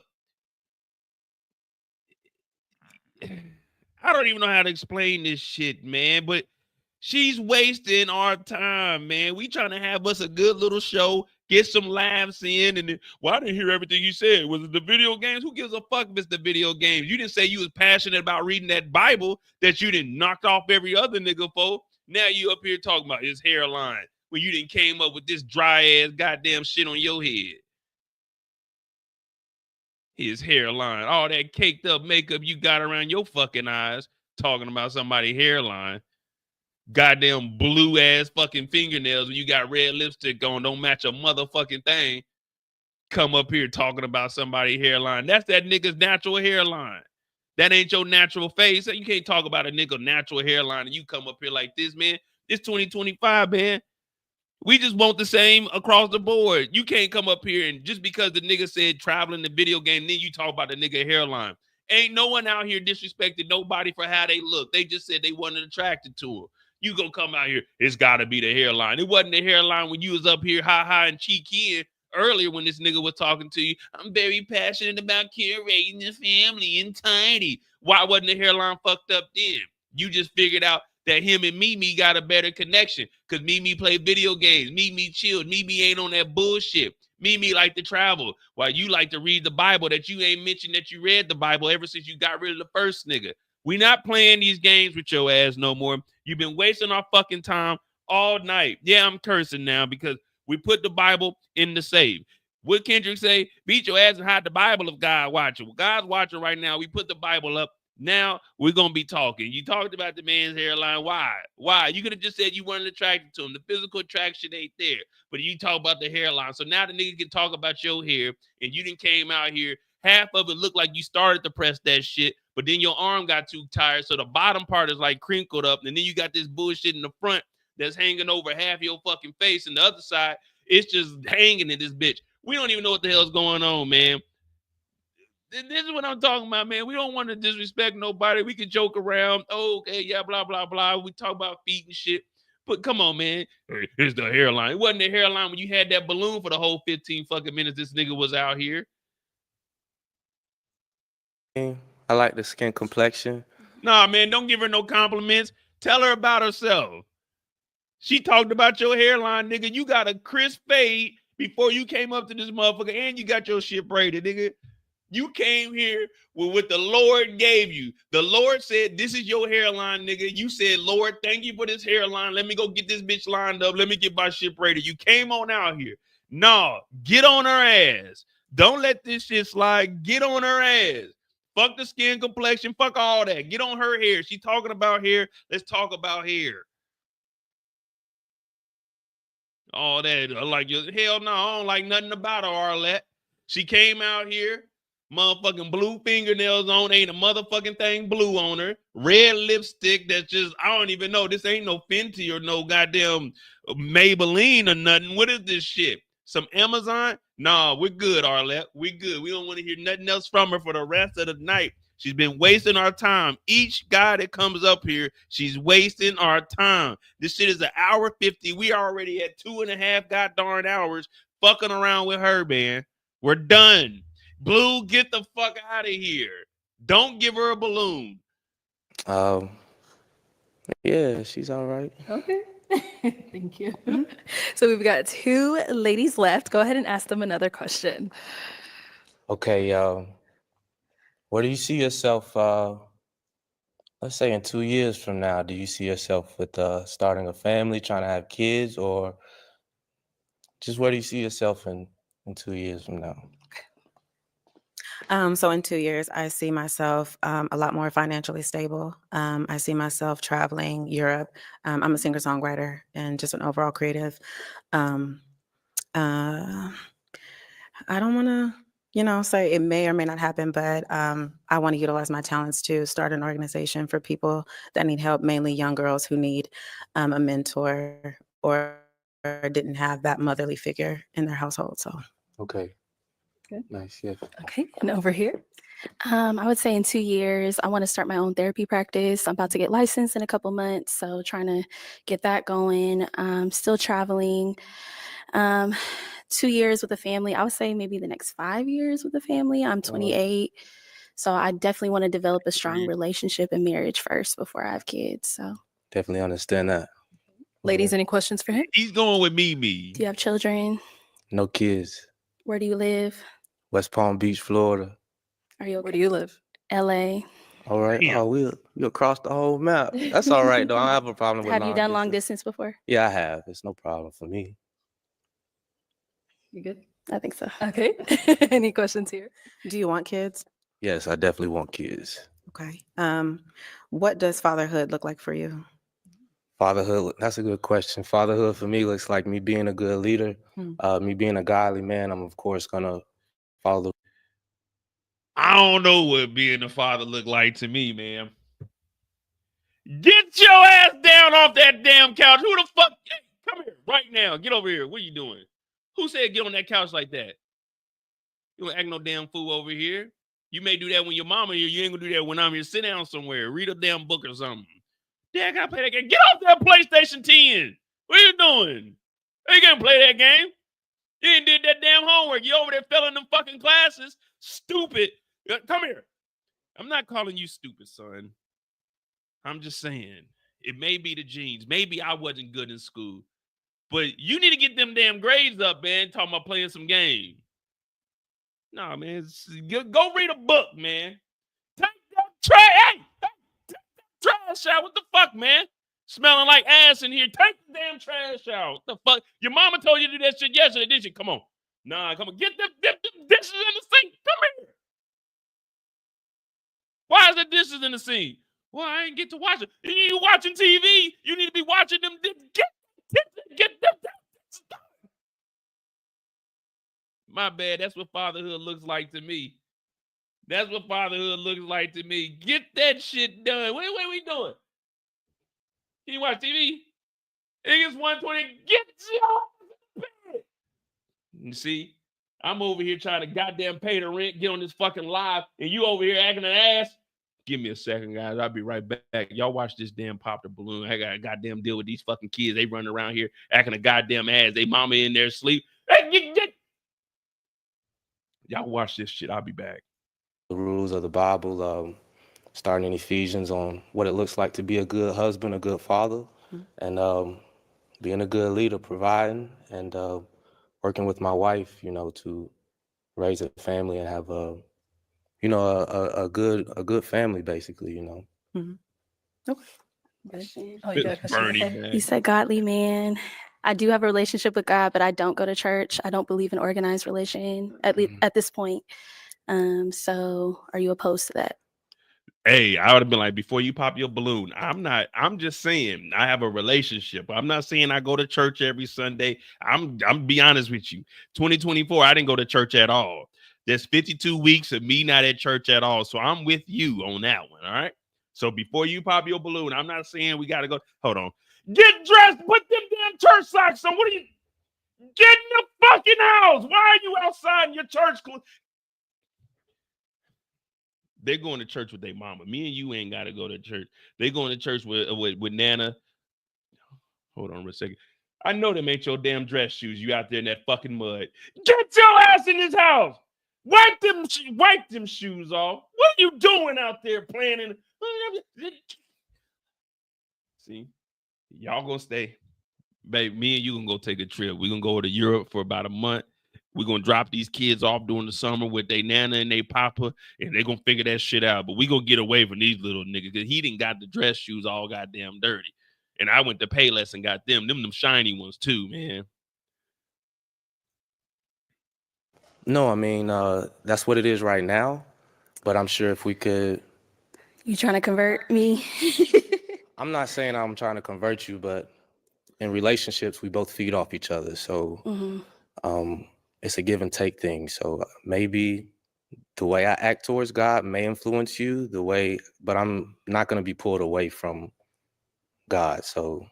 I don't even know how to explain this shit, man, but she's wasting our time, man. We trying to have us a good little show, get some laughs in, and then, well, I didn't hear everything you said. Was it the video games? Who gives a fuck if it's the video games? You didn't say you was passionate about reading that Bible that you didn't knock off every other nigga for. Now you up here talking about his hairline when you didn't came up with this dry ass goddamn shit on your head. His hairline, all that caked up makeup you got around your fucking eyes, talking about somebody's hairline. Goddamn blue ass fucking fingernails when you got red lipstick on, don't match a motherfucking thing. Come up here talking about somebody's hairline. That's that nigga's natural hairline. That ain't your natural face. You can't talk about a nigga natural hairline and you come up here like this, man. It's 2025, man. We just want the same across the board. You can't come up here and just because the nigga said traveling the video game, then you talk about the nigga hairline. Ain't no one out here disrespecting nobody for how they look. They just said they wasn't attracted to her. You gonna come out here, it's gotta be the hairline. It wasn't the hairline when you was up here high and cheeky earlier when this nigga was talking to you. I'm very passionate about curating the family and tidy. Why wasn't the hairline fucked up then? You just figured out that him and Mimi got a better connection because Mimi played video games. Mimi chilled. Mimi ain't on that bullshit. Mimi like to travel while you like to read the Bible that you ain't mentioned that you read the Bible ever since you got rid of the first nigga. We not playing these games with your ass no more. You've been wasting our fucking time all night. Yeah, I'm cursing now because we put the Bible in the safe. What Kendrick say? Beat your ass and hide the Bible if God watching. Well, God's watching right now. We put the Bible up. Now we're going to be talking. You talked about the man's hairline. Why? Why? You could have just said you weren't attracted to him. The physical attraction ain't there. But you talk about the hairline. So now the nigga can talk about your hair and you done came out here. Half of it looked like you started to press that shit, but then your arm got too tired. So the bottom part is like crinkled up. And then you got this bullshit in the front that's hanging over half your fucking face. And the other side, it's just hanging in this bitch. We don't even know what the hell's going on, man. This is what I'm talking about, man. We don't want to disrespect nobody. We can joke around. Oh, okay, yeah, blah, blah, blah. We talk about feet and shit. But come on, man. Here's the hairline. It wasn't the hairline when you had that balloon for the whole 15 fucking minutes this nigga was out here. I like the skin complexion. Nah, man, don't give her no compliments. Tell her about herself. She talked about your hairline, nigga. You got a crisp fade before you came up to this motherfucker, and you got your shit braided, nigga. You came here with what the Lord gave you. The Lord said, this is your hairline, nigga. You said, Lord, thank you for this hairline. Let me go get this bitch lined up. Let me get my shit braided. You came on out here. Nah, get on her ass. Don't let this shit slide. Get on her ass. Fuck the skin complexion. Fuck all that. Get on her hair. She talking about hair. Let's talk about hair. All that. Like, hell no, I don't like nothing about her, Arlette. She came out here. Motherfucking blue fingernails on, ain't a motherfucking thing blue on her. Red lipstick that's just, I don't even know. This ain't no Fenty or no goddamn Maybelline or nothing. What is this shit? Some Amazon? Nah, we're good, Arlette. We good. We don't want to hear nothing else from her for the rest of the night. She's been wasting our time. Each guy that comes up here, she's wasting our time. This shit is 1:50. We already at 2.5 goddamn hours fucking around with her, man. We're done. Blue, get the fuck out of here. Don't give her a balloon. Yeah, she's all right. Okay. Thank you. So we've got 2 ladies left. Go ahead and ask them another question. Okay, where do you see yourself, let's say in 2 years from now? Do you see yourself with starting a family, trying to have kids, or just where do you see yourself in 2 years from now? So in 2 years, I see myself a lot more financially stable. I see myself traveling Europe. I'm a singer-songwriter and just an overall creative. I don't want to, say it may or may not happen, but I want to utilize my talents to start an organization for people that need help, mainly young girls who need a mentor or didn't have that motherly figure in their household. So. Okay. Good. Nice, yeah. Okay, and over here. I would say in 2 years, I want to start my own therapy practice. I'm about to get licensed in a couple months, so trying to get that going. Still traveling. 2 years with a family. I would say maybe the next 5 years with a family. I'm 28, so I definitely want to develop a strong relationship and marriage first before I have kids. So, Definitely understand that. ladies, any questions for him? He's going with Mimi. Do you have children? No kids. Where do you live? West Palm Beach, Florida. Are you okay? Where do you live? LA. All right. Damn. Oh, we across the whole map. That's all right though. I don't have a problem with Have you long done long distance. distance before? Yeah, I have. It's no problem for me. You good? I think so. Okay. Any questions here? Do you want kids? Yes, I definitely want kids. Okay. What does fatherhood look like for you? Fatherhood, that's a good question. Fatherhood for me looks like me being a good leader, me being a godly man. I'm, of course, going to follow. I don't know what being a father look like to me, man. Get your ass down off that damn couch. Who the fuck? Hey, come here right now. Get over here. What are you doing? Who said get on that couch like that? You don't act no damn fool over here. You may do that when your mama here. You ain't gonna do that when I'm here. Sit down somewhere. Read a damn book or something. Yeah, I gotta play that game. Get off that PlayStation 10. What are you doing? You can't play that game. You ain't did that damn homework. You over there failing them fucking classes. Stupid. Come here. I'm not calling you stupid, son. I'm just saying. It may be the genes. Maybe I wasn't good in school. But you need to get them damn grades up, man. Talking about playing some game. Nah, man. Go read a book, man. Take that trash. Hey, take that trash out. What the fuck, man? Smelling like ass in here. Take the damn trash out. What the fuck? Your mama told you to do that shit yesterday, didn't she? Come on. Nah, come on. Get them dishes in the sink. Come here. Why is the dishes in the sink? Well, I ain't get to watch it. You watching TV? You need to be watching them. Get them. My bad. That's what fatherhood looks like to me. That's what fatherhood looks like to me. Get that shit done. What we doing? Can you watch TV? It's 1:20. Get your bed. You see, I'm over here trying to goddamn pay the rent, get on this fucking live, and you over here acting an ass. Give me a second, guys. I'll be right back. Y'all watch this damn pop the balloon. I got to goddamn deal with these fucking kids. They running around here acting a goddamn ass. They mama in there asleep. Hey, y'all watch this shit. I'll be back. The rules of the Bible, starting in Ephesians on what it looks like to be a good husband, a good father, and being a good leader, providing, and working with my wife, to raise a family and have a good family, basically, Okay. Oh, you said godly man. I do have a relationship with God, but I don't go to church. I don't believe in organized religion, at least at this point. So are you opposed to that? Hey, I would have been like, before you pop your balloon, I'm just saying I have a relationship. I'm not saying I go to church every Sunday. I'm be honest with you. 2024, I didn't go to church at all. There's 52 weeks of me not at church at all. So I'm with you on that one. All right. So before you pop your balloon, I'm not saying we got to go. Hold on. Get dressed. Put them damn church socks on. What are you? Get in the fucking house. Why are you outside in your church clothes? They're going to church with their mama. Me and you ain't got to go to church. They going to church with Nana. Hold on for a second. I know them ain't your damn dress shoes. You out there in that fucking mud. Get your ass in this house. Wipe them shoes off. What are you doing out there playing in? See, y'all gonna stay. Babe, me and you gonna go take a trip. We're gonna go to Europe for about a month. We're gonna drop these kids off during the summer with their nana and their papa, and they're gonna figure that shit out. But we gonna get away from these little niggas because he didn't got the dress shoes all goddamn dirty. And I went to Payless and got them shiny ones too, man. No, I mean, that's what it is right now. But I'm sure if we could. You trying to convert me? I'm not saying I'm trying to convert you, but in relationships, we both feed off each other. So it's a give and take thing. So maybe the way I act towards God may influence you but I'm not going to be pulled away from God. So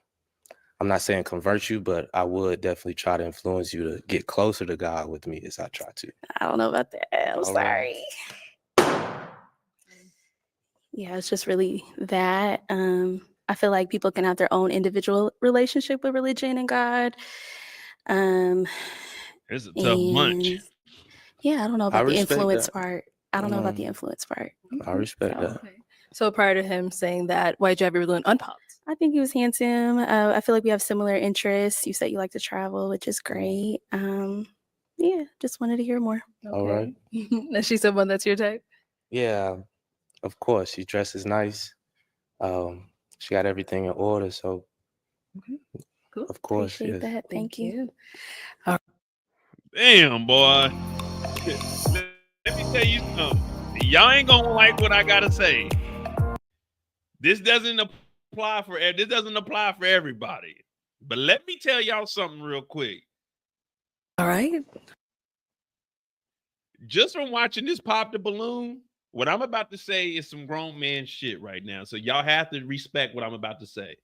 I'm not saying convert you, but I would definitely try to influence you to get closer to God with me as I try to. I don't know about that. I'm All right. sorry. Yeah, it's just really that. I feel like people can have their own individual relationship with religion and God. It's a tough bunch. And yeah, I don't know I about the respect influence that. part. I don't know about the influence part. I respect that. Okay. So prior to him saying that, why'd you have your balloon unpopped? I think he was handsome. I feel like we have similar interests. You said you like to travel, which is great. Yeah, just wanted to hear more. All right. Is she someone that's your type? Yeah, of course. She dresses nice. She got everything in order. So, Cool. of course, Appreciate yes. that. Thank you. Damn, boy. Let me tell you something. Y'all ain't gonna like what I gotta say. This doesn't apply for everybody. But let me tell y'all something real quick. All right. Just from watching this pop the balloon, what I'm about to say is some grown man shit right now. So y'all have to respect what I'm about to say.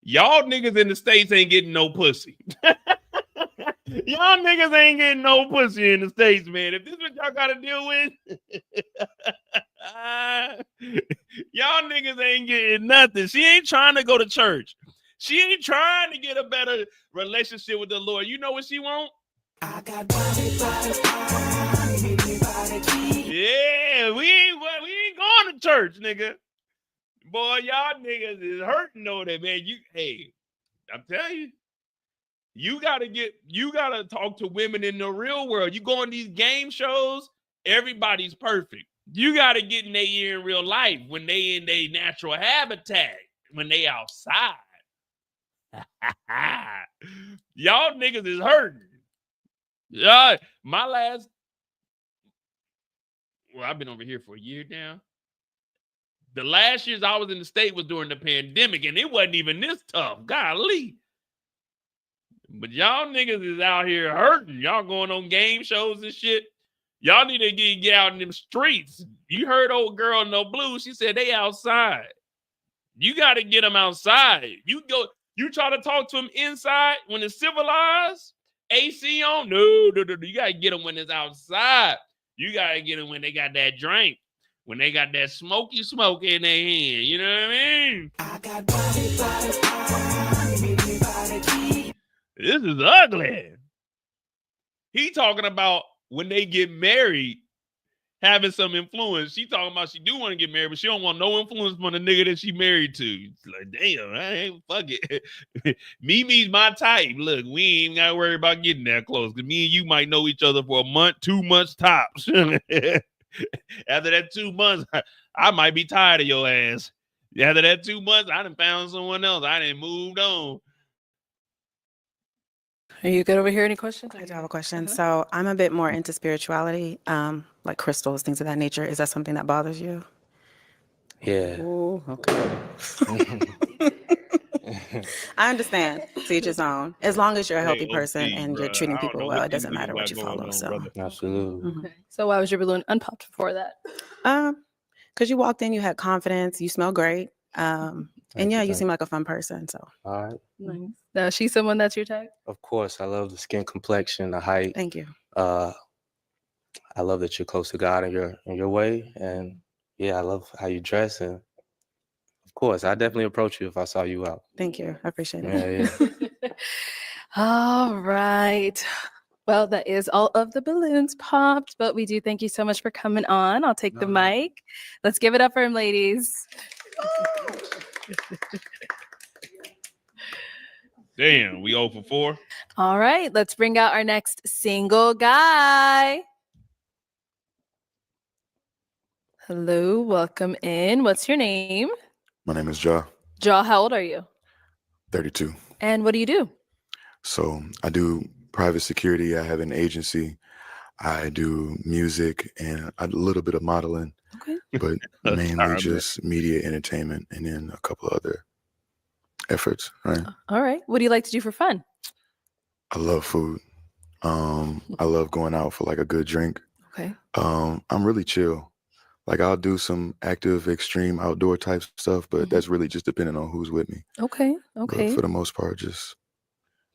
Y'all niggas in the States ain't getting no pussy. Y'all niggas ain't getting no pussy in the States, man. If this is what y'all gotta deal with, y'all niggas ain't getting nothing. She ain't trying to go to church. She ain't trying to get a better relationship with the Lord. You know what she want? I got yeah, we ain't going to church, nigga. Boy, y'all niggas is hurting though that, man. Hey, I'm telling you. You gotta talk to women in the real world. You go on these game shows, everybody's perfect. You gotta get in their ear in real life when they in their natural habitat, when they outside. Y'all niggas is hurting. Yeah, I've been over here for a year now. The last years I was in the state was during the pandemic, and it wasn't even this tough. Golly. But y'all niggas is out here hurting. Y'all going on game shows and shit. Y'all need to get out in them streets. You heard old girl No Blue. She said they outside. You got to get them outside. You try to talk to them inside when it's civilized. AC on? No. You got to get them when it's outside. You got to get them when they got that drink. When they got that smoky smoke in their hand. You know what I mean? I got This is ugly. He talking about when they get married, having some influence. She talking about she do want to get married, but she don't want no influence from the nigga that she married to. It's like, damn, I ain't fuck it. Mimi's my type. Look, we ain't even gotta worry about getting that close. Cause me and you might know each other for a month, 2 months tops. After that 2 months, I might be tired of your ass. After that 2 months, I done found someone else. I done moved on. Are you good over here? Any questions? I do have a question. So I'm a bit more into spirituality, like crystals, things of that nature. Is that something that bothers you? Yeah. Oh, okay. I understand. To each his own. As long as you're a healthy person and you're treating people well, it doesn't matter what you follow. So absolutely. Okay. So why was your balloon unpopped before that? Because you walked in, you had confidence, you smell great. And yeah, you seem like a fun person. So all right. Nice. Now, she's someone that's your type? Of course, I love the skin complexion, the height. Thank you. I love that you're close to God in your way, and yeah, I love how you dress. And of course, I definitely approach you if I saw you out. Thank you. I appreciate it. Yeah. All right. Well, that is all of the balloons popped, but we do thank you so much for coming on. I'll take the mic. Let's give it up for him, ladies. Damn, we 0 for 4. All right, let's bring out our next single guy. Hello, welcome in. What's your name? My name is Ja, Ja, how old are you? 32. And what do you do? So I do private security. I have an agency. I do music and a little bit of modeling, Okay. but mainly just media entertainment and then a couple other efforts, right? All right. What do you like to do for fun? I love food. I love going out for like a good drink. Okay. I'm really chill. Like I'll do some active, extreme outdoor type stuff, but Mm-hmm. that's really just depending on who's with me. Okay. But Okay. for the most part, just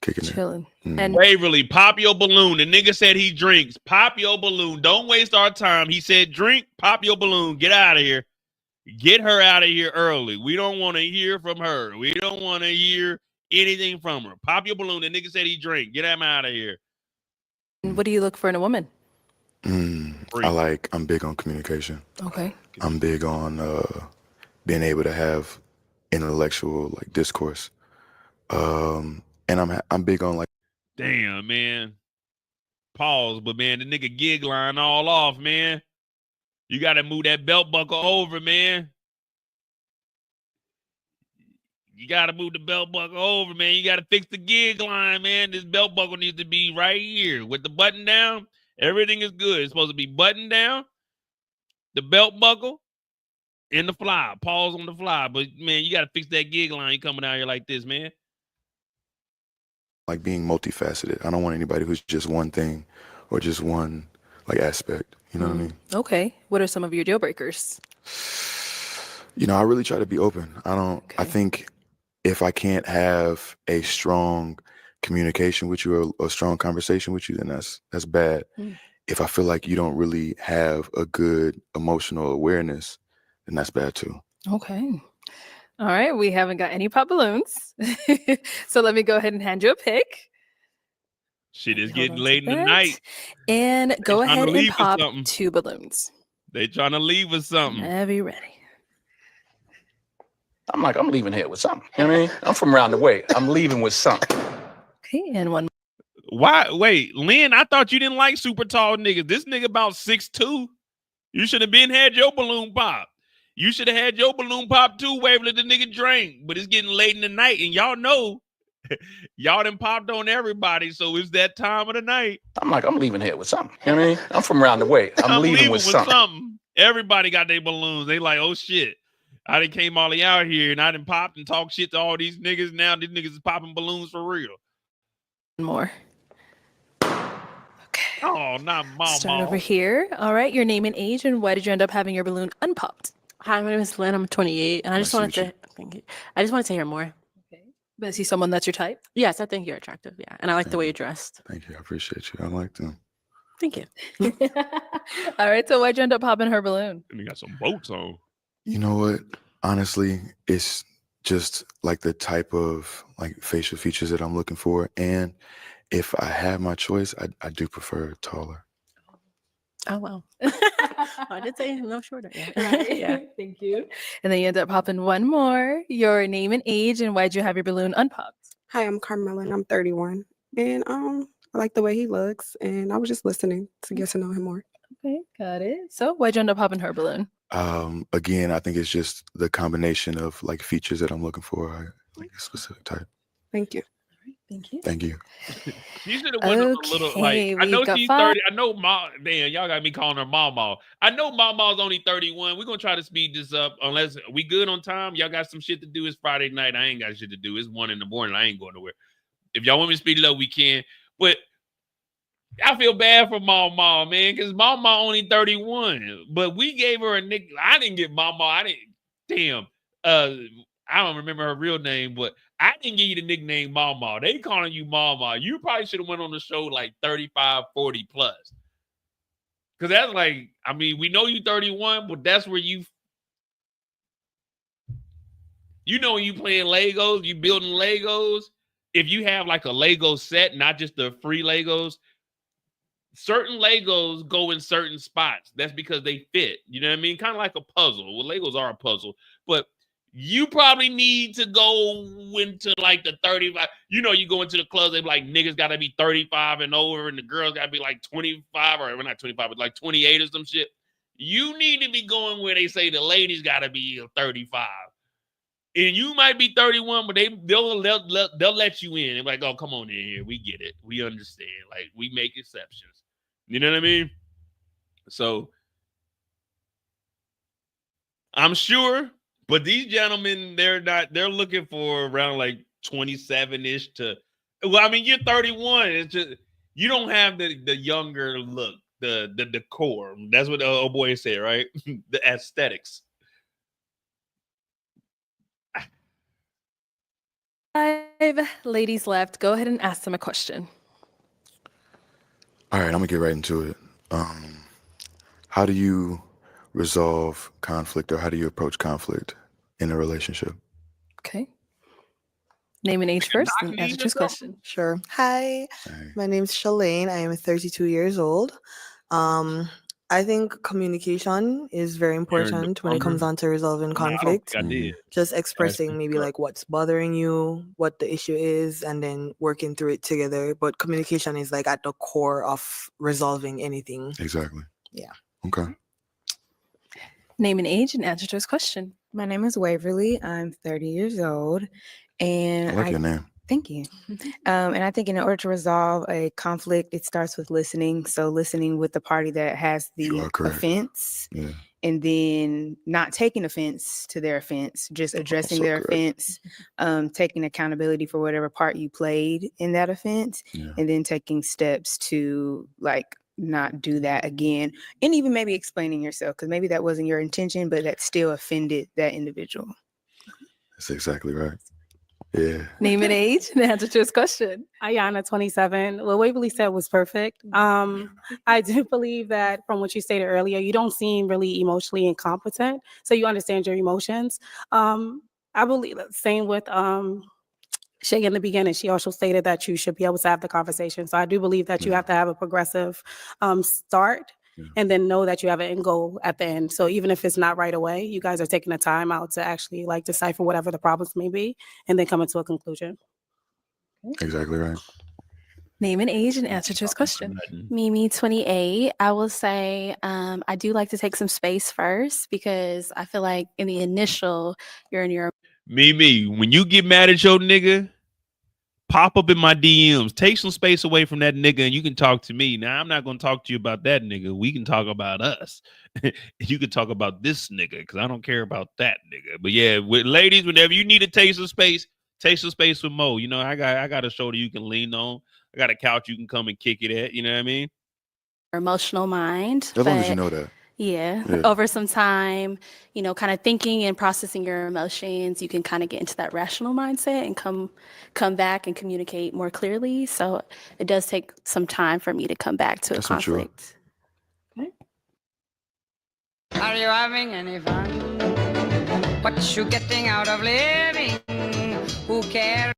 kicking Chilling. it. Mm. And Waverly, pop your balloon. The nigga said he drinks. Pop your balloon. Don't waste our time. He said drink, pop your balloon. Get out of here. Get her out of here early. We don't want to hear from her. We don't want to hear anything from her. Pop your balloon. The nigga said he drink. Get him out of here. what do you look for in a woman? I'm big on communication. Okay. I'm big on being able to have intellectual like discourse. And I'm big on like. Damn, man. Pause, but man, the nigga gig line all off, man. You got to move that belt buckle over, man. You got to move the belt buckle over, man. You got to fix the gig line, man. This belt buckle needs to be right here with the button down. Everything is good. It's supposed to be button down, the belt buckle, and the fly. Pause on the fly. But, man, you got to fix that gig line. You coming out here like this, man. Like being multifaceted. I don't want anybody who's just one thing or just one like aspect. You know what I mean? Okay. What are some of your deal breakers? You know, I really try to be open. I think if I can't have a strong communication with you or a strong conversation with you, then that's bad. If I feel like you don't really have a good emotional awareness, then that's bad too. Okay. All right. We haven't got any pop balloons. So let me go ahead and hand you a pick. Shit is getting late in the night. And go ahead and leave us pop something. 2 balloons. They trying to leave us something. Whenever you're ready. I'm leaving here with something. You know what I mean? I'm from around the way. I'm leaving with something. Okay, and one. Why? Wait, Lynn, I thought you didn't like super tall niggas. This nigga about 6'2". You should have had your balloon pop. You should have had your balloon pop too, Waverly. The nigga drank. But it's getting late in the night, and y'all know y'all done popped on everybody, so it's that time of the night. I'm leaving here with something. You know what I mean? I'm from around the way. I'm leaving with something. Everybody got their balloons. They like, oh shit. I done came all the way out here and I done popped and talked shit to all these niggas. Now these niggas is popping balloons for real. More. Okay. Oh, not mama. Start over here. All right. Your name and age, and why did you end up having your balloon unpopped? Hi, my name is Lynn. I'm 28, and I just wanted to thank you. I just wanted to hear more. Okay. But is he someone that's your type? Yes, I think you're attractive. Yeah, and I like the way you're dressed. Thank you. I appreciate you. I like them. Thank you. All right. So why'd you end up popping her balloon? And you got some boats on. You know what? Honestly, it's just like the type of like facial features that I'm looking for. And if I have my choice, I do prefer taller. Oh, wow. I did say no shorter. Yeah. Right. Yeah. Thank you. And then you end up popping one more. Your name and age, and why'd you have your balloon unpopped? Hi, I'm Carmela, and I'm 31. And I like the way he looks, and I was just listening to get to know him more. Okay, got it. So why'd you end up popping her balloon? Again, I think it's just the combination of like features that I'm looking for, like a specific type. Thank you. Thank you. Thank you. She should have went a little like I know she's 30. I know damn, y'all got me calling her Mama. I know Mama's only 31. We're gonna try to speed this up unless we good on time. Y'all got some shit to do. It's Friday night. I ain't got shit to do. It's 1 a.m. I ain't going nowhere. If y'all want me to speed it up, we can. But I feel bad for Mama, man, because Mama only 31. But we gave her a nick. I didn't get Mama. I didn't. Damn. I don't remember her real name, but I didn't give you the nickname Mama. They calling you Mama. You probably should have went on the show like 35, 40 plus. Because that's like, I mean, we know you 31, but that's where you know when you playing Legos, you building Legos. If you have like a Lego set, not just the free Legos, certain Legos go in certain spots. That's because they fit. You know what I mean? Kind of like a puzzle. Well, Legos are a puzzle, but you probably need to go into like the 35. You know, you go into the clubs, they be like, niggas got to be 35 and over, and the girls got to be like 25, or well, not 25, but like 28 or some shit. You need to be going where they say the ladies got to be 35. And you might be 31, but they'll let you in. They're like, oh, come on in here. We get it. We understand. Like, we make exceptions. You know what I mean? So, I'm sure. But these gentlemen, they're looking for around like 27-ish to, well, I mean, you're 31. It's just, you don't have the younger look. the decor. That's what the old boy said, right? The aesthetics. 5 ladies left. Go ahead and ask them a question. All right, I'm gonna get right into it. How do you resolve conflict, or how do you approach conflict in a relationship? Okay. Name and age first and answer this question. Sure. Hi, my name's Shalane. I am 32 years old. I think communication is very important when it comes on to resolving conflict. I did. Just expressing maybe like what's bothering you, what the issue is, and then working through it together. But communication is like at the core of resolving anything. Exactly. Yeah. Okay. Name and age and answer to his question. My name is Waverly. I'm 30 years old. And I like your name. Thank you. And I think in order to resolve a conflict, it starts with listening. So listening with the party that has You the are correct. offense, Yeah. and then not taking offense to their offense, just addressing Also their correct. offense, taking accountability for whatever part you played in that offense, Yeah. and then taking steps to like not do that again. And even maybe explaining yourself, because maybe that wasn't your intention, but that still offended that individual. That's exactly right. Yeah. Name and age and answer to his question. Ayana, 27. What Waverly said was perfect. I do believe that from what you stated earlier, you don't seem really emotionally incompetent, so you understand your emotions. I believe same with Shay in the beginning. She also stated that you should be able to have the conversation. So I do believe that you have to have a progressive start. And then know that you have an end goal at the end. So even if it's not right away, you guys are taking the time out to actually like decipher whatever the problems may be and then come into a conclusion. Exactly right. Name and age and answer to his question. Mimi, 28. I will say I do like to take some space first because I feel like in the initial, you're in your Mimi, when you get mad at your nigga, pop up in my DMs. Take some space away from that nigga and you can talk to me. Now, I'm not going to talk to you about that nigga. We can talk about us. You can talk about this nigga because I don't care about that nigga. But yeah, with ladies, whenever you need to take some space with Mo. You know, I got a shoulder you can lean on. I got a couch you can come and kick it at. You know what I mean? emotional mind. As long as you but know that. Yeah, Yeah. over some time, kind of thinking and processing your emotions, you can kind of get into that rational mindset and come back and communicate more clearly. So it does take some time for me to come back to That's a not true. conflict. Are you having any fun? What you getting out of living? Who cares?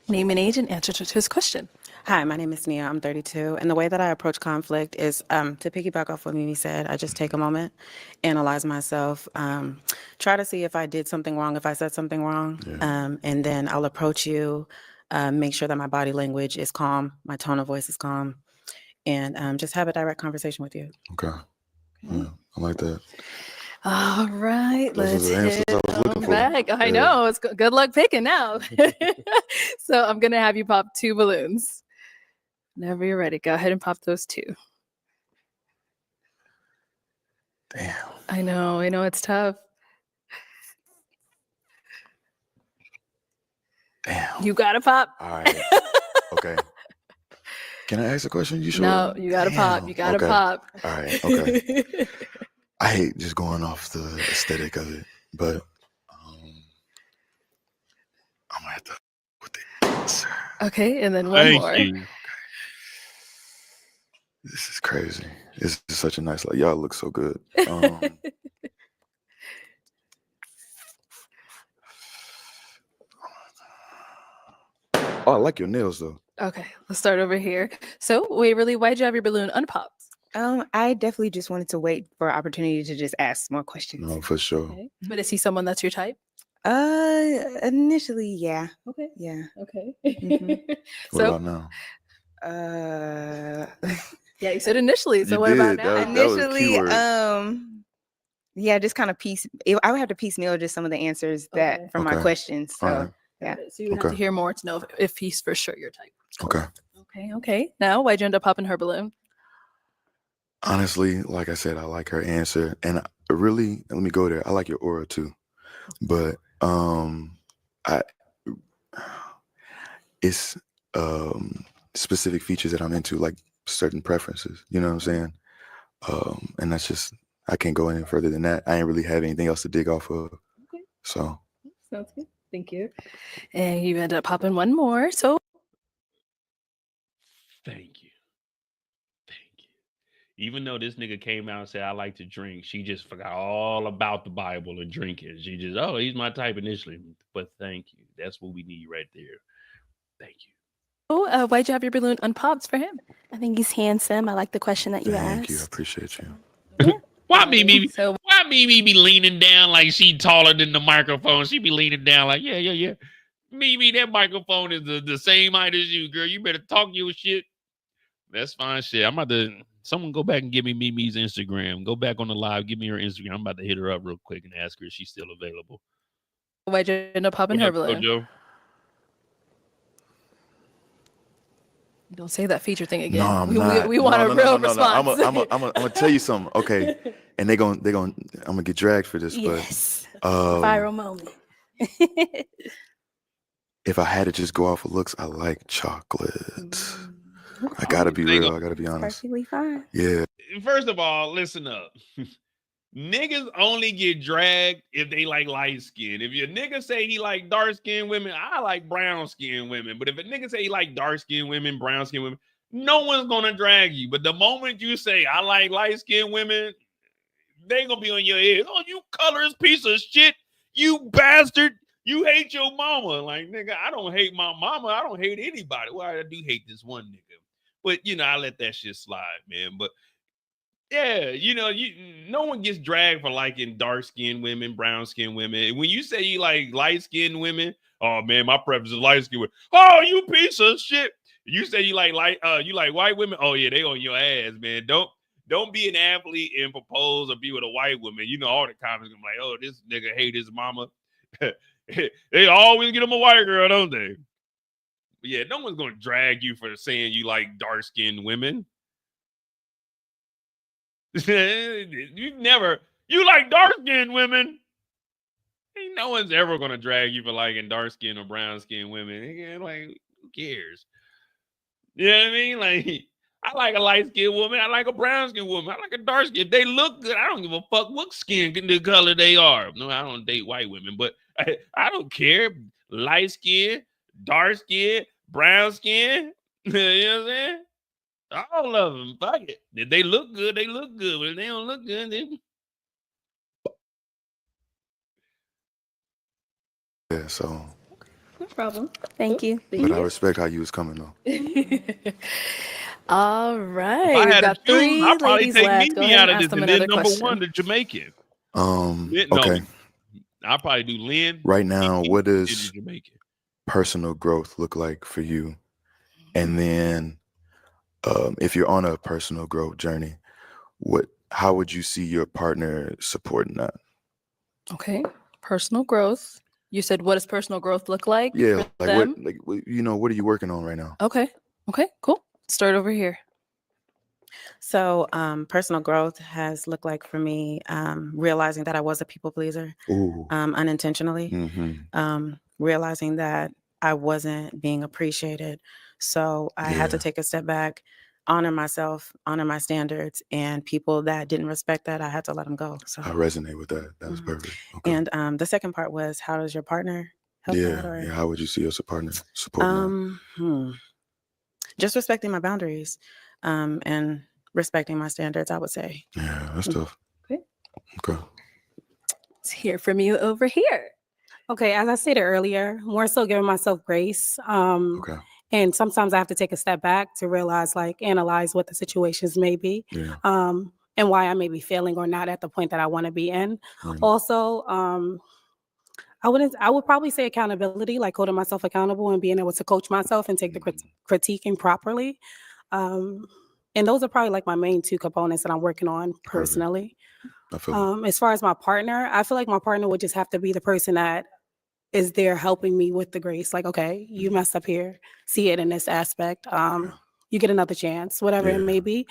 Name and age and answer to his question. Hi, my name is Nia. I'm 32. And the way that I approach conflict is to piggyback off what Mimi said, I just take a moment, analyze myself, try to see if I did something wrong, if I said something wrong. And then I'll approach you, make sure that my body language is calm, my tone of voice is calm, and just have a direct conversation with you. Okay. Yeah, I like that. All right, Those let's are the answers hit I was looking for. back. I Yeah. know. It's good luck picking now. So I'm going to have you pop 2 balloons. Whenever you're ready, go ahead and pop those 2. Damn. I know it's tough. Damn. You got to pop. All right. Okay. Can I ask a question? You sure? No, you got to pop. You got to Okay. pop. All right. Okay. I hate just going off the aesthetic of it, but I'm gonna have to put the answer. Okay, and then one more. This is crazy. This is such a nice light. Y'all look so good. Oh, I like your nails though. Okay, let's start over here. So, Waverly, why'd you have your balloon unpopped? I definitely just wanted to wait for an opportunity to just ask more questions. No, for sure. Okay. But is he someone that's your type? Initially, yeah. Okay. Yeah. Okay. What about now? Yeah, you said initially. So You what about did. now? That was the Initially, keyword. yeah, just kind of I would have to piecemeal just some of the answers that from my Okay. questions. So, All right. yeah. So you would have to hear more to know if he's for sure your type. Okay. Okay. Now, why'd you end up popping her balloon? Honestly, like I said, I like her answer, and really, let me go there. I like your aura too, but it's specific features that I'm into, like certain preferences. You know what I'm saying? And that's just, I can't go any further than that. I ain't really have anything else to dig off of. Okay. So Sounds good. Thank you. And you ended up popping one more. So Thank you. Even though this nigga came out and said I like to drink, she just forgot all about the Bible and drinking. She just, oh, he's my type initially. But thank you. That's what we need right there. Thank you. why'd you have your balloon unpopped for him? I think he's handsome. I like the question that you thank asked. you. I appreciate you. Why Mimi be leaning down like she taller than the microphone? She be leaning down like, yeah. Mimi, that microphone is the same height as you, girl. You better talk your shit. That's fine shit. I'm about to, someone go back and give me Mimi's Instagram. Go back on the live. Give me her Instagram. I'm about to hit her up real quick and ask her if she's still available. Why'd you end up popping her balloon? Joe? Don't say that feature thing again. No, I'm not. We want a real response. I'm gonna tell you something. Okay, and I'm gonna get dragged for this, Yes. but Viral moment. if I had to just go off of looks, I like chocolate. I gotta be real. I gotta be honest. Perfectly fine. Yeah. First of all, listen up. Niggas only get dragged if they like light skin. If your nigga say he like dark skinned women, I like brown skinned women. But if a nigga say he like dark skinned women, brown skinned women, no one's gonna drag you. But the moment you say I like light skinned women, they gonna be on your head. Oh, you colorless piece of shit, you bastard. You hate your mama. Like, nigga, I don't hate my mama. I don't hate anybody. Well, I do hate this one nigga. But, I let that shit slide, man. But, yeah, no one gets dragged for liking dark-skinned women, brown-skinned women. When you say you like light-skinned women, oh, man, my preference is light-skinned women. Oh, you piece of shit. You say you like white women. Oh, yeah, they on your ass, man. Don't be an athlete and propose or be with a white woman. All the comments gonna be like, oh, this nigga hate his mama. They always get him a white girl, don't they? But yeah, no one's gonna drag you for saying you like dark-skinned women. You like dark-skinned women. Ain't no one's ever gonna drag you for liking dark-skinned or brown-skinned women. Again, like, who cares? You know what I mean? Like, I like a light-skinned woman. I like a brown-skinned woman. I like a dark-skinned. If they look good, I don't give a fuck what skin the color they are. No, I don't date white women, but I don't care. Light skin, dark skin, brown skin. You know what I'm saying? All of them. Fuck it. If they look good, they look good. But if they don't look good, then. Yeah, so. No problem. Thank you. But I respect how you was coming though. All right. If I had got to choose, 3 I'd probably ladies take left. Go Mimi ahead out and of ask this them and then another number question. 1, the Jamaican. Okay. I'll probably do Lynn. Right now, what and does the Jamaican. personal growth look like for you? And then if you're on a personal growth journey, how would you see your partner supporting that? Okay. Personal growth. You said, what does personal growth look like? Yeah, for like them? what are you working on right now? Okay, cool. Start over here. So personal growth has looked like for me realizing that I was a people pleaser unintentionally, realizing that I wasn't being appreciated. So I had to take a step back, honor myself, honor my standards, and people that didn't respect that, I had to let them go. So I resonate with that. That was perfect. Okay. And the second part was, how does your partner help that? Or? Yeah. How would you see your partner supporting that? Just respecting my boundaries and respecting my standards, I would say. Yeah, that's tough. Okay. Let's hear from you over here. Okay, as I stated earlier, more so giving myself grace. And sometimes I have to take a step back to realize, analyze what the situations may be, and why I may be failing or not at the point that I want to be in. Also, I would probably say accountability, like holding myself accountable and being able to coach myself and take the critiquing properly. And those are probably my main 2 components that I'm working on personally. As far as my partner, I feel like my partner would just have to be the person that is there helping me with the grace. Like, okay, you messed up here. See it in this aspect. You get another chance, whatever it may be.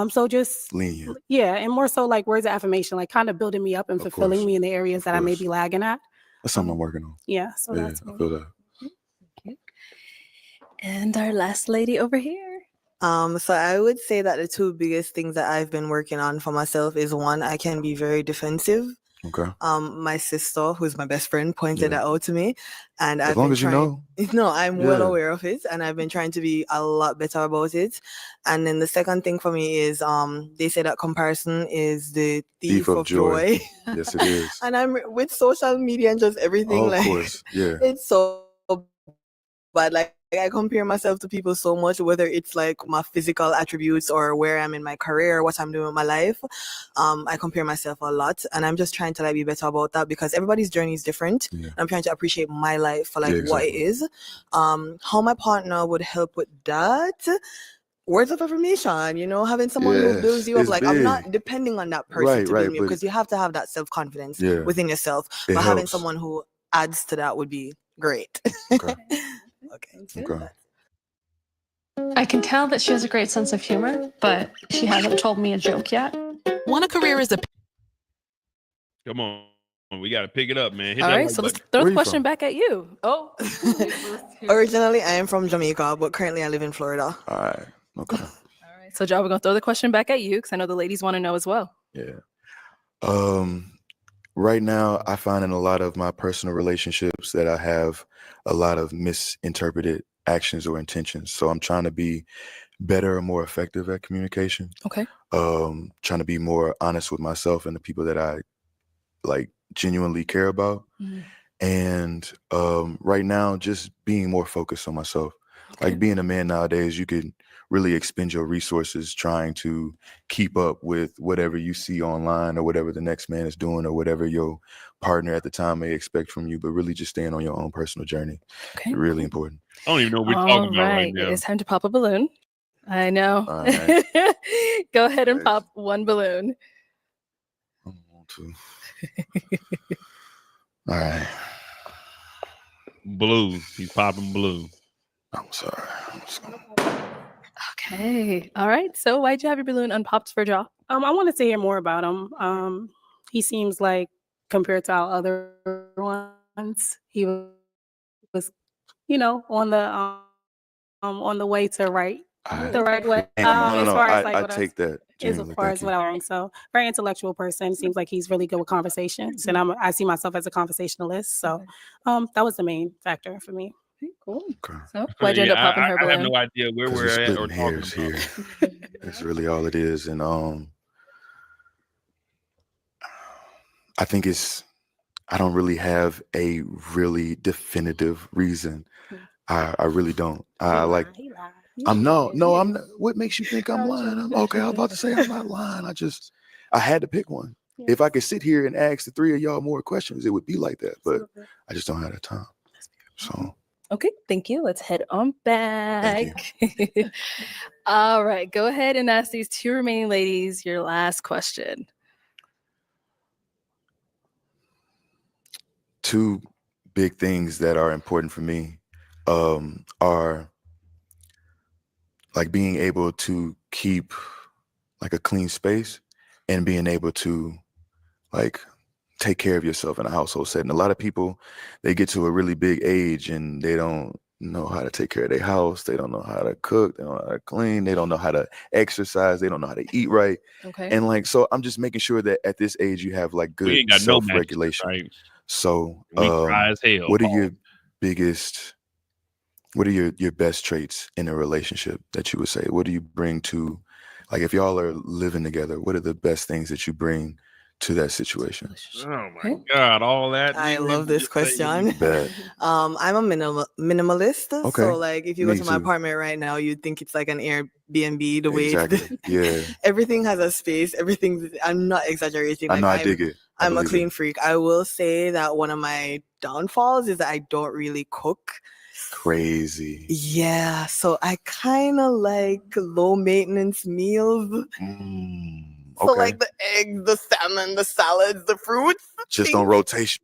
So just lenient. Yeah, and more so words of affirmation, kind of building me up and fulfilling me in the areas that I may be lagging at. That's something I'm working on. Yeah, so I that's me. feel that. And our last lady over here. So I would say that the two biggest things that I've been working on for myself is one, I can be very defensive. Okay. My sister, who's my best friend, pointed Yeah. that out to me, and As I've long been as you trying. know. No, I'm well Yeah. aware of it, and I've been trying to be a lot better about it. And then the second thing for me is, they say that comparison is the thief of joy. Yes, it is. And I'm with social media and just everything, Oh, of like course. Yeah. it's so bad. Like I compare myself to people so much, whether it's like my physical attributes or where I'm in my career, what I'm doing with my life. I compare myself a lot, and I'm just trying to like be better about that because everybody's journey is different. Yeah. I'm trying to appreciate my life for like Yeah, what it exactly. is. How my partner would help with that. Words of affirmation, having someone who builds Yes, you up. it's Like I'm big. not depending on that person to build Right, me up but because you have to have that self-confidence yeah, within yourself. it But having helps. someone who adds to that would be great. Okay. Okay. Okay. I can tell that she has a great sense of humor, but she hasn't told me a joke yet. Want a career as a Come on. We got to pick it up, man. Hit All that right, like so let's button. throw Where the you question from? back at you. Oh. Originally, I am from Jamaica, but currently I live in Florida. All right. Okay. All right, so Ja, we're going to throw the question back at you because I know the ladies want to know as well. Yeah. Right now, I find in a lot of my personal relationships that I have a lot of misinterpreted actions or intentions. So I'm trying to be better and more effective at communication. Okay. Trying to be more honest with myself and the people that I like genuinely care about. Mhm. And right now, just being more focused on myself. Like being a man nowadays, you can really expend your resources trying to keep up with whatever you see online or whatever the next man is doing or whatever your partner at the time may expect from you, but really just staying on your own personal journey. Okay. Really important. I don't even know what we're All talking about right right, now. it's time to pop a balloon. I know. All right. Go ahead and pop one balloon. I don't want to. All right. Blue. He's popping blue. I'm sorry. Okay. All right. So why'd you have your balloon unpopped for Ja? I wanted to hear more about him. He seems like compared to our other ones, he was, on the way to the right way. As No. far as like I what take that as genuinely. far Thank as you. what I learned. So very intellectual person. Seems like he's really good with conversations, and I see myself as a conversationalist. So that was the main factor for me. Cool. Okay. So why'd you end up popping her I have balloon? no idea where Because we're we're at or splitting talking hairs about. here. That's really all it is. And I think I don't really have a really definitive reason. I really don't. I like I'm no, I'm not. What makes you think I'm lying? I'm okay. I was about to say I'm not lying. I had to pick one. If I could sit here and ask the three of y'all more questions, it would be like that. But I just don't have the time. So Okay, thank you. Let's head on back. All right, go ahead and ask these two remaining ladies your last question. two big things that are important for me are like being able to keep like a clean space and being able to like take care of yourself in a household setting. A lot of people, they get to a really big age and they don't know how to take care of their house. They don't know how to cook. They don't know how to clean. They don't know how to exercise. They don't know how to eat right. Okay. And like, so I'm just making sure that at this age you have like We good ain't got no mattresses, self-regulation. right? So We dry as hell. what are your best traits in a relationship that you would say? What do you bring to, like if y'all are living together, what are the best things that you bring to that situation? Oh my God, all that. I You love didn't this just say question. Bad. I'm a minimalist. Okay. So like if you go Me to my too. apartment right now, you'd think it's like an Airbnb, the way Exactly. Yeah. everything has a space, I'm not exaggerating. I Like know, I dig it. I I'm a believe clean it. freak. I will say that one of my downfalls is that I don't really cook. Crazy. Yeah, so I kind of like low maintenance meals. So Okay. like the eggs, the salmon, the salads, the fruits. Just on rotation.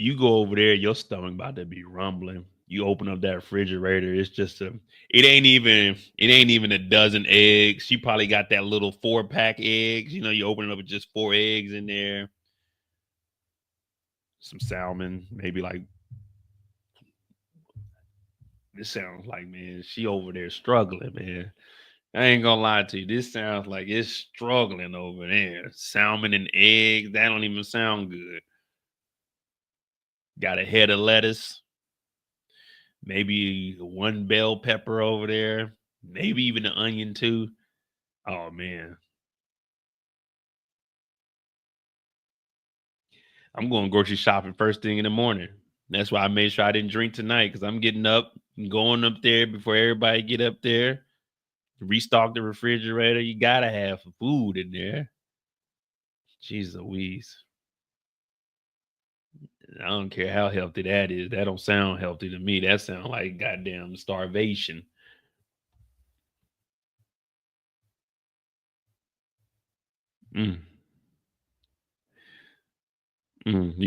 You go over there, your stomach about to be rumbling. You open up that refrigerator, it's just it ain't even a dozen eggs. She probably got that little 4-pack eggs. You know, you open it up with just 4 eggs in there. Some salmon, maybe like this sounds like, man, she over there struggling, man. I ain't gonna lie to you. This sounds like it's struggling over there. Salmon and eggs, that don't even sound good. Got a head of lettuce, maybe 1 bell pepper over there, maybe even an onion too. Oh man. I'm going grocery shopping first thing in the morning. That's why I made sure I didn't drink tonight, because I'm getting up and going up there before everybody get up there. Restock the refrigerator. You gotta have food in there. Jeez Louise. I don't care how healthy that is. That don't sound healthy to me. That sounds like goddamn starvation. You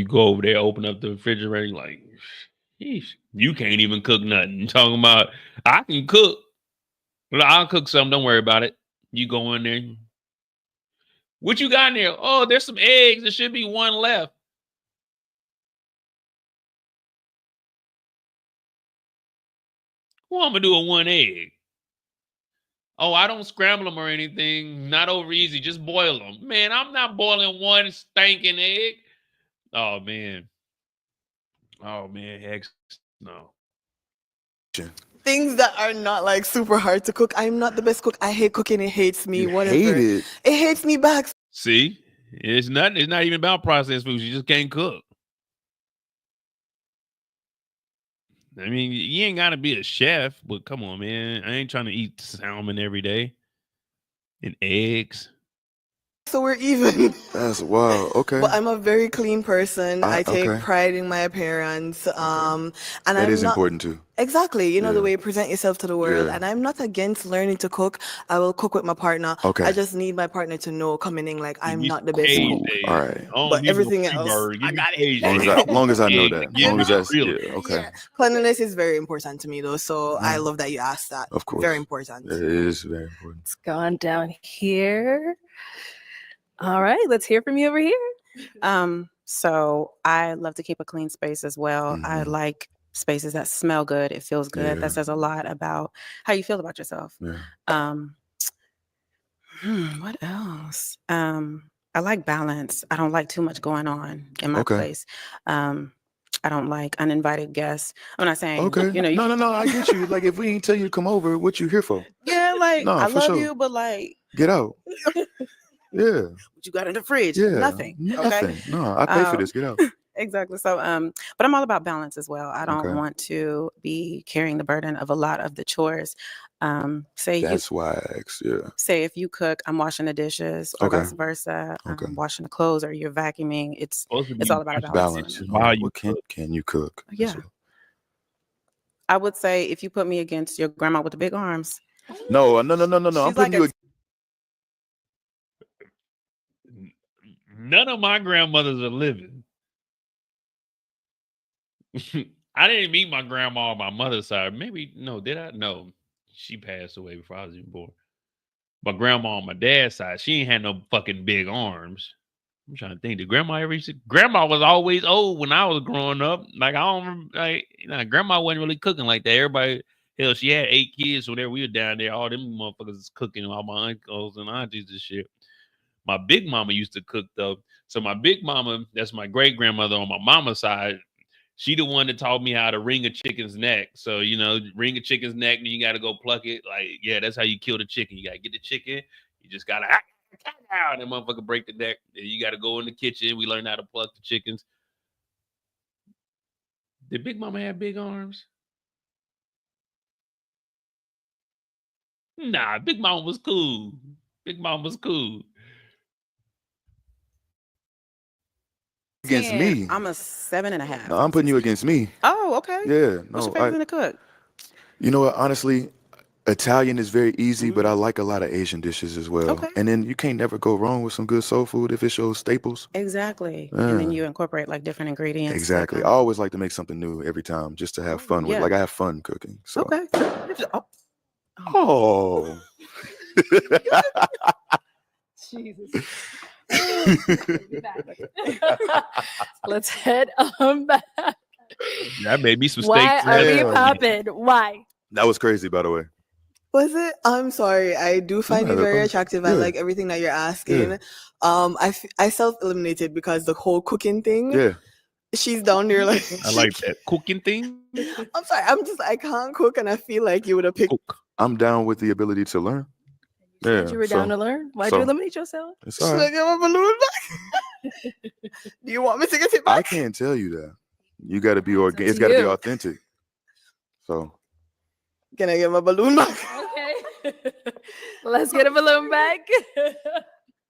go over there, open up the refrigerator, like, sheesh, you can't even cook nothing. You're talking about, I can cook. Well, I'll cook something. Don't worry about it. You go in there. What you got in there? Oh, there's some eggs. There should be 1 left. Well, I'm gonna do a 1 egg. Oh, I don't scramble them or anything. Not over easy. Just boil them. Man, I'm not boiling 1 stinking egg. Oh man. Oh man, eggs. No. Things that are not like super hard to cook. I'm not the best cook. I hate cooking. It hates me. You Whatever. hate it. It hates me back. See, it's not even about processed foods. You just can't cook. I mean, you ain't gotta be a chef, but come on, man. I ain't trying to eat salmon every day and eggs. So we're even. That's wild. Okay. But I'm a very clean person. I take okay. pride in my appearance. And That I'm is not important too. exactly, you know, the Yeah. way you present yourself to the world. Yeah. And I'm not against learning to cook. I will cook with my partner. Okay. I just need my partner to know coming in like I'm Give me not some the best Cajun cook. eggs. All right. Oh, But need no everything else, pre-bird. I Give me got it. Cajun Long as I know eggs. that. Give Long me as that's real yeah. eggs. Okay. Cleanliness is very important to me though. So I Yeah. love that you asked that. Of course. Very important. It is very important. It's gone down here. All right, let's hear from you over here. So I love to keep a clean space as well. I Mhm. like spaces that smell good. It feels good. Yeah. That says a lot about how you feel about yourself. Yeah. What else? I like balance. I don't like too much going on in my Okay. place. I don't like uninvited guests. I'm not saying, Okay. you know, No. I get you. Like, if we ain't tell you to come over, what you here for? yeah, like No, I for love sure. you, but like, Get out. Yeah. what you got in the fridge? Yeah. Nothing. Okay. Nothing. No, I pay for this. Get out. Exactly. So, but I'm all about balance as well. I don't Okay. want to be carrying the burden of a lot of the chores. That's why I asked. Yeah. Say if you cook, I'm washing the dishes, or Okay. vice versa. Okay. I'm washing the clothes, or you're vacuuming. It's Supposed to be all about a balance. Balance. while Okay. you What can you cook? Yeah. I would say if you put me against your grandma with the big arms. No. I'm She's putting you. None of my grandmothers are living. I didn't meet my grandma on my mother's side. Maybe, no, did I? No, she passed away before I was even born. My grandma on my dad's side, she ain't had no fucking big arms. I'm trying to think. Did grandma ever used to? Grandma was always old when I was growing up. Like, I don't remember, like, grandma wasn't really cooking like that. Everybody, hell, she had 8 kids. So whenever we were down there, all them motherfuckers was cooking, all my uncles and aunties and shit. My big mama used to cook though. So my big mama, that's my great grandmother on my mama's side. She the one that taught me how to wring a chicken's neck. So, wring a chicken's neck, then you got to go pluck it. Like, yeah, that's how you kill the chicken. You got to get the chicken. You just got to, and that motherfucker break the neck. Then you got to go in the kitchen. We learned how to pluck the chickens. Did Big Mama have big arms? Nah, Big Mama was cool. Big Mama was cool. Against me. I'm a 7.5. No, I'm putting you against me. Oh, okay. Yeah. What's No. your favorite thing to cook? You know what? Honestly, Italian is very easy, but I like a lot of Asian dishes as well. Okay. And then you can't never go wrong with some good soul food if it's your staples. Exactly. And then Yeah. you incorporate like different ingredients. that Exactly. I kind of- always like to make something new every time just to have fun with. Yeah. Like I have fun cooking. So. Okay. Oh. Jesus. Let's head back. That made me some steak. Why are we Yeah. popping? Why? That was crazy, by the way. Was it? I'm sorry. I do find you having very fun. attractive. I Yeah. like everything that you're asking. Yeah. I self-eliminated because the whole cooking thing. Yeah. She's down there like. I like that cooking thing. I'm sorry. I can't cook, and I feel like you would have picked. I'm down with the ability to learn. Yeah. Said you were down to learn. Why'd you eliminate yourself? It's Should all I right. get my balloon back? Do you want me to get it I back? can't tell you that. You got to be organic. It's to got to be you. authentic. So Can I get my balloon back? Okay. Let's get a balloon back.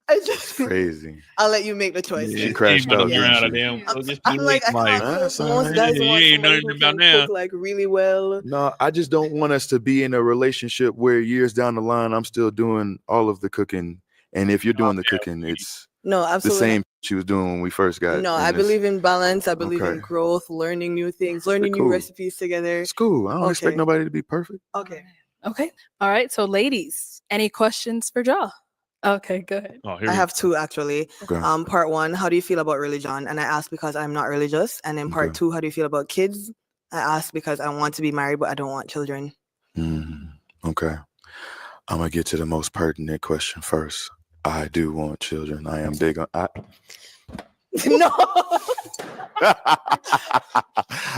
I just. crazy. I'll let you make the choice. She crashed out. Around didn't she? them. So just I'm be like, I like, can't That's cook. all Most right. guys You want ain't somebody nothing who about can now. cook like really well. No, I just don't want us to be in a relationship where years down the line I'm still doing all of the cooking, and if you're doing the cooking, it's No, the absolutely. same she was doing when we first got. No, in I this. believe in balance. I believe in Okay. growth, learning new things, learning new cool. recipes together. It's cool. I don't expect Okay. nobody to be perfect. Okay. Okay. All right. So, ladies, any questions for Ja? Okay, go ahead. Oh, I have two actually. Okay. Part one, how do you feel about religion? And I asked because I'm not religious. And then part Okay. two, how do you feel about kids? I asked because I want to be married, but I don't want children. Okay. I'm gonna get to the most pertinent question first. I do want children. I am big on. No.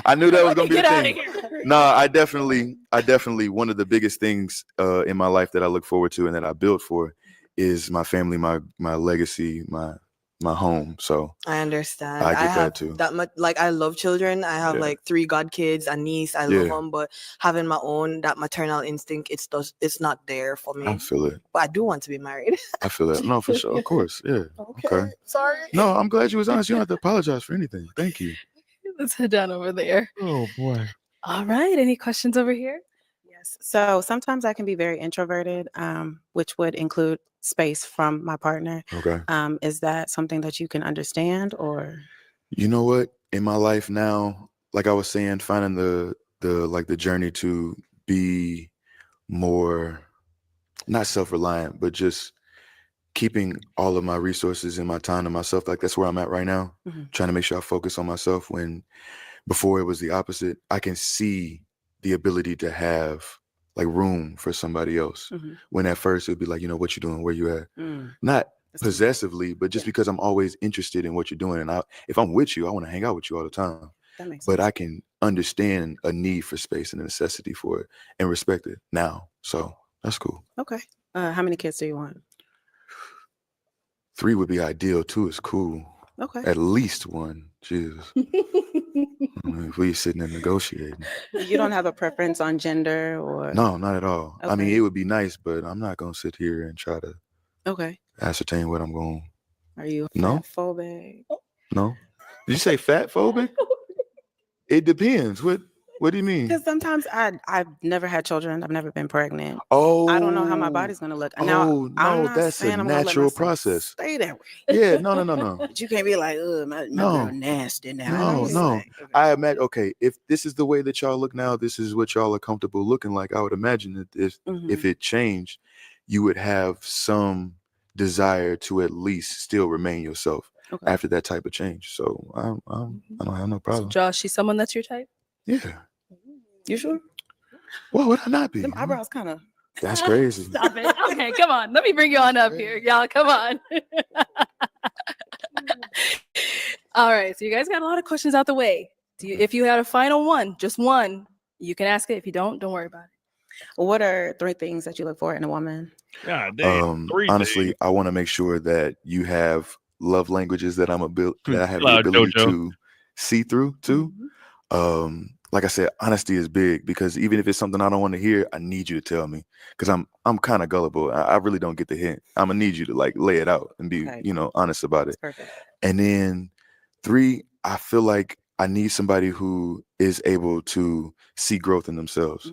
I knew that was gonna be Get the outta thing. here. No, I definitely one of the biggest things in my life that I look forward to and that I built for is my family, my legacy, my home. So I understand. I get have that too. that much. Like I love children. I have Yeah. like 3 godkids, a niece. I love Yeah. them, but having my own that maternal instinct, it's not there for me. I feel it. But I do want to be married. I feel it. No, for sure. Of course. Yeah. Okay. Sorry. No, I'm glad you was honest. You don't have to apologize for anything. Thank you. Let's head down over there. Oh boy. All right. Any questions over here? Yes. So sometimes I can be very introverted, which would include space from my partner. Okay. Is that something that you can understand, or? You know what? In my life now, like I was saying, finding the journey to be more not self-reliant, but just keeping all of my resources and my time to myself. Like that's where I'm at right now. Trying to make sure I focus on myself when before it was the opposite. I can see the ability to have like room for somebody else. When at first it'd be like, what you doing? Where you at? Not possessively, but just because I'm always interested in what you're doing. And if I'm with you, I want to hang out with you all the time. That makes But sense. I can understand a need for space and a necessity for it and respect it now. So that's cool. Okay. How many kids do you want? 3 would be ideal. 2 is cool. Okay. At least 1. Jesus. If we sitting there negotiating. You don't have a preference on gender or? No, not at all. I mean, Okay. it would be nice, but I'm not going to sit here and try to Okay. ascertain what I'm going. Are you No? phobic? No. Did you say fat phobic? It depends. What do you mean? Because sometimes I've never had children. I've never been pregnant. Oh. I don't know how my body's gonna look. Now, Oh, I'm no, not that's saying a I'm gonna let natural myself process. Stay that way. Yeah, no. But you can't be like, my No. girl nasty now. No, It's no. like, I imagine, okay, if this is the way that y'all look now, this is what y'all are comfortable looking like. I would imagine that if it changed, you would have some desire to at least still remain yourself after that type of change. So I don't have no problem. Josh, she's someone that's your type? Yeah. You sure? What would I not be? Them eyebrows kind of. That's crazy. Stop it. Okay, come on. Let me bring you on up here. Y'all, come on. All right. So you guys got a lot of questions out the way. If you had a final one, just one, you can ask it. If you don't worry about it. What are 3 things that you look for in a woman? God damn. Honestly, I want to make sure that you have love languages that I have the Loud ability JoJo. to see through too. Like I said, honesty is big because even if it's something I don't want to hear, I need you to tell me because I'm kind of gullible. I really don't get the hint. I'm gonna need you to like lay it out and be honest about it. Perfect. And then 3, I feel like I need somebody who is able to see growth in themselves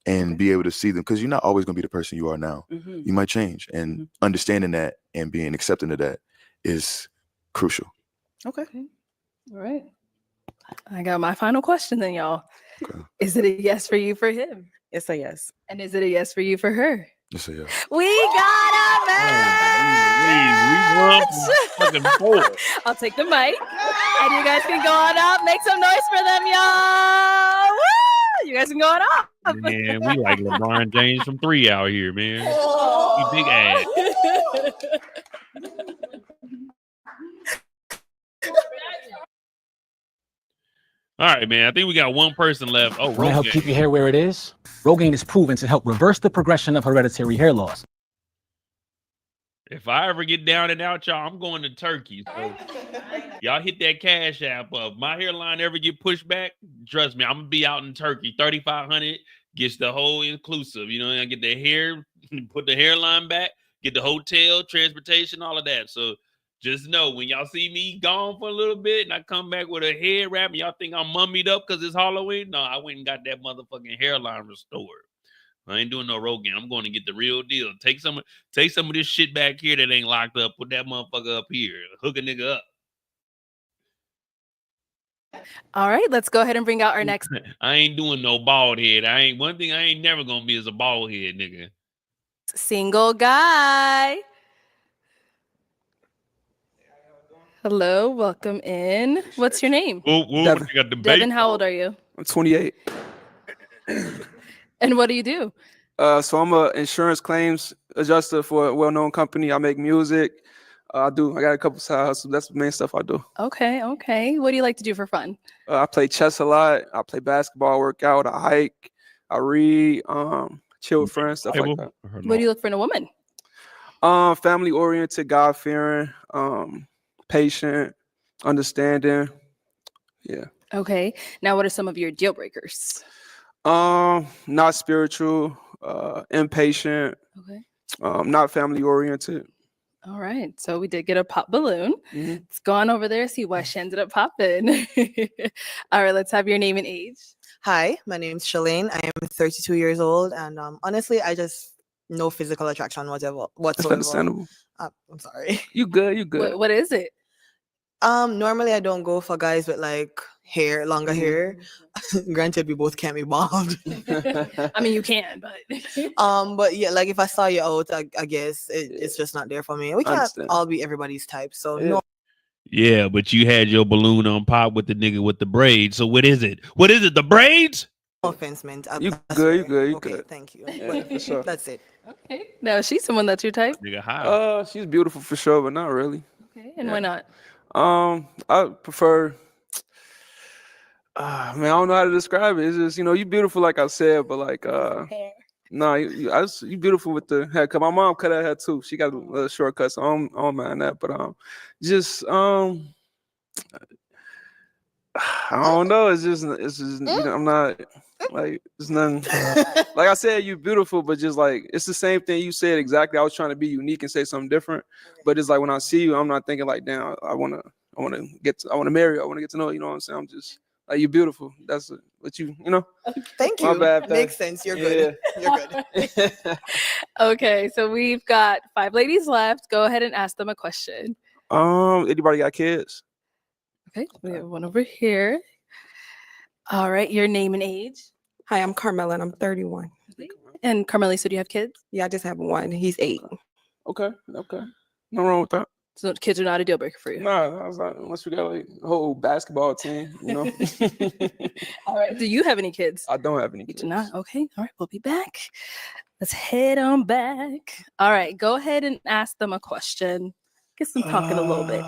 and be able to see them, because you're not always going to be the person you are now. You might change, and understanding that and being accepting of that is crucial. Okay. All right. I got my final question then, y'all. Is it a yes for you for him? It's a yes. And is it a yes for you for her? Yes, yes. We got a match! I'll take the mic. And you guys can go on up. Make some noise for them, y'all. Woo! You guys can go on up. Man, we like LeBron James from 3 out here, man. You big ass. All right, man. I think we got one person left. Oh, Want to help keep your hair where it is? Rogaine is proven to help reverse the progression of hereditary hair loss. If I ever get down and out, y'all, I'm going to Turkey. So y'all hit that cash app up. My hairline ever get pushed back, trust me, I'm gonna be out in Turkey. 3,500 gets the whole inclusive. You know, I get the hair, put the hairline back, get the hotel, transportation, all of that. So just know when y'all see me gone for a little bit and I come back with a head wrap and y'all think I'm mummied up because it's Halloween. No, I went and got that motherfucking hairline restored. I ain't doing no Rogaine. I'm going to get the real deal. Take some of this shit back here that ain't locked up. Put that motherfucker up here. Hook a nigga up. All right, let's go ahead and bring out our next. I ain't doing no bald head. One thing I ain't never gonna be is a bald head, nigga. Single guy. Hello, welcome in. What's your name? Devin. Devin, how old are you? I'm 28. And what do you do? So I'm a insurance claims adjuster for a well-known company. I make music. I got a couple side hustles. That's the main stuff I do. Okay. What do you like to do for fun? I play chess a lot. I play basketball, work out, I hike, I read, chill with friends, stuff like that. What do you look for in a woman? Family oriented, God fearing, patient, understanding. Yeah. Okay. Now, what are some of your deal breakers? Not spiritual, impatient, not family oriented. All right. So we did get a pop balloon. Let's go on over there, see why she ended up popping. All right. Let's have your name and age. Hi, my name is Shalane. I am 32 years old. And honestly, I just no physical attraction whatsoever. That's understandable. I'm sorry. You good. What is it? Normally I don't go for guys with like longer hair. Granted, we both can't be bald. I mean, you can, but but yeah, like if I saw you out, I guess it's just not there for me. We can't all be everybody's type. So no. Yeah, but you had your balloon on pop with the nigga with the braids. So what is it? The braids? No offense, man. You good. Okay, thank you. Yeah, for sure. That's it. Okay. Now, she's someone that's your type? Nigga, how? She's beautiful for sure, but not really. Okay. And why not? I prefer. Man, I don't know how to describe it. It's just, you beautiful, like I said, but like, no, you beautiful with the haircut. My mom cut her hair too. She got a little shortcut, so I don't mind that. But I don't know. It's just I'm not like it's nothing. Like I said, you beautiful, but just like it's the same thing you said exactly. I was trying to be unique and say something different, but it's like when I see you, I'm not thinking like, damn, I want to marry you. I want to get to know you. You know what I'm saying? I'm just like, you're beautiful. That's what you know. Thank you. My bad. Makes sense. You're good. You're good. Okay, so we've got 5 ladies left. Go ahead and ask them a question. Anybody got kids? Okay, we have one over here. All right, your name and age. Hi, I'm Carmela and I'm 31. And Carmelisa, do you have kids? Yeah, I just have one. He's 8. Okay. No wrong with that. So kids are not a deal breaker for you? No, I was like, unless we got like a whole basketball team, All right. Do you have any kids? I don't have any kids. You do not? Okay. All right. We'll be back. Let's head on back. All right. Go ahead and ask them a question. Get them talking a little bit.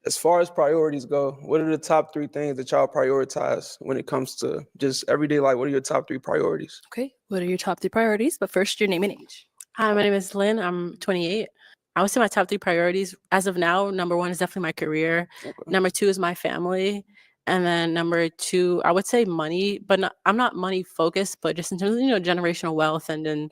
As far as priorities go, what are the top 3 things that y'all prioritize when it comes to just everyday life? What are your top 3 priorities? Okay. What are your top 3 priorities? But first, your name and age. Hi, my name is Lynn. I'm 28. I would say my top 3 priorities as of now, number 1 is definitely my career. Okay. Number 2 is my family. And then number 2, I would say money, but I'm not money focused, but just in terms of, generational wealth. And then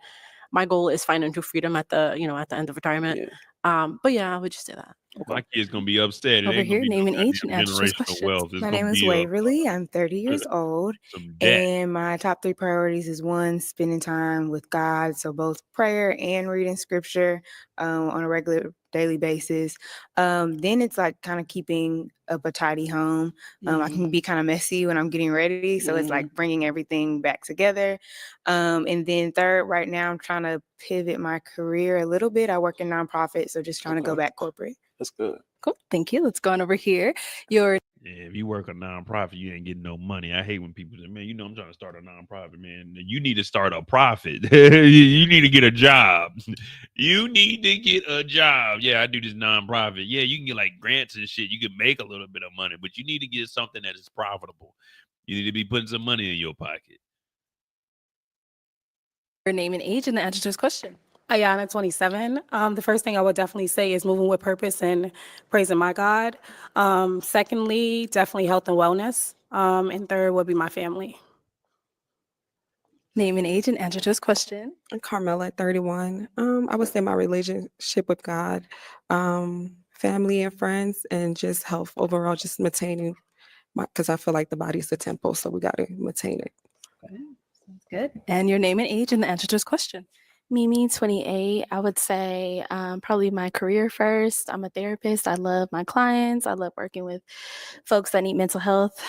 my goal is financial freedom at the end of retirement. Yeah. But yeah, I would just say that. My kid's gonna be upset. It Over ain't gonna here, be no name and age and goddamn answer those generational questions. wealth. It's My gonna name is be Waverly. I'm 30 years old. some debt. And my top 3 priorities is 1, spending time with God. So both prayer and reading scripture on a regular daily basis. Then it's like kind of keeping up a tidy home. I can be kind of messy when I'm getting ready. So it's like bringing everything back together. And then third, right now, I'm trying to pivot my career a little bit. I work in nonprofit. So just trying to go back corporate. That's good. Cool. Thank you. Let's go on over here. Your Yeah, if you work a nonprofit, you ain't getting no money. I hate when people say, man, I'm trying to start a nonprofit, man. You need to start a profit. You need to get a job. You need to get a job. Yeah, I do this nonprofit. Yeah, you can get like grants and shit. You can make a little bit of money, but you need to get something that is profitable. You need to be putting some money in your pocket. name and age and the answer to this question. Ayana, 27. The first thing I would definitely say is moving with purpose and praising my God. Secondly, definitely health and wellness. And third would be my family. Name and age and answer to this question. Carmela, 31. I would say my relationship with God, family and friends, and just health overall, just maintaining because I feel like the body is the temple, so we got to maintain it. Sounds good. And your name and age and the answer to this question. Mimi, 28. I would say probably my career first. I'm a therapist. I love my clients. I love working with folks that need mental health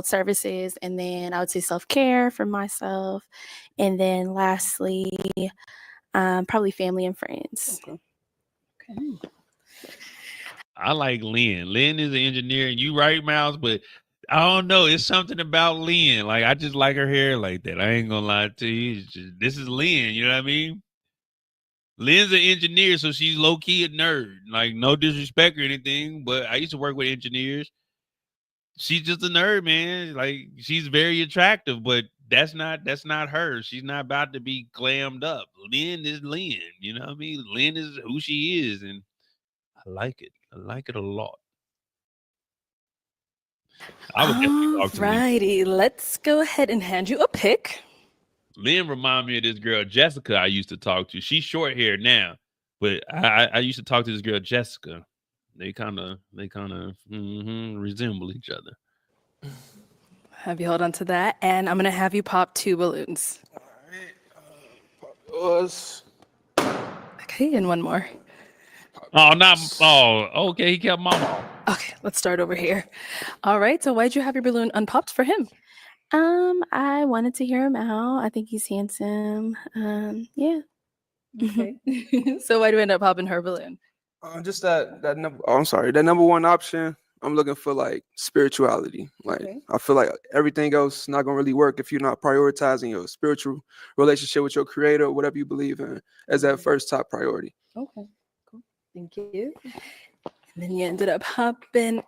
services. And then I would say self-care for myself. And then lastly, probably family and friends. Okay. I like Lynn. Lynn is an engineer, and you right, Miles, but I don't know. It's something about Lynn. Like, I just like her hair like that. I ain't gonna lie to you. This is Lynn, you know what I mean? Lynn's an engineer, so she's low-key a nerd. Like, no disrespect or anything, but I used to work with engineers. She's just a nerd, man. Like, she's very attractive, but that's not her. She's not about to be glammed up. Lynn is Lynn, you know what I mean? Lynn is who she is, and I like it. I like it a lot. I would definitely talk to Lynn. Righty, let's go ahead and hand you a pick. Lynn remind me of this girl Jessica I used to talk to. She's short hair now, but I used to talk to this girl Jessica. They kind of resemble each other. Have you hold on to that, and I'm gonna have you pop 2 balloons. Okay, and one more. Okay, he kept mama. Okay, let's start over here. All right, so why'd you have your balloon unpopped for him? I wanted to hear him out. I think he's handsome. Yeah. Okay. So why do you end up popping her balloon? Just that number. Oh, I'm sorry. That number one option. I'm looking for like spirituality. Like I feel like everything else not gonna really work if you're not prioritizing your spiritual relationship with your creator, whatever you believe in, as that first top priority. Okay, cool. Thank you. And then you ended up popping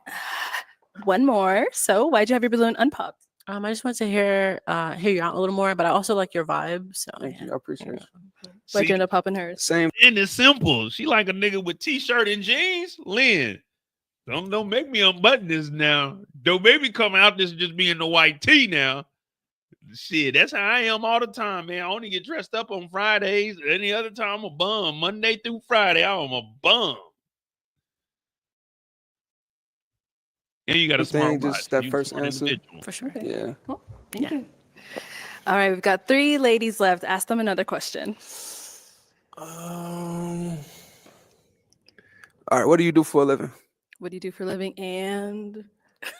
one more. So why'd you have your balloon unpopped? I just wanted to hear you out a little more, but I also like your vibe. So Thank you. I appreciate it. Why'd you end up popping hers? Same. And it's simple. She like a nigga with t-shirt and jeans. Lynn, don't make me unbutton this now. Don't make me come out this just being the white tee now. Shit, that's how I am all the time, man. I only get dressed up on Fridays. Any other time, I'm a bum. Monday through Friday, I'm a bum. And you got a smart watch. Just that first answer. For sure. Yeah. Cool. Thank you. All right, we've got 3 ladies left. Ask them another question. All right. What do you do for a living? What do you do for a living? And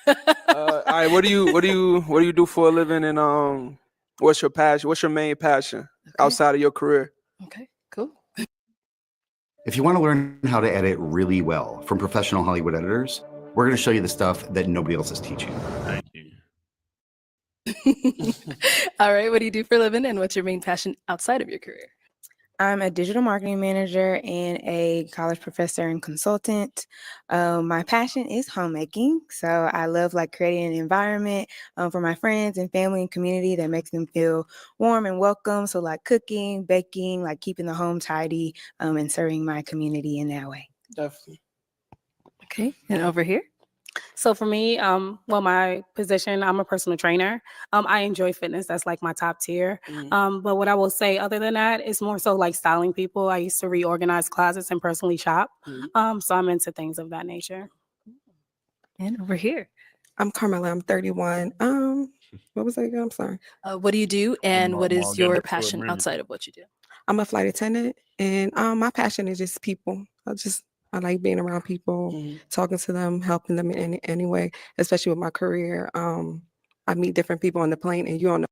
All right. What do you do for a living? And what's your passion? What's your main passion outside of your career? Okay. Cool. If you want to learn how to edit really well from professional Hollywood editors, we're going to show you the stuff that nobody else is teaching. Thank you. All right, what do you do for a living and what's your main passion outside of your career? I'm a digital marketing manager and a college professor and consultant. My passion is homemaking. So I love like creating an environment for my friends and family and community that makes them feel warm and welcome. So like cooking, baking, like keeping the home tidy and serving my community in that way. Definitely. Okay, and over here? So for me, well, my position, I'm a personal trainer. I enjoy fitness. That's like my top tier. But what I will say other than that is more so like styling people. I used to reorganize closets and personally shop. So I'm into things of that nature. And over here. I'm Carmela. I'm 31. What was that again? I'm sorry. What do you do, and what is your passion outside of what you do? I'm a flight attendant, and my passion is just people. I like being around people, talking to them, helping them in any way, especially with my career. I meet different people on the plane, and you're on the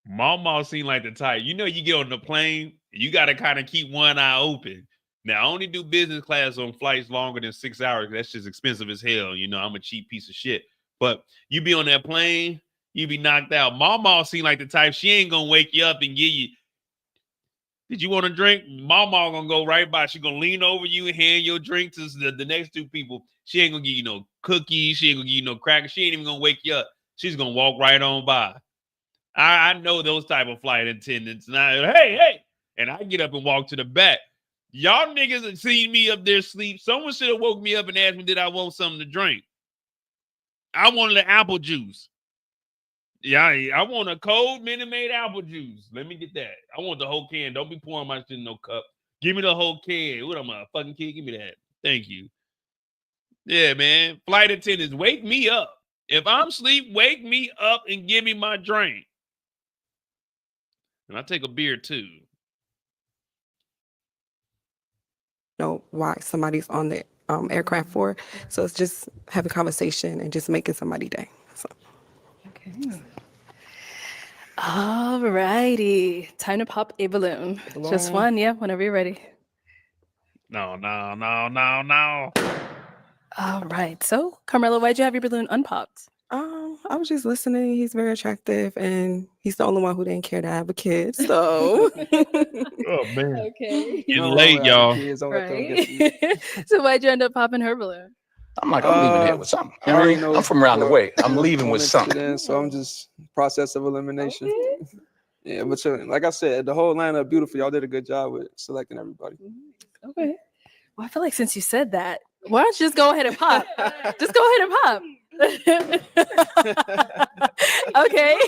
Mama seem like the type. You know, you get on the plane, you got to kind of keep one eye open. Now, I only do business class on flights longer than 6 hours. That's just expensive as hell. You know, I'm a cheap piece of shit. But you be on that plane, you be knocked out. Mama seem like the type. She ain't gonna wake you up and give you. Did you want a drink? Mama gonna go right by. She gonna lean over you and hand your drink to the next two people. She ain't gonna give you no cookies. She ain't gonna give you no crackers. She ain't even gonna wake you up. She's gonna walk right on by. I know those type of flight attendants. And hey, and I get up and walk to the back. Y'all niggas have seen me up there sleep. Someone should have woke me up and asked me, did I want something to drink? I wanted the apple juice. Yeah, I want a cold Minute Maid apple juice. Let me get that. I want the whole can. Don't be pouring my shit in no cup. Give me the whole can. What am I, a fucking kid? Give me that. Thank you. Yeah, man. Flight attendants, wake me up. If I'm asleep, wake me up and give me my drink. And I take a beer too. know why somebody's on the aircraft for. So it's just having conversation and just making somebody's day. So. Okay. All righty. Time to pop a balloon. Just one, yeah, whenever you're ready. No. All right. So, Carmela, why'd you have your balloon unpopped? I was just listening. He's very attractive, and he's the only one who didn't care to have a kid. So, oh man, okay, getting late, y'all. Right. So, why'd you end up popping her balloon? I'm like, I'm leaving here with something. You know what I mean? I'm from around the way. I'm leaving with something. So I'm just process of elimination. Yeah, but like I said, the whole lineup beautiful. Y'all did a good job with selecting everybody. Okay. Well, I feel like since you said that, why don't you just go ahead and pop? Just go ahead and pop. Okay.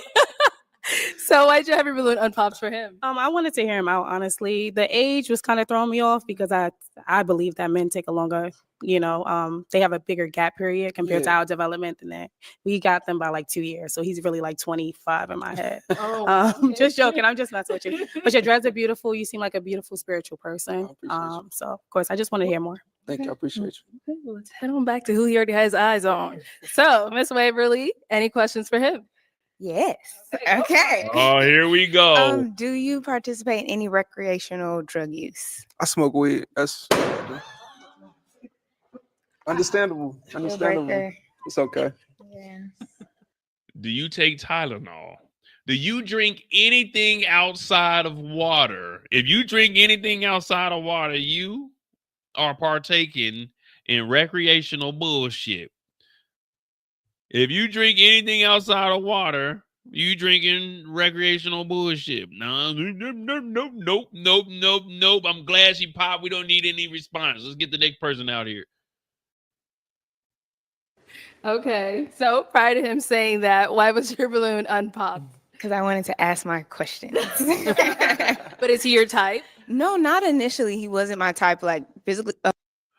So why'd you have your balloon unpopped for him? I wanted to hear him out, honestly. The age was kind of throwing me off because I believe that men take a longer, they have a bigger gap period compared to our development than that. We got them by like 2 years. So he's really like 25 in my head. Okay. Just joking. I'm just messing with you. But your dreads are beautiful. You seem like a beautiful spiritual person. So of course, I just want to hear more. Thank you. I appreciate you. Okay, well, let's head on back to who he already has eyes on. So, Miss Waverly, any questions for him? Yes. Okay. Oh, here we go. Do you participate in any recreational drug use? I smoke weed. That's understandable. It's okay. Yeah. Do you take Tylenol? Do you drink anything outside of water? If you drink anything outside of water, you are partaking in recreational bullshit. If you drink anything outside of water, you drinking recreational bullshit. No. I'm glad she popped. We don't need any response. Let's get the next person out here. Okay. So prior to him saying that, why was your balloon unpopped? Because I wanted to ask my questions. But is he your type? No, not initially. He wasn't my type, like physically.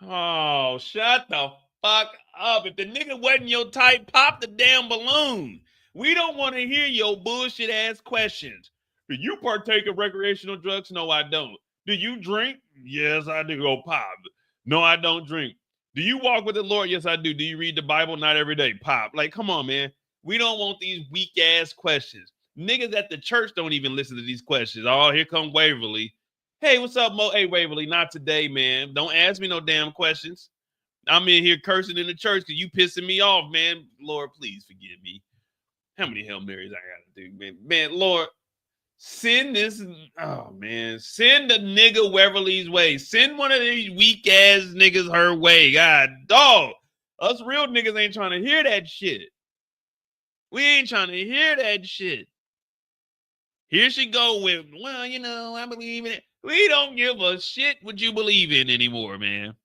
Oh, shut the fuck up. If the nigga wasn't your type, pop the damn balloon. We don't want to hear your bullshit ass questions. Do you partake of recreational drugs? No, I don't. Do you drink? Yes, I do. Oh, pop. No, I don't drink. Do you walk with the Lord? Yes, I do. Do you read the Bible? Not every day. Pop. Like, come on, man. We don't want these weak ass questions. Niggas at the church don't even listen to these questions. Oh, here come Waverly. Hey, what's up, Mo? Hey, Waverly, not today, man. Don't ask me no damn questions. I'm in here cursing in the church because you pissing me off, man. Lord, please forgive me. How many Hail Marys I got to do, man? Man, Lord, send this. Oh, man. Send the nigga Waverly's way. Send one of these weak-ass niggas her way. God, dog. Us real niggas ain't trying to hear that shit. We ain't trying to hear that shit. Here she go with, well, I believe in it. We don't give a shit what you believe in anymore, man.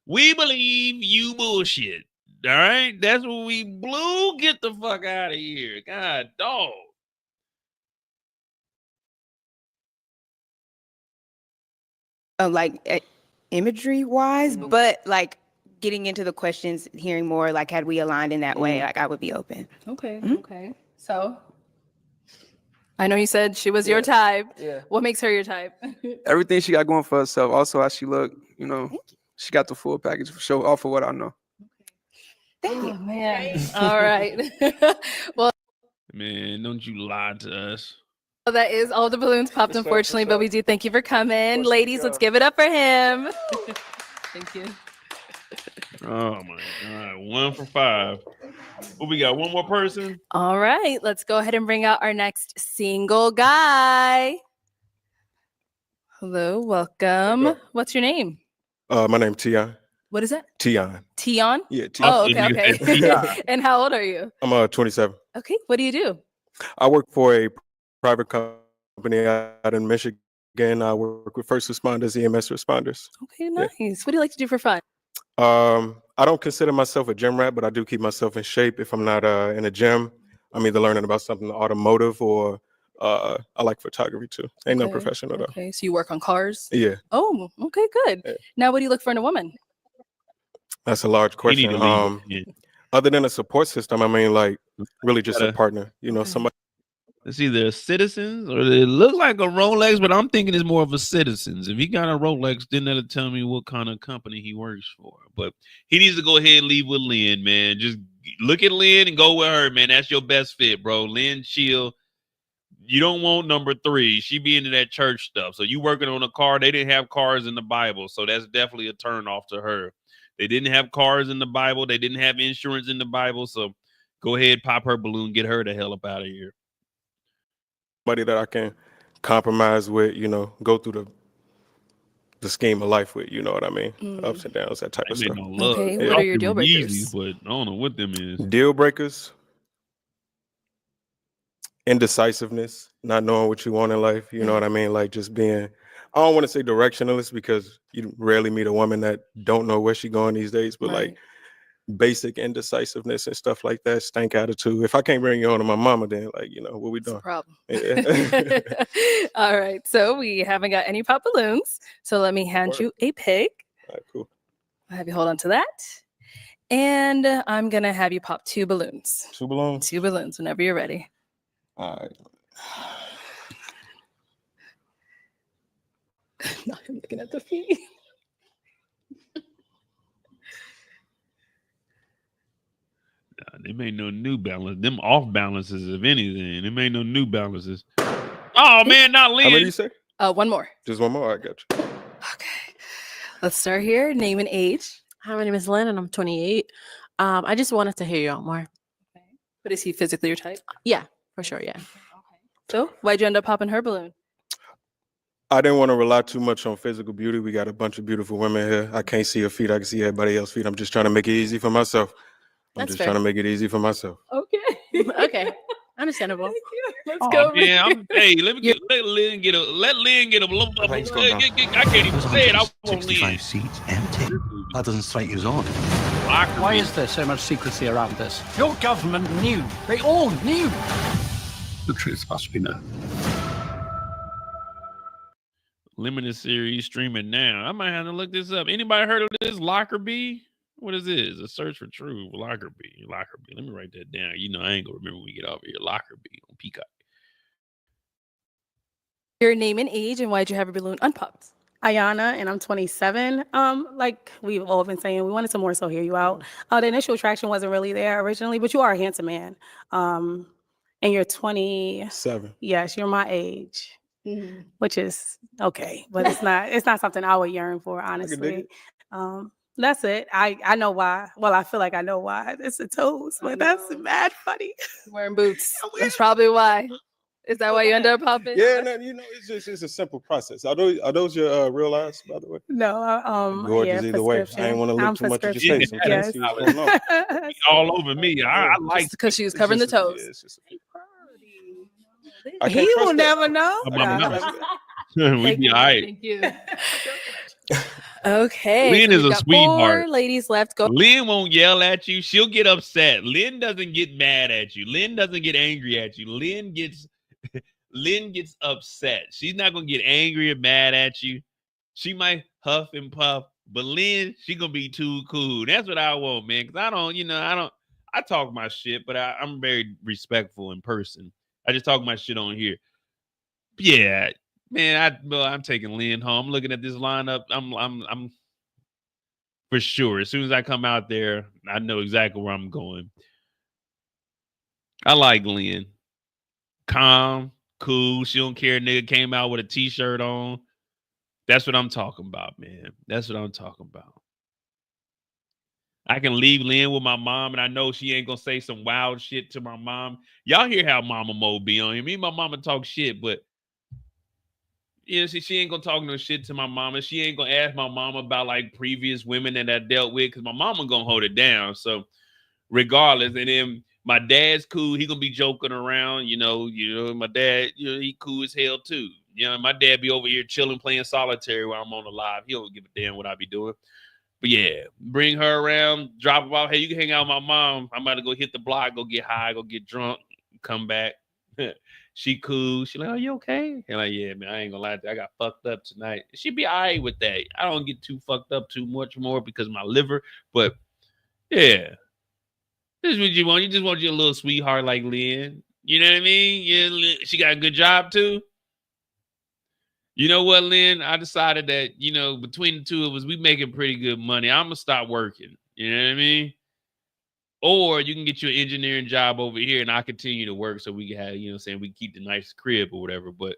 We believe you bullshit. All right, that's what we blew. Get the fuck out of here, God dog. Like imagery wise, but like getting into the questions, hearing more, like had we aligned in that way, like I would be open. Okay. Okay. So I know you said she was your type. Yeah. What makes her your type? Everything she got going for herself. Also, how she look. You know, she got the full package for sure. Off of what I know. Oh man. All right. Well, Man, don't you lie to us. that is all the balloons popped, unfortunately, but we do thank you for coming. Ladies, let's give it up for him. Thank you. Oh my God. 1 for 5. What we got? One more person? All right, let's go ahead and bring out our next single guy. Hello, welcome. What's your name? My name's Tion. What is it? Tion. Tion? Yeah, Tion. Oh, okay. And how old are you? I'm 27. Okay, what do you do? I work for a private company out in Michigan. I work with first responders, EMS responders. Okay, nice. What do you like to do for fun? I don't consider myself a gym rat, but I do keep myself in shape. If I'm not in a gym, I'm either learning about something automotive or I like photography too. Ain't no professional though. Okay, so you work on cars? Yeah, Oh, okay, good. Now, what do you look for in a woman? that's a large question. to leave it. Other than a support system, I mean, like really just a Gotta- partner. You know, somebody. It's either citizens or it look like a Rolex, but I'm thinking it's more of a citizens. If he got a Rolex, then that'll tell me what kind of company he works for. But he needs to go ahead and leave with Lynn, man. Just look at Lynn and go with her, man. That's your best fit, bro. Lynn chill. You don't want number 3. She be into that church stuff. So you working on a car. They didn't have cars in the Bible. So that's definitely a turn off to her. They didn't have cars in the Bible. They didn't have insurance in the Bible. So go ahead, pop her balloon, get her the hell up out of here. Somebody that I can compromise with, you know, go through the scheme of life with, you know what I mean? Ups and downs, that type of stuff. Okay, what are your deal breakers? Easy, but I don't know what them is. Deal breakers, indecisiveness, not knowing what you want in life, you know what I mean? Like just being, I don't want to say directionless because you rarely meet a woman that don't know where she going these days, but like basic indecisiveness and stuff like that, stank attitude. If I can't bring you on to my mama, then like, you know, what we doing? Problem. Yeah. All right, so we haven't got any pop balloons. So let me hand you a pick. All right, cool. I'll have you hold on to that. And I'm going to have you pop 2 balloons. 2 balloons? 2 balloons whenever you're ready. All right. Now I'm looking at the feet. Them ain't no New Balance. Them off balances, if anything. Them ain't no New Balances. Oh man, not Lynn. How many you say? One more. Just one more. I got you. Let's start here. Name and age. Hi, my name is Lynn and I'm 28. I just wanted to hear you out more. But is he physically your type? Yeah, for sure. Yeah. So why'd you end up popping her balloon? I didn't want to rely too much on physical beauty. We got a bunch of beautiful women here. I can't see her feet. I can see everybody else's feet. I'm just trying to make it easy for myself. That's trying to make it easy for myself. Okay. Okay. Understandable. Let's go. Man, hey, let Lynn get a little. I can't even say it. I want Lynn. Seats empty. That doesn't strike you as odd. Why is there so much secrecy around this? Your government knew. They all knew. The truth must be known. Limited series streaming now. I might have to look this up. Anybody heard of this? Lockerbie? What is this? A search for truth. Lockerbie. Lockerbie. Let me write that down. You know, I ain't gonna remember when we get over here. Lockerbie on Peacock. Your name and age, and why'd you have your balloon unpopped? Ayana, and I'm 27. Like we've all been saying, we wanted to more so hear you out. The initial attraction wasn't really there originally, but you are a handsome man. And you're 27. Yes, you're my age. Which is okay, but it's not something I would yearn for, honestly. That's it. I know why. Well, I feel like I know why. It's the toes, but that's mad funny. Wearing boots. That's probably why. Is that why you end up popping? Yeah, no, you know, it's a simple process. Are those your real eyes, by the way? No, gorgeous either way. I ain't want to look too much at your face. I'm trying to see what's going on. All over me. I like because she was covering the toes. He will never know. We be all right. Thank you. Okay, Lynn so is we've a got 4 sweetheart. ladies left. Go. Lynn won't yell at you. She'll get upset. Lynn doesn't get mad at you. Lynn doesn't get angry at you. Lynn gets upset. She's not gonna get angry or mad at you. She might huff and puff, but Lynn, she gonna be too cool. That's what I want, man. Cause I talk my shit, but I'm very respectful in person. I just talk my shit on here. Yeah, man. I'm taking Lynn home. I'm looking at this lineup. I'm for sure. As soon as I come out there, I know exactly where I'm going. I like Lynn. Calm, cool. She don't care. Nigga came out with a t-shirt on. That's what I'm talking about, man. That's what I'm talking about. I can leave Lynn with my mom, and I know she ain't gonna say some wild shit to my mom. Y'all hear how Mama Mo be on him. Me and my mama talk shit, but she ain't gonna talk no shit to my mama. She ain't gonna ask my mama about like previous women that I dealt with, because my mama gonna hold it down. So regardless, and then my dad's cool. He gonna be joking around. My dad, he cool as hell too. My dad be over here chilling, playing solitaire while I'm on the live. He don't give a damn what I be doing. But yeah, bring her around, drop her off. Hey, you can hang out with my mom. I'm about to go hit the block, go get high, go get drunk, come back. She cool. She like, are you okay? And like, yeah, man, I ain't gonna lie to you. I got fucked up tonight. She be all right with that. I don't get too fucked up too much more because of my liver. But yeah, this is what you want. You just want your little sweetheart like Lynn. You know what I mean? Yeah, she got a good job too. You know what, Lynn? I decided that, between the two of us, we making pretty good money. I'm going to stop working. You know what I mean? Or you can get your engineering job over here and I continue to work so we can have, we keep the nice crib or whatever. But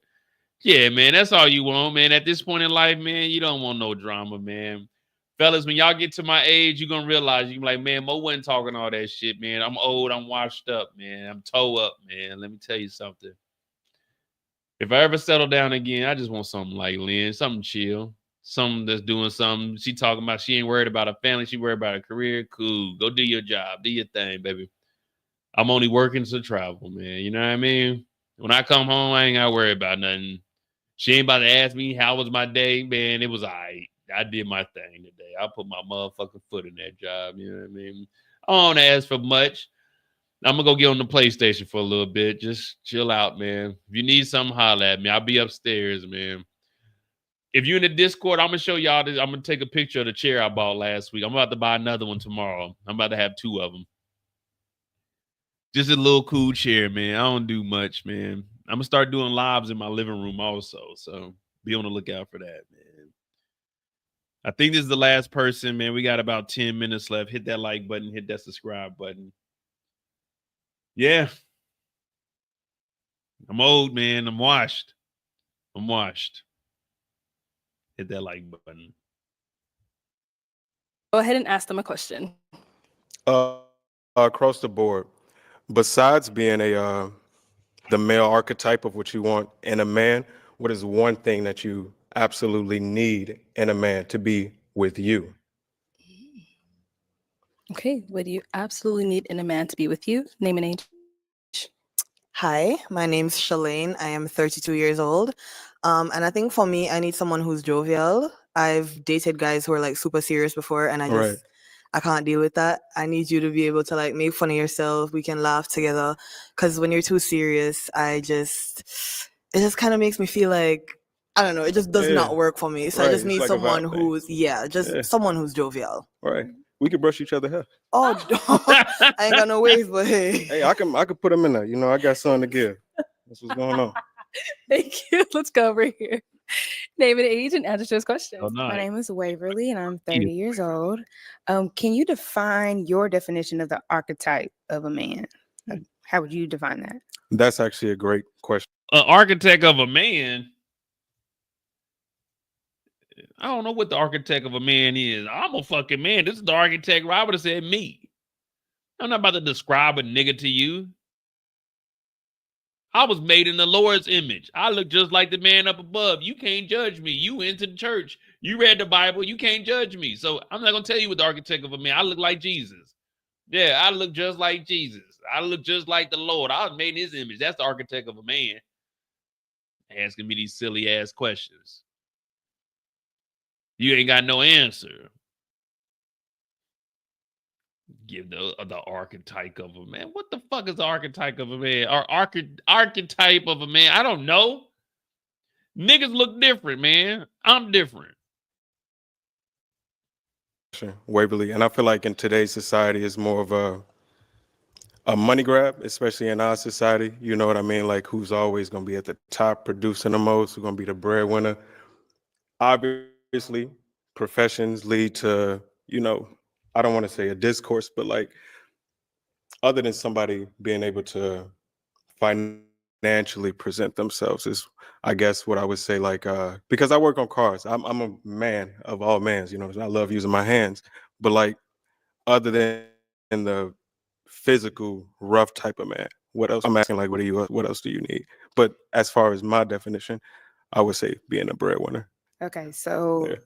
yeah, man, that's all you want, man. At this point in life, man, you don't want no drama, man. Fellas, when y'all get to my age, you're going to realize, you're like, man, Mo wasn't talking all that shit, man. I'm old. I'm washed up, man. I'm toe up, man. Let me tell you something. If I ever settle down again, I just want something like Lynn, something chill, something that's doing something. She talking about she ain't worried about her family. She worried about her career. Cool. Go do your job. Do your thing, baby. I'm only working to travel, man. You know what I mean? When I come home, I ain't got to worry about nothing. She ain't about to ask me how was my day, man. It was all right. I did my thing today. I put my motherfucking foot in that job. You know what I mean? I don't ask for much. I'm gonna go get on the PlayStation for a little bit. Just chill out, man. If you need something, holler at me. I'll be upstairs, man. If you're in the Discord, I'm gonna show y'all this. I'm gonna take a picture of the chair I bought last week. I'm about to buy another one tomorrow. I'm about to have 2 of them. Just a little cool chair, man. I don't do much, man. I'm gonna start doing lives in my living room also. So be on the lookout for that, man. I think this is the last person, man. We got about 10 minutes left. Hit that like button, hit that subscribe button. Yeah. I'm old, man. I'm washed. Hit that like button. Go ahead and ask them a question. Across the board, besides being the male archetype of what you want in a man, what is one thing that you absolutely need in a man to be with you? Okay, what do you absolutely need in a man to be with you? Name and age. Hi, my name's Shalane. I am 32 years old. And I think for me, I need someone who's jovial. I've dated guys who are like super serious before, and I can't deal with that. I need you to be able to like make fun of yourself. We can laugh together. Because when you're too serious, it just kind of makes me feel like, I don't know, it just does not work for me. So I just need like someone who's, someone who's jovial. Right. We could brush each other hair. Oh, I ain't got no waves, but hey. Hey, I can put them in there. I got something to give. That's what's going on. Thank you. Let's go over here. Name and age and answer to this question. Oh, nice. My name is Waverly and I'm 30 years old. Can you define your definition of the archetype of a man? How would you define that? That's actually a great question. An architect of a man. I don't know what the architect of a man is. I'm a fucking man. This is the architect. I would have said me. I'm not about to describe a nigga to you. I was made in the Lord's image. I look just like the man up above. You can't judge me. You went to the church. You read the Bible. You can't judge me. So I'm not going to tell you what the architect of a man. I look like Jesus. Yeah, I look just like Jesus. I look just like the Lord. I was made in his image. That's the architect of a man. Asking me these silly ass questions. You ain't got no answer. Give the archetype of a man. What the fuck is the archetype of a man? Or archetype of a man? I don't know. Niggas look different, man. I'm different. Waverly, and I feel like in today's society, it's more of a money grab, especially in our society. You know what I mean? Like, who's always going to be at the top, producing the most, who's going to be the breadwinner. Obviously, professions lead to, you know, I don't want to say a discourse, but like, other than somebody being able to financially present themselves is, I guess, what I would say. Like, because I work on cars, I'm a man of all mans. You know, I love using my hands, but like, other than the physical rough type of man, what else? I'm asking, like, what else do you need? But as far as my definition, I would say being a breadwinner. Okay, so Yeah.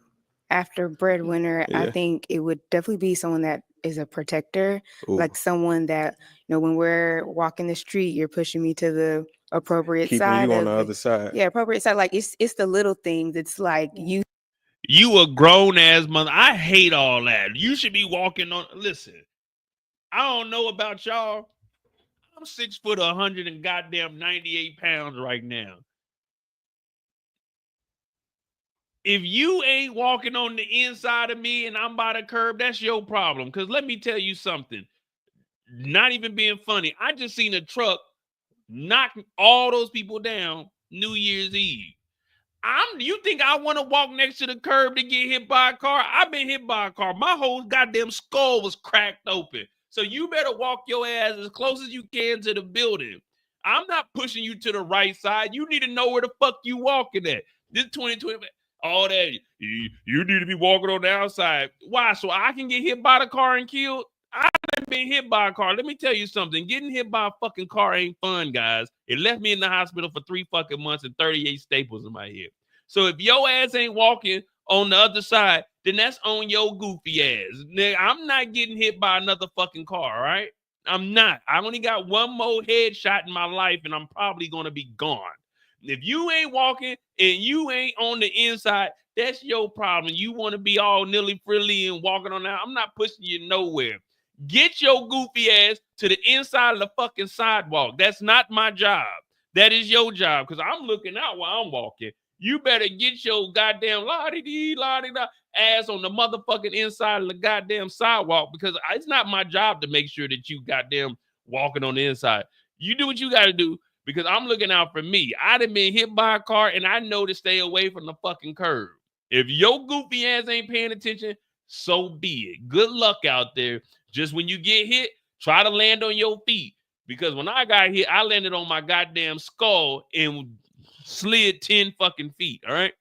after breadwinner, I Yeah. think it would definitely be someone that is a protector, Ooh. like someone that, you know, when we're walking the street, you're pushing me to the appropriate Keeping side you on of the it. other side. Yeah, appropriate side. Like it's the little things. It's like You a grown ass mother. I hate all that. You should be walking on. Listen, I don't know about y'all. I'm 6 foot 100 and goddamn 98 pounds right now. If you ain't walking on the inside of me and I'm by the curb, that's your problem. Because let me tell you something. Not even being funny. I just seen a truck knock all those people down New Year's Eve. You think I want to walk next to the curb to get hit by a car? I've been hit by a car. My whole goddamn skull was cracked open. So you better walk your ass as close as you can to the building. I'm not pushing you to the right side. You need to know where the fuck you walking at. This 2020, all that, you need to be walking on the outside. Why? So I can get hit by the car and killed? I haven't been hit by a car. Let me tell you something. Getting hit by a fucking car ain't fun, guys. It left me in the hospital for 3 fucking months and 38 staples in my head. So if your ass ain't walking on the other side, then that's on your goofy ass. Nigga, I'm not getting hit by another fucking car, all right? I'm not. I only got one more headshot in my life, and I'm probably going to be gone. If you ain't walking and you ain't on the inside, that's your problem. You want to be all nilly-frilly and walking on out. I'm not pushing you nowhere. Get your goofy ass to the inside of the fucking sidewalk. That's not my job. That is your job, because I'm looking out while I'm walking. You better get your goddamn la-di-di-la-di-da ass on the motherfucking inside of the goddamn sidewalk, because it's not my job to make sure that you goddamn walking on the inside. You do what you got to do, because I'm looking out for me. I done been hit by a car, and I know to stay away from the fucking curb. If your goofy ass ain't paying attention, so be it. Good luck out there. Just when you get hit, try to land on your feet. Because when I got hit, I landed on my goddamn skull and slid 10 fucking feet, all right?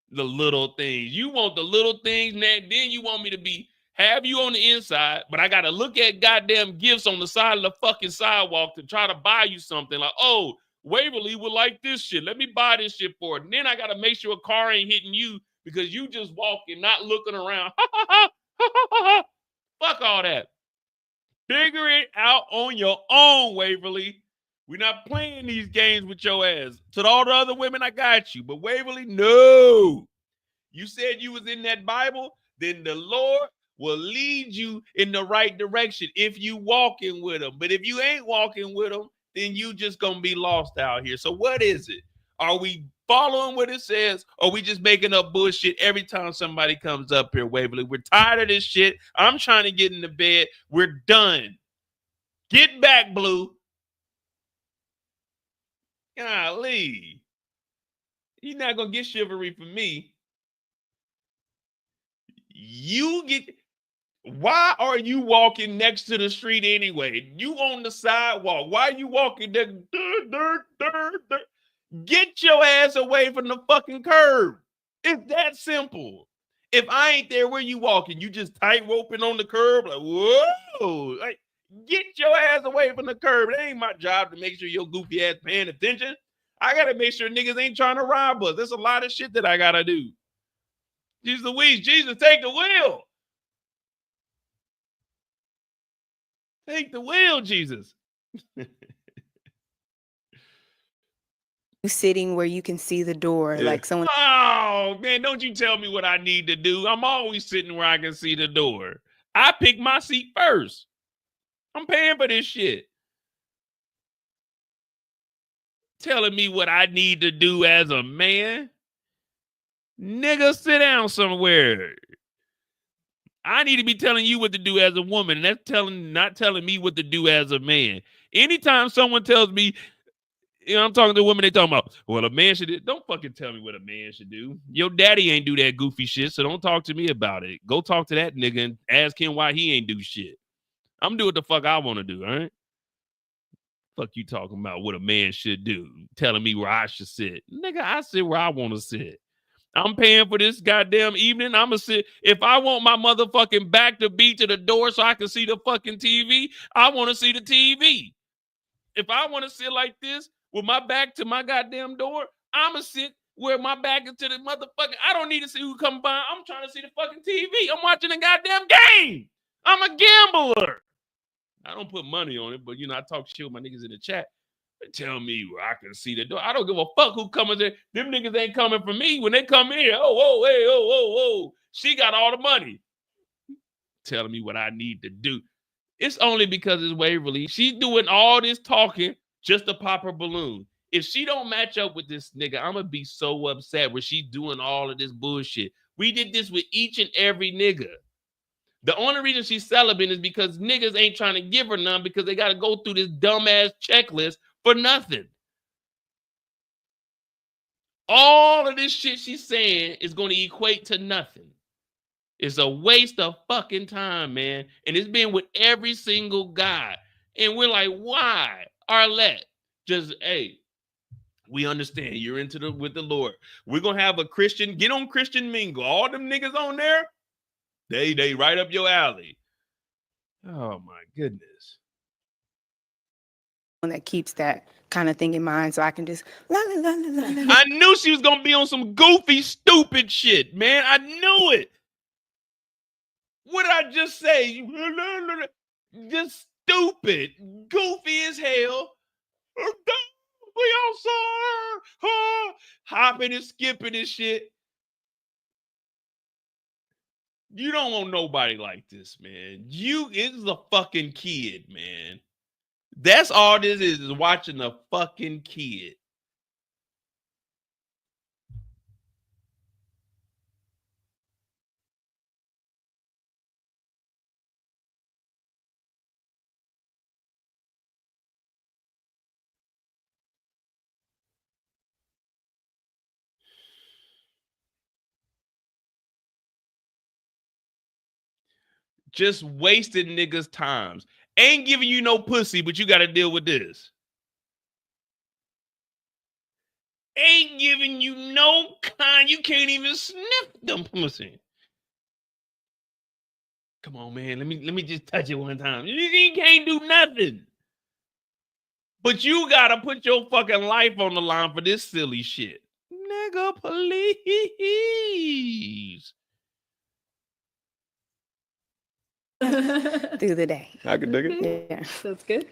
The little things. You want the little things, man. Then you want me to have you on the inside, but I got to look at goddamn gifts on the side of the fucking sidewalk to try to buy you something. Like, oh, Waverly would like this shit. Let me buy this shit for it. And then I got to make sure a car ain't hitting you because you just walking, not looking around. Fuck all that. Figure it out on your own, Waverly. We're not playing these games with your ass. To all the other women, I got you. But Waverly, no. You said you was in that Bible, then the Lord will lead you in the right direction if you walking with him. But if you ain't walking with him, then you just going to be lost out here. So what is it? Are we following what it says, or are we just making up bullshit every time somebody comes up here, Waverly? We're tired of this shit. I'm trying to get into bed. We're done. Get back, Blue. Golly. You're not going to get chivalry from me. Why are you walking next to the street anyway? You on the sidewalk. Why are you walking there? Get your ass away from the fucking curb. It's that simple. If I ain't there, where you walking? You just tight roping on the curb? Like, whoa. Like, get your ass away from the curb. It ain't my job to make sure your goofy ass paying attention. I got to make sure niggas ain't trying to rob us. There's a lot of shit that I got to do. Jesus Louise, Jesus, take the wheel. Take the wheel, Jesus. sitting where you can see the door, like someone. Oh man, don't you tell me what I need to do. I'm always sitting where I can see the door. I pick my seat first. I'm paying for this shit. Telling me what I need to do as a man. Nigga, sit down somewhere. I need to be telling you what to do as a woman. And that's not telling me what to do as a man. Anytime someone tells me, I'm talking to a woman, they talking about, well, a man should, don't fucking tell me what a man should do. Your daddy ain't do that goofy shit, so don't talk to me about it. Go talk to that nigga and ask him why he ain't do shit. I'm doing what the fuck I want to do, all right? Fuck you talking about what a man should do, telling me where I should sit. Nigga, I sit where I want to sit. I'm paying for this goddamn evening. I'm going to sit. If I want my motherfucking back to be to the door so I can see the fucking TV, I want to see the TV. If I want to sit like this with my back to my goddamn door, I'm going to sit where my back is to the motherfucking. I don't need to see who come by. I'm trying to see the fucking TV. I'm watching a goddamn game. I'm a gambler. I don't put money on it, but, I talk shit with my niggas in the chat. They tell me where I can see the door. I don't give a fuck who coming there. Them niggas ain't coming for me. When they come in here, whoa. She got all the money. Telling me what I need to do. It's only because it's Waverly. She's doing all this talking just to pop her balloon. If she don't match up with this nigga, I'm going to be so upset where she's doing all of this bullshit. We did this with each and every nigga. The only reason she's celibate is because niggas ain't trying to give her none because they got to go through this dumbass checklist for nothing. All of this shit she's saying is going to equate to nothing. It's a waste of fucking time, man. And it's been with every single guy. And we're like, why? Arlette, just, hey, we understand you're with the Lord. We're going to have a Christian, get on Christian Mingle. All them niggas on there, they right up your alley. Oh my goodness. One that keeps that kind of thing in mind, so I can just I knew she was gonna be on some goofy, stupid shit, man. I knew it. What did I just say? Just stupid, goofy as hell. We all saw her hopping and skipping and shit. You don't want nobody like this, man. It's a fucking kid, man. That's all this is watching a fucking kid. Just wasting niggas' times. Ain't giving you no pussy, but you got to deal with this. Ain't giving you no kind. You can't even sniff them pussy. Come on, man. Let me just touch it one time. You can't do nothing. But you got to put your fucking life on the line for this silly shit. Nigga, please. through the day. I can dig it. Yeah. That's good.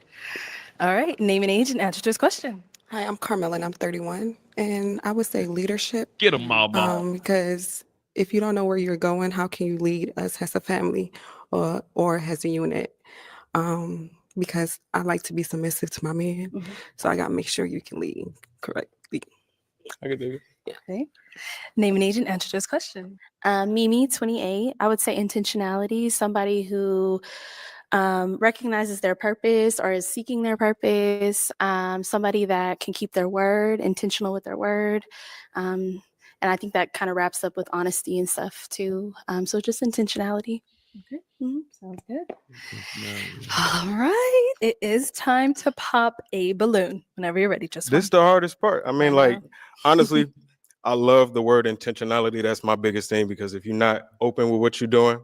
All right. Name and age and answer to this question. Hi, I'm Carmela and I'm 31. And I would say leadership. Get them, mama. Because if you don't know where you're going, how can you lead us as a family or as a unit? Because I like to be submissive to my man. Mm-hmm. So I got to make sure you can lead correctly. I can dig it. Yeah. Okay. Name and age and answer to this question. Mimi, 28. I would say intentionality, somebody who recognizes their purpose or is seeking their purpose, somebody that can keep their word, intentional with their word. And I think that kind of wraps up with honesty and stuff too. So just intentionality. Okay. Mm-hmm. Sounds good. All right. It is time to pop a balloon whenever you're ready. Just this is the hardest part. I mean, like, honestly, I love the word intentionality. That's my biggest thing, because if you're not open with what you're doing,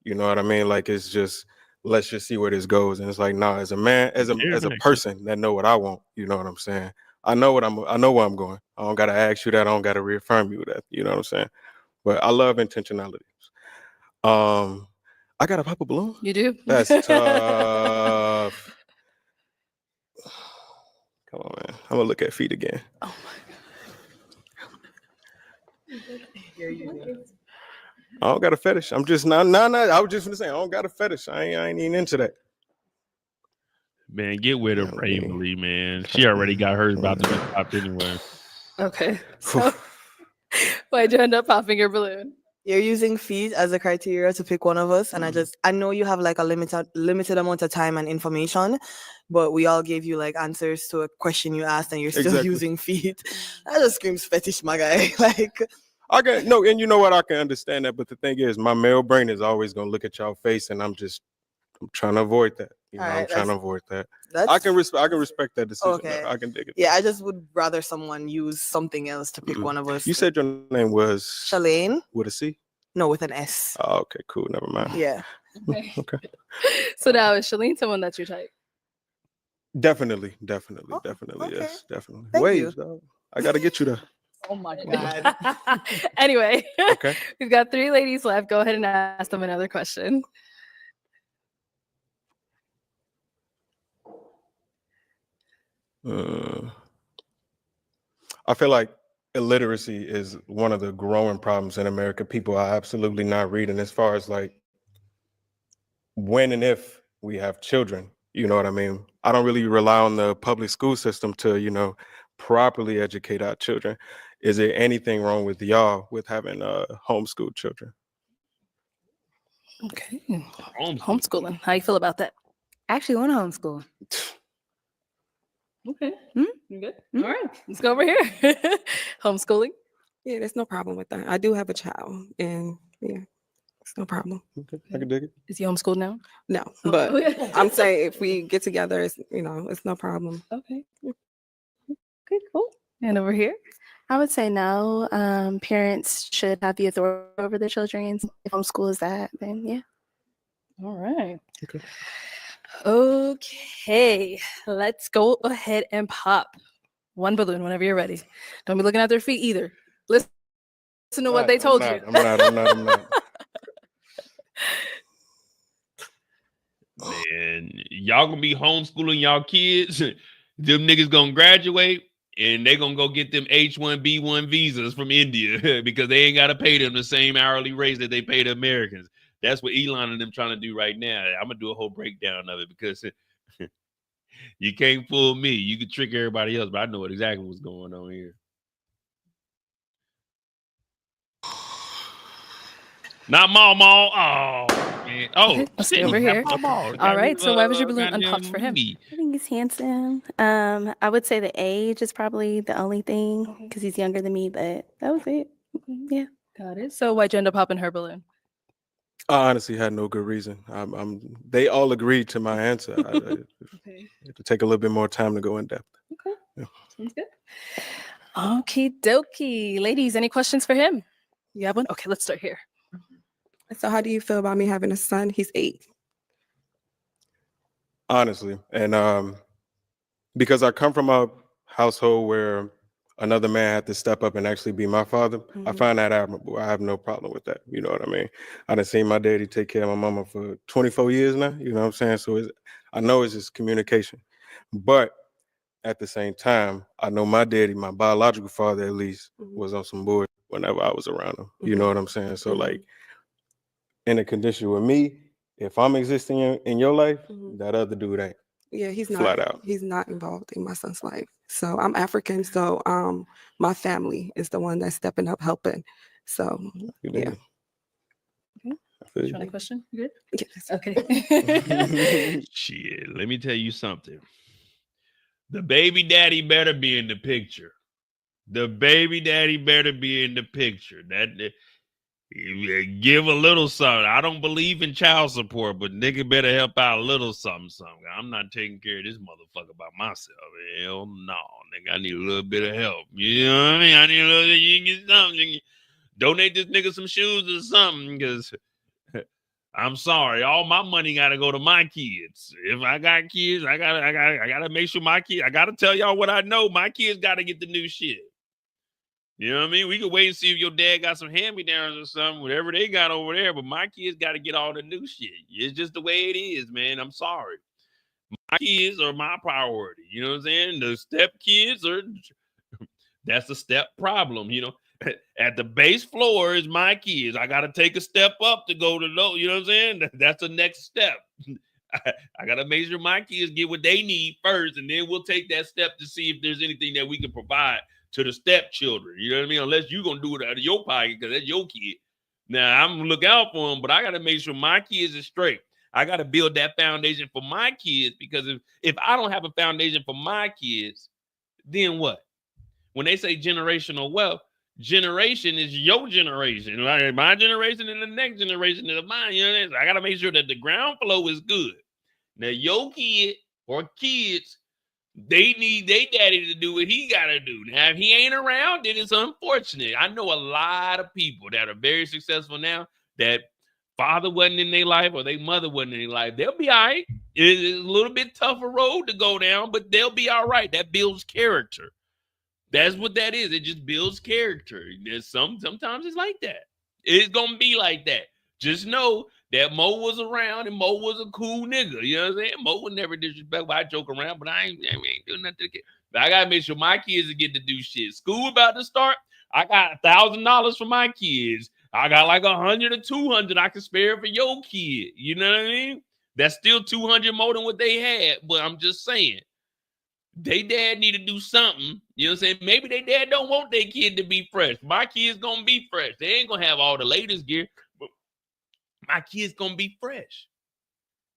you know what I mean? Like, it's just, let's just see where this goes. And it's like, nah, as a man, as a person that know what I want, you know what I'm saying? I know where I'm going. I don't got to ask you that. I don't got to reaffirm you that. You know what I'm saying? But I love intentionality. I got to pop a balloon. You do? That's tough. Come on, man. I'm going to look at feet again. Oh, my God. I don't got a fetish. I'm just not. I was just gonna say I don't got a fetish. I ain't even into that. Man, get with her bravely, man. She already got hers about to be popped anyway. Okay. So why'd you end up popping your balloon? You're using feet as a criteria to pick one of us, and I know you have like a limited amount of time and information, but we all gave you like answers to a question you asked, and you're still using feet. That just screams fetish, my guy. Like, I can no, and you know what? I can understand that, but the thing is, my male brain is always gonna look at y'all face, and I'm trying to avoid that. You know, I'm trying to avoid that. I can respect that decision. Okay. I can dig it. Yeah, I just would rather someone use something else to pick one of us. You said your name was Shalane? With a C? No, with an S. Oh, okay, cool. Never mind. Yeah. Okay. So now is Shalene someone that's your type? Definitely. Yes, definitely. Waves, dog. I gotta get you there. Oh my God. Anyway, Okay. We've got 3 ladies left. Go ahead and ask them another question. I feel like illiteracy is one of the growing problems in America. People are absolutely not reading as far as like when and if we have children. You know what I mean? I don't really rely on the public school system to, properly educate our children. Is there anything wrong with y'all with having homeschool children? Okay. Homeschooling. How you feel about that? I actually want to homeschool. Okay. You good? All right. Let's go over here. Homeschooling. Yeah, there's no problem with that. I do have a child, and yeah, it's no problem. Okay, I can dig it. Is he homeschooled now? No, but I'm saying if we get together, it's no problem. Okay. Okay, cool. And over here? I would say no. Parents should have the authority over their children. If homeschool is that, then yeah. All right. Okay. Okay. Let's go ahead and pop one balloon whenever you're ready. Don't be looking at their feet either. Listen to what they told you. I'm not. Man, y'all gonna be homeschooling y'all kids. Them niggas gonna graduate and they gonna go get them H-1B1 visas from India because they ain't gotta pay them the same hourly rates that they pay the Americans. That's what Elon and them trying to do right now. I'm gonna do a whole breakdown of it because you can't fool me. You can trick everybody else, but I know exactly what's going on here. Not Mall. Oh, man. Oh, let's stay over here. All right. So why was your balloon unpopped for him? I think he's handsome. I would say the age is probably the only thing because he's younger than me, but that was it. Yeah. Got it. So why'd you end up popping her balloon? I honestly had no good reason. They all agreed to my answer. Okay. It would take a little bit more time to go in depth. Okay. Yeah. Sounds good. Okie dokie. Ladies, any questions for him? You have one? Okay, let's start here. So how do you feel about me having a son? He's 8. Honestly, and because I come from a household where another man had to step up and actually be my father, I find that admirable. I have no problem with that. You know what I mean? I done seen my daddy take care of my mama for 24 years now. You know what I'm saying? So I know it's just communication. But at the same time, I know my daddy, my biological father at least, was on some bullshit whenever I was around him. You know what I'm saying? So like, in a condition with me, if I'm existing in your life, that other dude ain't. Yeah, he's not. Flat out. He's not involved in my son's life. So I'm African. So my family is the one that's stepping up, helping. So yeah. You want a question? You good? Yes. Okay. Shit, let me tell you something. The baby daddy better be in the picture. The baby daddy better be in the picture. Give a little something. I don't believe in child support, but nigga better help out a little something. I'm not taking care of this motherfucker by myself. Hell no, nigga. I need a little bit of help. You know what I mean? I need a little bit. You can get something. Donate this nigga some shoes or something, because I'm sorry, all my money gotta go to my kids. If I got kids, I gotta make sure my kids. I gotta tell y'all what I know. My kids gotta get the new shit. You know what I mean? We can wait and see if your dad got some hand-me-downs or something, whatever they got over there, but my kids got to get all the new shit. It's just the way it is, man. I'm sorry. My kids are my priority. You know what I'm saying? The step kids that's a step problem, you know? At the base floor is my kids. I got to take a step up to go to those. You know what I'm saying? That's the next step. I got to make sure my kids get what they need first, and then we'll take that step to see if there's anything that we can provide to the stepchildren. You know what I mean? Unless you're going to do it out of your pocket because that's your kid. Now, I'm going to look out for them, but I got to make sure my kids are straight. I got to build that foundation for my kids, because if I don't have a foundation for my kids, then what? When they say generational wealth, generation is your generation. Like my generation and the next generation is mine. You know what I mean? So I got to make sure that the ground flow is good. Now, your kid or kids, they need their daddy to do what he got to do. Now, if he ain't around, then it's unfortunate. I know a lot of people that are very successful now that father wasn't in their life or their mother wasn't in their life. They'll be all right. It's a little bit tougher road to go down, but they'll be all right. That builds character. That's what that is. It just builds character. There's sometimes it's like that. It's gonna be like that. Just know that Mo was around and Mo was a cool nigga. You know what I'm saying? Mo would never disrespect. I joke around, but I ain't doing nothing to the kid. But I gotta make sure my kids get to do shit. School about to start. I got $1,000 for my kids. I got like 100 or 200 I can spare for your kid. You know what I mean? That's still 200 more than what they had. But I'm just saying, they dad need to do something. You know what I'm saying? Maybe they dad don't want their kid to be fresh. My kid's gonna be fresh. They ain't gonna have all the latest gear, but my kid's gonna be fresh.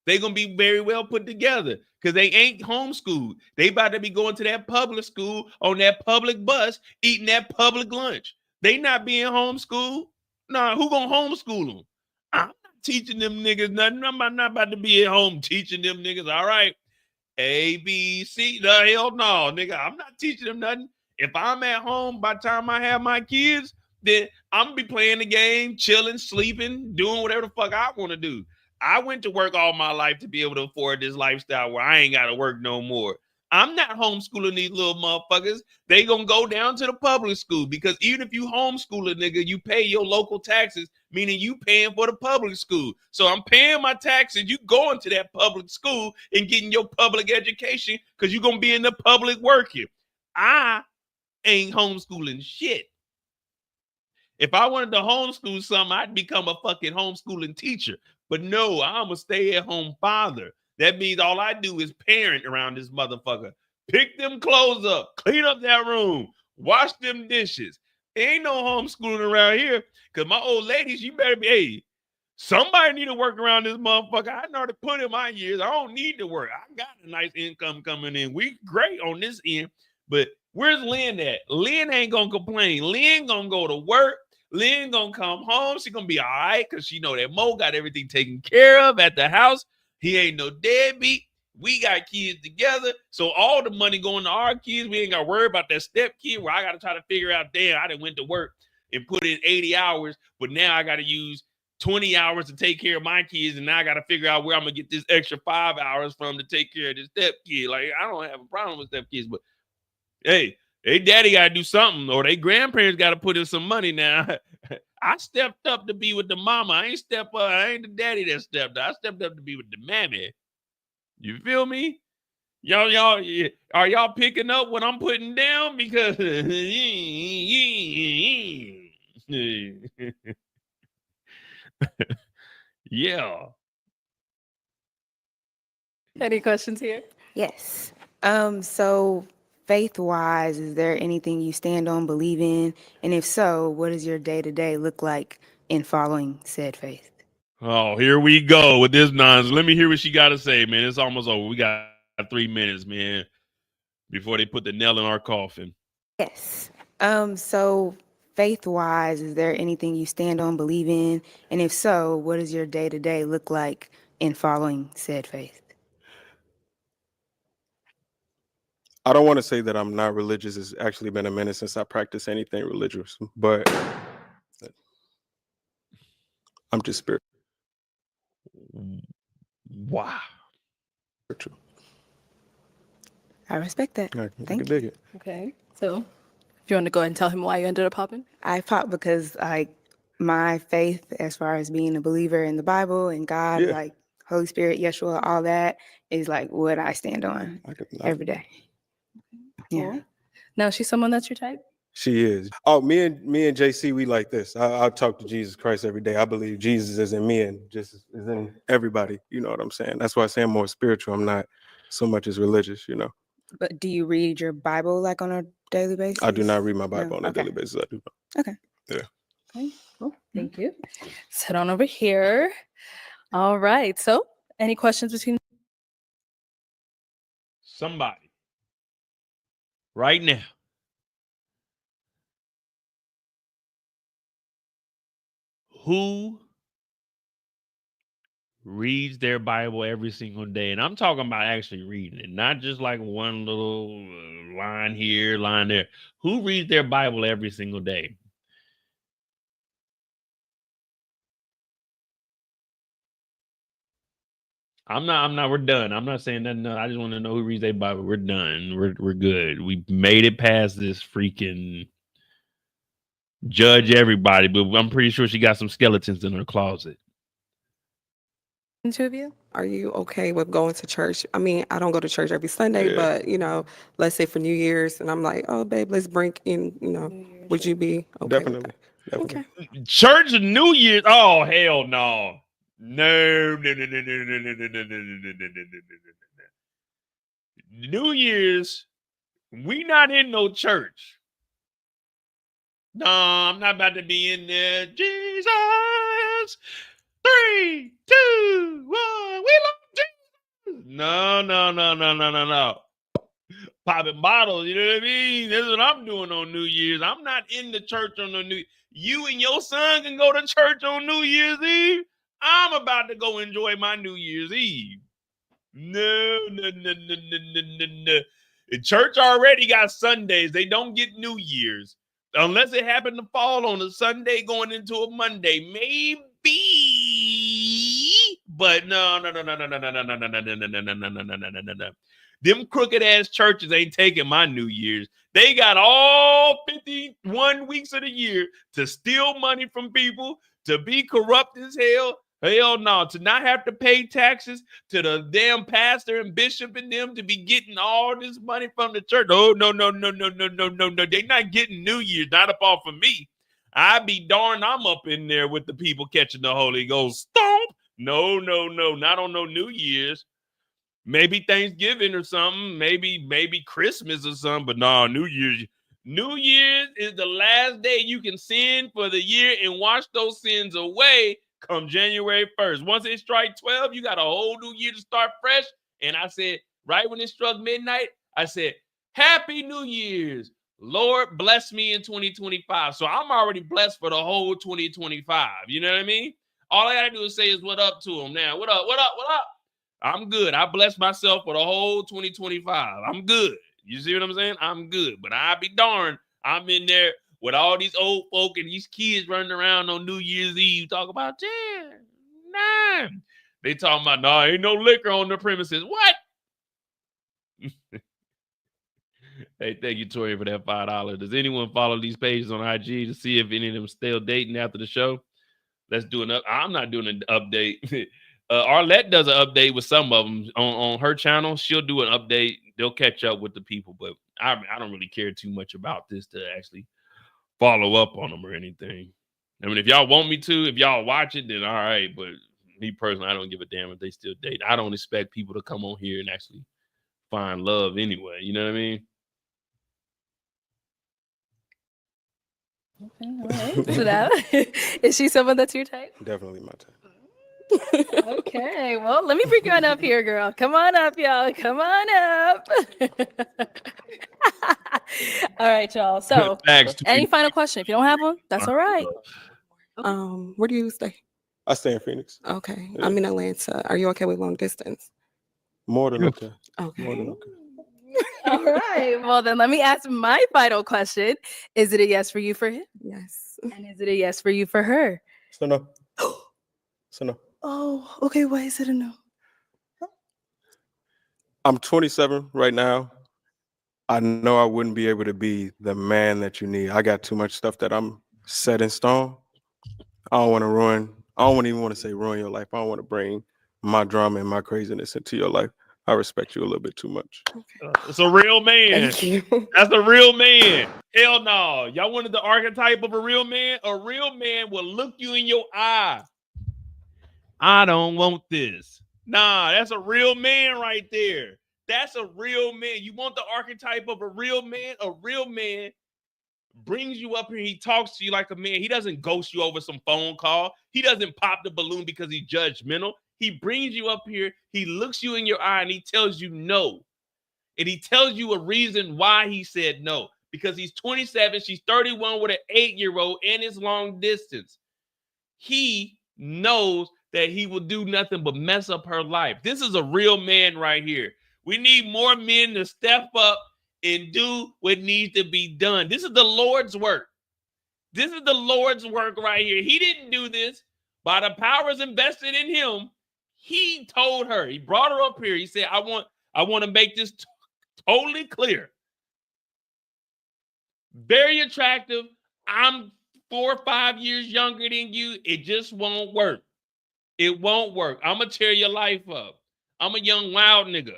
They gonna be very well put together because they ain't homeschooled. They about to be going to that public school on that public bus, eating that public lunch. They not being homeschooled. Nah, who gonna homeschool them? I'm not teaching them niggas nothing. I'm not about to be at home teaching them niggas. All right. A, B, C. The hell no, nigga. I'm not teaching them nothing. If I'm at home by the time I have my kids, then I'm gonna be playing the game, chilling, sleeping, doing whatever the fuck I want to do. I went to work all my life to be able to afford this lifestyle where I ain't got to work no more. I'm not homeschooling these little motherfuckers. They gonna go down to the public school, because even if you homeschool a nigga, you pay your local taxes, meaning you paying for the public school. So I'm paying my taxes. You going to that public school and getting your public education because you're gonna be in the public working. I ain't homeschooling shit. If I wanted to homeschool something, I'd become a fucking homeschooling teacher. But no, I'm a stay-at-home father. That means all I do is parent around this motherfucker. Pick them clothes up, clean up that room, wash them dishes. Ain't no homeschooling around here, because my old ladies, you better be, hey, somebody need to work around this motherfucker. I know to put in my years. I don't need to work. I got a nice income coming in. We great on this end, but where's Lynn at? Lynn ain't gonna complain. Lynn gonna go to work. Lynn gonna come home. She gonna be all right because she know that Mo got everything taken care of at the house. He ain't no deadbeat. We got kids together. So all the money going to our kids. We ain't got to worry about that step kid where I got to try to figure out, damn, I done went to work and put in 80 hours, but now I got to use 20 hours to take care of my kids, and now I got to figure out where I'm going to get this extra 5 hours from to take care of this step kid. Like, I don't have a problem with step kids, but hey, they daddy got to do something, or they grandparents got to put in some money now. I stepped up to be with the mama. I ain't step up. I ain't the daddy that stepped up. I stepped up to be with the mammy. You feel me? Y'all, are y'all picking up what I'm putting down? Because yeah. Any questions here? Yes. So faith-wise, is there anything you stand on, believe in? And if so, what does your day-to-day look like in following said faith? Oh, here we go with this nonsense. Let me hear what she got to say, man. It's almost over. We got 3 minutes, man, before they put the nail in our coffin. Yes. So faith-wise, is there anything you stand on, believe in? And if so, what does your day-to-day look like in following said faith? I don't want to say that I'm not religious. It's actually been a minute since I practiced anything religious, but I'm just spiritual. Wow. Spiritual. I respect that. I Thank can dig it. Okay. So if you want to go ahead and tell him why you ended up popping? I popped because like my faith as far as being a believer in the Bible and God, Yeah. like Holy Spirit, Yeshua, all that is like what I stand on every day. Yeah. Cool. Now, is she someone that's your type? She is. Oh, me and JC, we like this. I talk to Jesus Christ every day. I believe Jesus is in me and just is in everybody. You know what I'm saying? That's why I say I'm more spiritual. I'm not so much as religious, you know. But do you read your Bible like on a daily basis? I do not read my Bible No? on a Okay. daily basis. I do not. Okay. Yeah. Okay, well, thank you. Sit on over here. All right. So, any questions between Somebody right now. Who reads their Bible every single day? And I'm talking about actually reading it, not just like one little line here, line there. Who reads their Bible every single day? I'm not, we're done. I'm not saying nothing. No, I just want to know who reads their Bible. We're done. We're good. We made it past this freaking judge everybody, but I'm pretty sure she got some skeletons in her closet. two of you? Are you okay with going to church? I mean, I don't go to church every Sunday, but you know, let's say for New Year's, and I'm like, oh, babe, let's bring in, you know, would you be okay? Definitely. Okay. Church and New Year's? Oh, hell no. No. New Year's, we not in no church. No, I'm not about to be in there. Jesus. 3, 2, 1. We love Jesus. No. Popping bottles, you know what I mean? That's what I'm doing on New Year's. I'm not in the church on the New. You and your son can go to church on New Year's Eve. I'm about to go enjoy my New Year's Eve. No. The church already got Sundays. They don't get New Year's. Unless it happened to fall on a Sunday going into a Monday. Maybe. But no. Them crooked ass churches ain't taking my New Year's. They got all 51 weeks of the year to steal money from people, to be corrupt as hell. Hell no, to not have to pay taxes, to the damn pastor and bishop and them to be getting all this money from the church. Oh, no. They not getting New Year's, not up off of me. I be darned I'm up in there with the people catching the Holy Ghost. Stomp! No, not on no New Year's. Maybe Thanksgiving or something, maybe Christmas or something, but no, New Year's. New Year's is the last day you can sin for the year and wash those sins away come January 1st. Once it strikes 12, you got a whole new year to start fresh. And I said, right when it struck midnight, I said, Happy New Year's. Lord, bless me in 2025. So I'm already blessed for the whole 2025. You know what I mean? All I got to do is say is what up to him now. What up? I'm good. I bless myself for the whole 2025. I'm good. You see what I'm saying? I'm good. But I be darned, I'm in there with all these old folk and these kids running around on New Year's Eve talking about 10, 9. They talking about, no, ain't no liquor on the premises. What? Hey, thank you, Tori, for that $5. Does anyone follow these pages on IG to see if any of them still dating after the show? Let's do an I'm not doing an update. Arlette does an update with some of them on her channel. She'll do an update. They'll catch up with the people, but I don't really care too much about this to actually follow up on them or anything. I mean, if y'all want me to, if y'all watch it, then all right. But me personally, I don't give a damn if they still date. I don't expect people to come on here and actually find love anyway. You know what I mean? Okay, all right. So that, is she someone that's your type? Definitely my type. Okay, well, let me bring you on up here, girl. Come on up, y'all. Come on up. All right, y'all. So, any final question? If you don't have one, that's all right. Where do you stay? I stay in Phoenix. Okay. Yeah. I'm in Atlanta. Are you okay with long distance? More than okay. Okay. More than okay. All right. Well, then let me ask my final question. Is it a yes for you for him? Yes. And is it a yes for you for her? So no. So no. Oh, okay. Why is it a no? I'm 27 right now. I know I wouldn't be able to be the man that you need. I got too much stuff that I'm set in stone. I don't want to ruin. I don't even want to say ruin your life. I don't want to bring my drama and my craziness into your life. I respect you a little bit too much. It's a real man. Thank you. That's a real man. Hell no. Y'all wanted the archetype of a real man? A real man will look you in your eye. I don't want this. Nah, that's a real man right there. That's a real man. You want the archetype of a real man? A real man brings you up here. He talks to you like a man. He doesn't ghost you over some phone call. He doesn't pop the balloon because he's judgmental. He brings you up here. He looks you in your eye and he tells you no. And he tells you a reason why he said no. Because he's 27, she's 31 with an 8-year-old and it's long distance. He knows that he will do nothing but mess up her life. This is a real man right here. We need more men to step up and do what needs to be done. This is the Lord's work. This is the Lord's work right here. He didn't do this. By the powers invested in him, he told her, he brought her up here. He said, I want to make this totally clear. Very attractive. I'm 4 or 5 years younger than you. It just won't work. It won't work. I'm going to tear your life up. I'm a young wild nigga.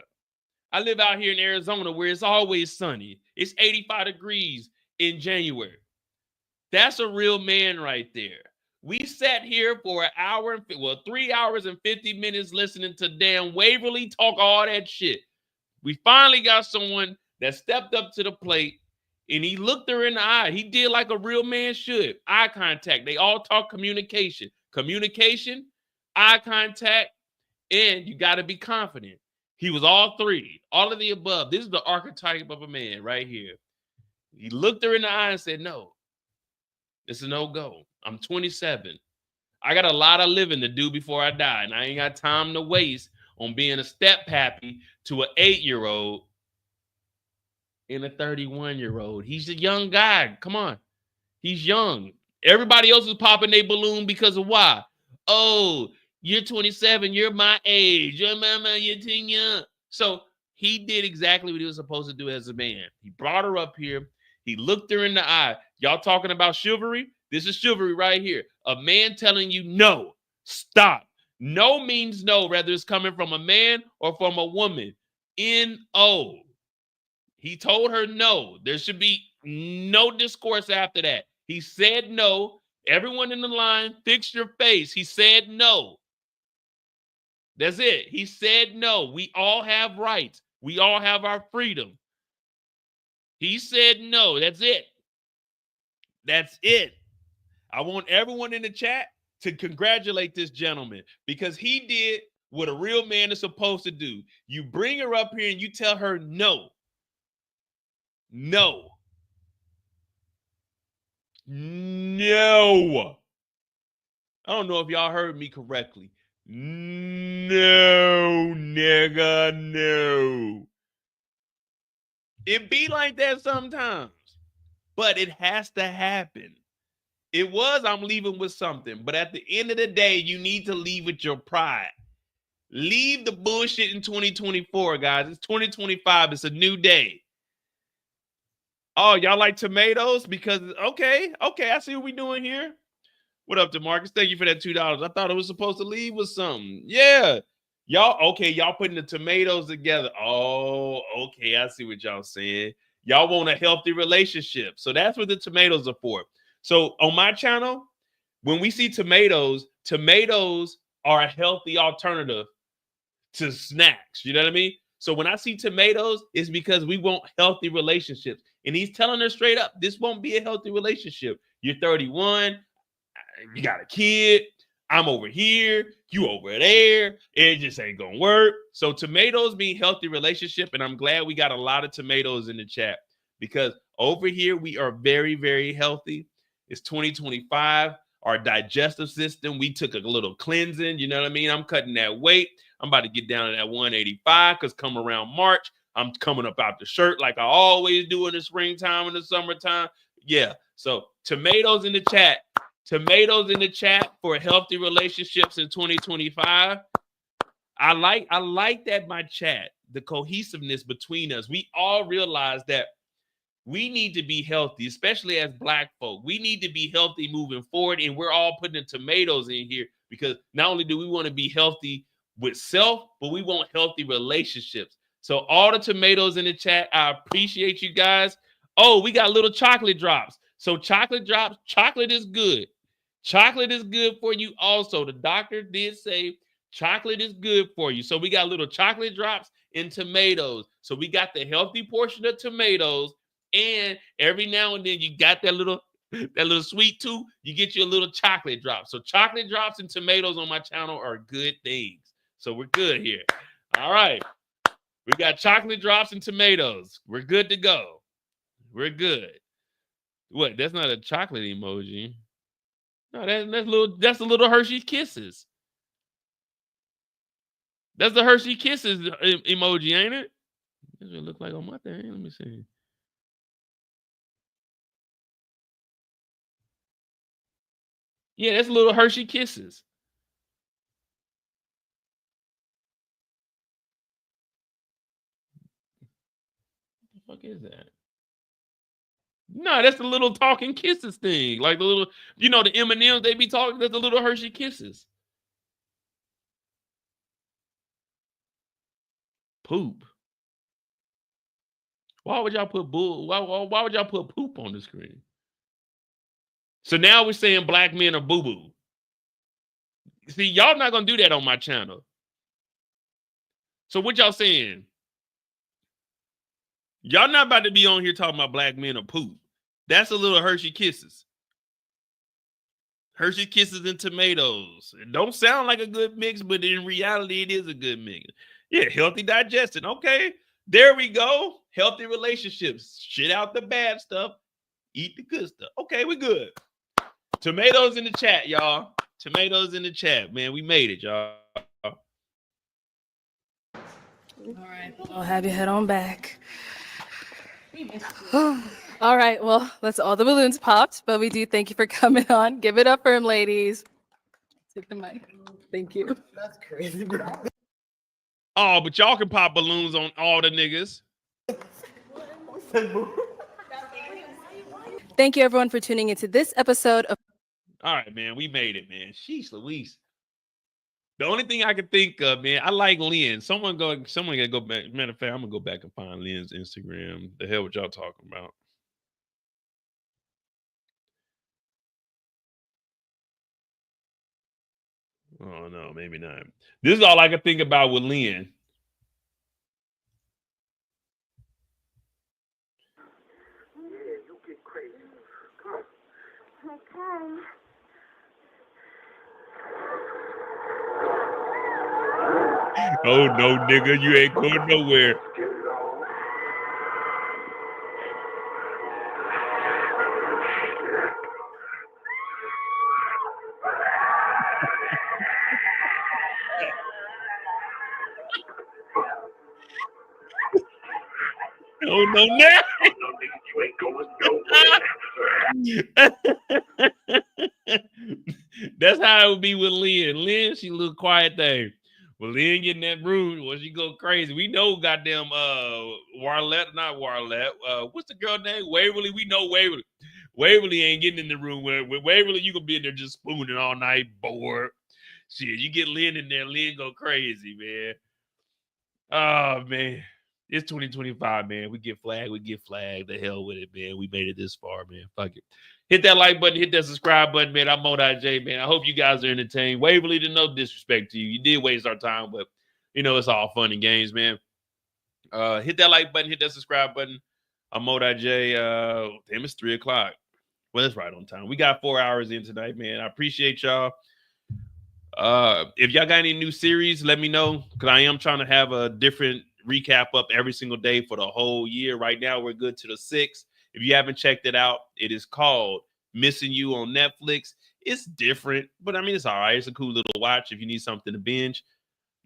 I live out here in Arizona where it's always sunny. It's 85 degrees in January. That's a real man right there. We sat here for 3 hours and 50 minutes listening to damn Waverly talk all that shit. We finally got someone that stepped up to the plate and he looked her in the eye. He did like a real man should. Eye contact. They all talk communication. Communication, eye contact, and you got to be confident. He was all three, all of the above. This is the archetype of a man right here. He looked her in the eye and said, no, this is no-go. I'm 27. I got a lot of living to do before I die, and I ain't got time to waste on being a step-pappy to an 8-year-old and a 31-year-old. He's a young guy. Come on. He's young. Everybody else is popping their balloon because of why? Oh, you're 27. You're my age. You're too young. So he did exactly what he was supposed to do as a man. He brought her up here. He looked her in the eye. Y'all talking about chivalry? This is chivalry right here. A man telling you no. Stop. No means no, whether it's coming from a man or from a woman. N-O. He told her no. There should be no discourse after that. He said no. Everyone in the line, fix your face. He said no. That's it. He said no. We all have rights. We all have our freedom. He said no. That's it. That's it. I want everyone in the chat to congratulate this gentleman because he did what a real man is supposed to do. You bring her up here and you tell her no. No. No. I don't know if y'all heard me correctly. No, nigga, no. It be like that sometimes, but it has to happen. It was, I'm leaving with something, but at the end of the day, you need to leave with your pride. Leave the bullshit in 2024, guys. It's 2025. It's a new day. Oh, y'all like tomatoes? Because, okay, I see what we're doing here. What up, DeMarcus? Thank you for that $2. I thought it was supposed to leave with something. Yeah. Y'all putting the tomatoes together. Oh, okay, I see what y'all saying. Y'all want a healthy relationship. So that's what the tomatoes are for. So on my channel, when we see tomatoes are a healthy alternative to snacks. You know what I mean? So when I see tomatoes, it's because we want healthy relationships. And he's telling her straight up, this won't be a healthy relationship. You're 31. You got a kid. I'm over here. You over there. It just ain't going to work. So tomatoes mean healthy relationship. And I'm glad we got a lot of tomatoes in the chat because over here we are very, very healthy. It's 2025. Our digestive system, we took a little cleansing. You know what I mean? I'm cutting that weight. I'm about to get down to that 185 because come around March, I'm coming up out the shirt like I always do in the springtime and the summertime. Yeah. So tomatoes in the chat. Tomatoes in the chat for healthy relationships in 2025. I like that, my chat, the cohesiveness between us. We all realize that we need to be healthy, especially as Black folk. We need to be healthy moving forward, and we're all putting the tomatoes in here because not only do we want to be healthy with self, but we want healthy relationships. So all the tomatoes in the chat, I appreciate you guys. Oh, we got little chocolate drops. So chocolate drops, chocolate is good. Chocolate is good for you also. The doctor did say chocolate is good for you. So we got little chocolate drops and tomatoes. So we got the healthy portion of tomatoes, and every now and then you got that little sweet tooth, you get you a little chocolate drop. So chocolate drops and tomatoes on my channel are good things. So we're good here. All right. We got chocolate drops and tomatoes. We're good to go. We're good. What? That's not a chocolate emoji. No, that's the little Hershey Kisses. That's the Hershey Kisses emoji, ain't it? That's what it look like on my thing. Let me see. Yeah, that's little Hershey Kisses. What the fuck is that? No, that's the little talking kisses thing. Like the little, the M&Ms they be talking, that's the little Hershey Kisses. Poop. Why would y'all put why would y'all put poop on the screen? So now we're saying black men are boo-boo. See, y'all not gonna do that on my channel. So what y'all saying? Y'all not about to be on here talking about black men are poop. That's a little Hershey Kisses. Hershey Kisses and tomatoes. It don't sound like a good mix, but in reality, it is a good mix. Yeah, healthy digestion. Okay, there we go. Healthy relationships. Shit out the bad stuff. Eat the good stuff. Okay, we're good. Tomatoes in the chat, y'all. Tomatoes in the chat, man. We made it, y'all. All right, I'll have you head on back. All right, well, that's all the balloons popped, but we do thank you for coming on. Give it up for him, ladies. Take the mic. Thank you. That's crazy. Oh, but y'all can pop balloons on all the niggas. Thank you, everyone, for tuning into this episode of. All right, man. We made it, man. Sheesh Louise. The only thing I can think of, man, I like Lynn. Someone gotta go back. Matter of fact, I'm gonna go back and find Lynn's Instagram. The hell what y'all talking about? Oh no, maybe not. This is all I can think about with Lynn. Oh no, nigga, you ain't going nowhere. Oh no, now. That's how it would be with Lynn. Lynn, she a little quiet thing. Well, Lynn get in that room, well, she go crazy. We know goddamn Warlette, not Warlette. What's the girl name? Waverly. We know Waverly. Waverly ain't getting in the room with Waverly. You gonna be in there just spooning all night, bored. Shit, you get Lynn in there, Lynn go crazy, man. Oh man. It's 2025, man. We get flagged. The hell with it, man. We made it this far, man. Fuck it. Hit that like button. Hit that subscribe button, man. I'm J, man. I hope you guys are entertained. Waverly, to no disrespect to you. You did waste our time, but, it's all fun and games, man. Hit that like button. Hit that subscribe button. I'm J. Damn, it's 3 o'clock. Well, it's right on time. We got 4 hours in tonight, man. I appreciate y'all. If y'all got any new series, let me know, because I am trying to have a different recap up every single day for the whole year. Right now, we're good to the 6th. If you haven't checked it out, it is called Missing You on Netflix. It's different, but I mean, it's all right. It's a cool little watch if you need something to binge.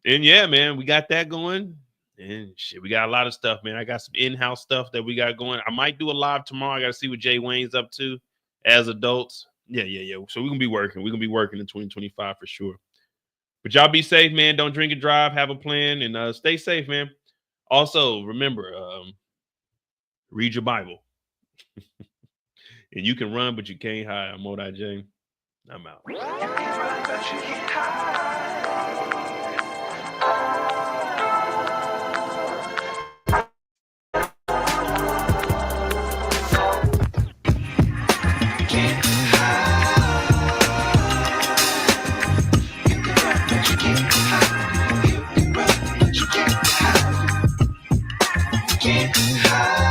And yeah, man, we got that going. And shit, we got a lot of stuff, man. I got some in-house stuff that we got going. I might do a live tomorrow. I got to see what Jay Wayne's up to as adults. Yeah. So we're going to be working. We're going to be working in 2025 for sure. But y'all be safe, man. Don't drink and drive. Have a plan and stay safe, man. Also, remember, read your Bible. And you can run, but you can't hide. I'm J. I'm out. can't hide.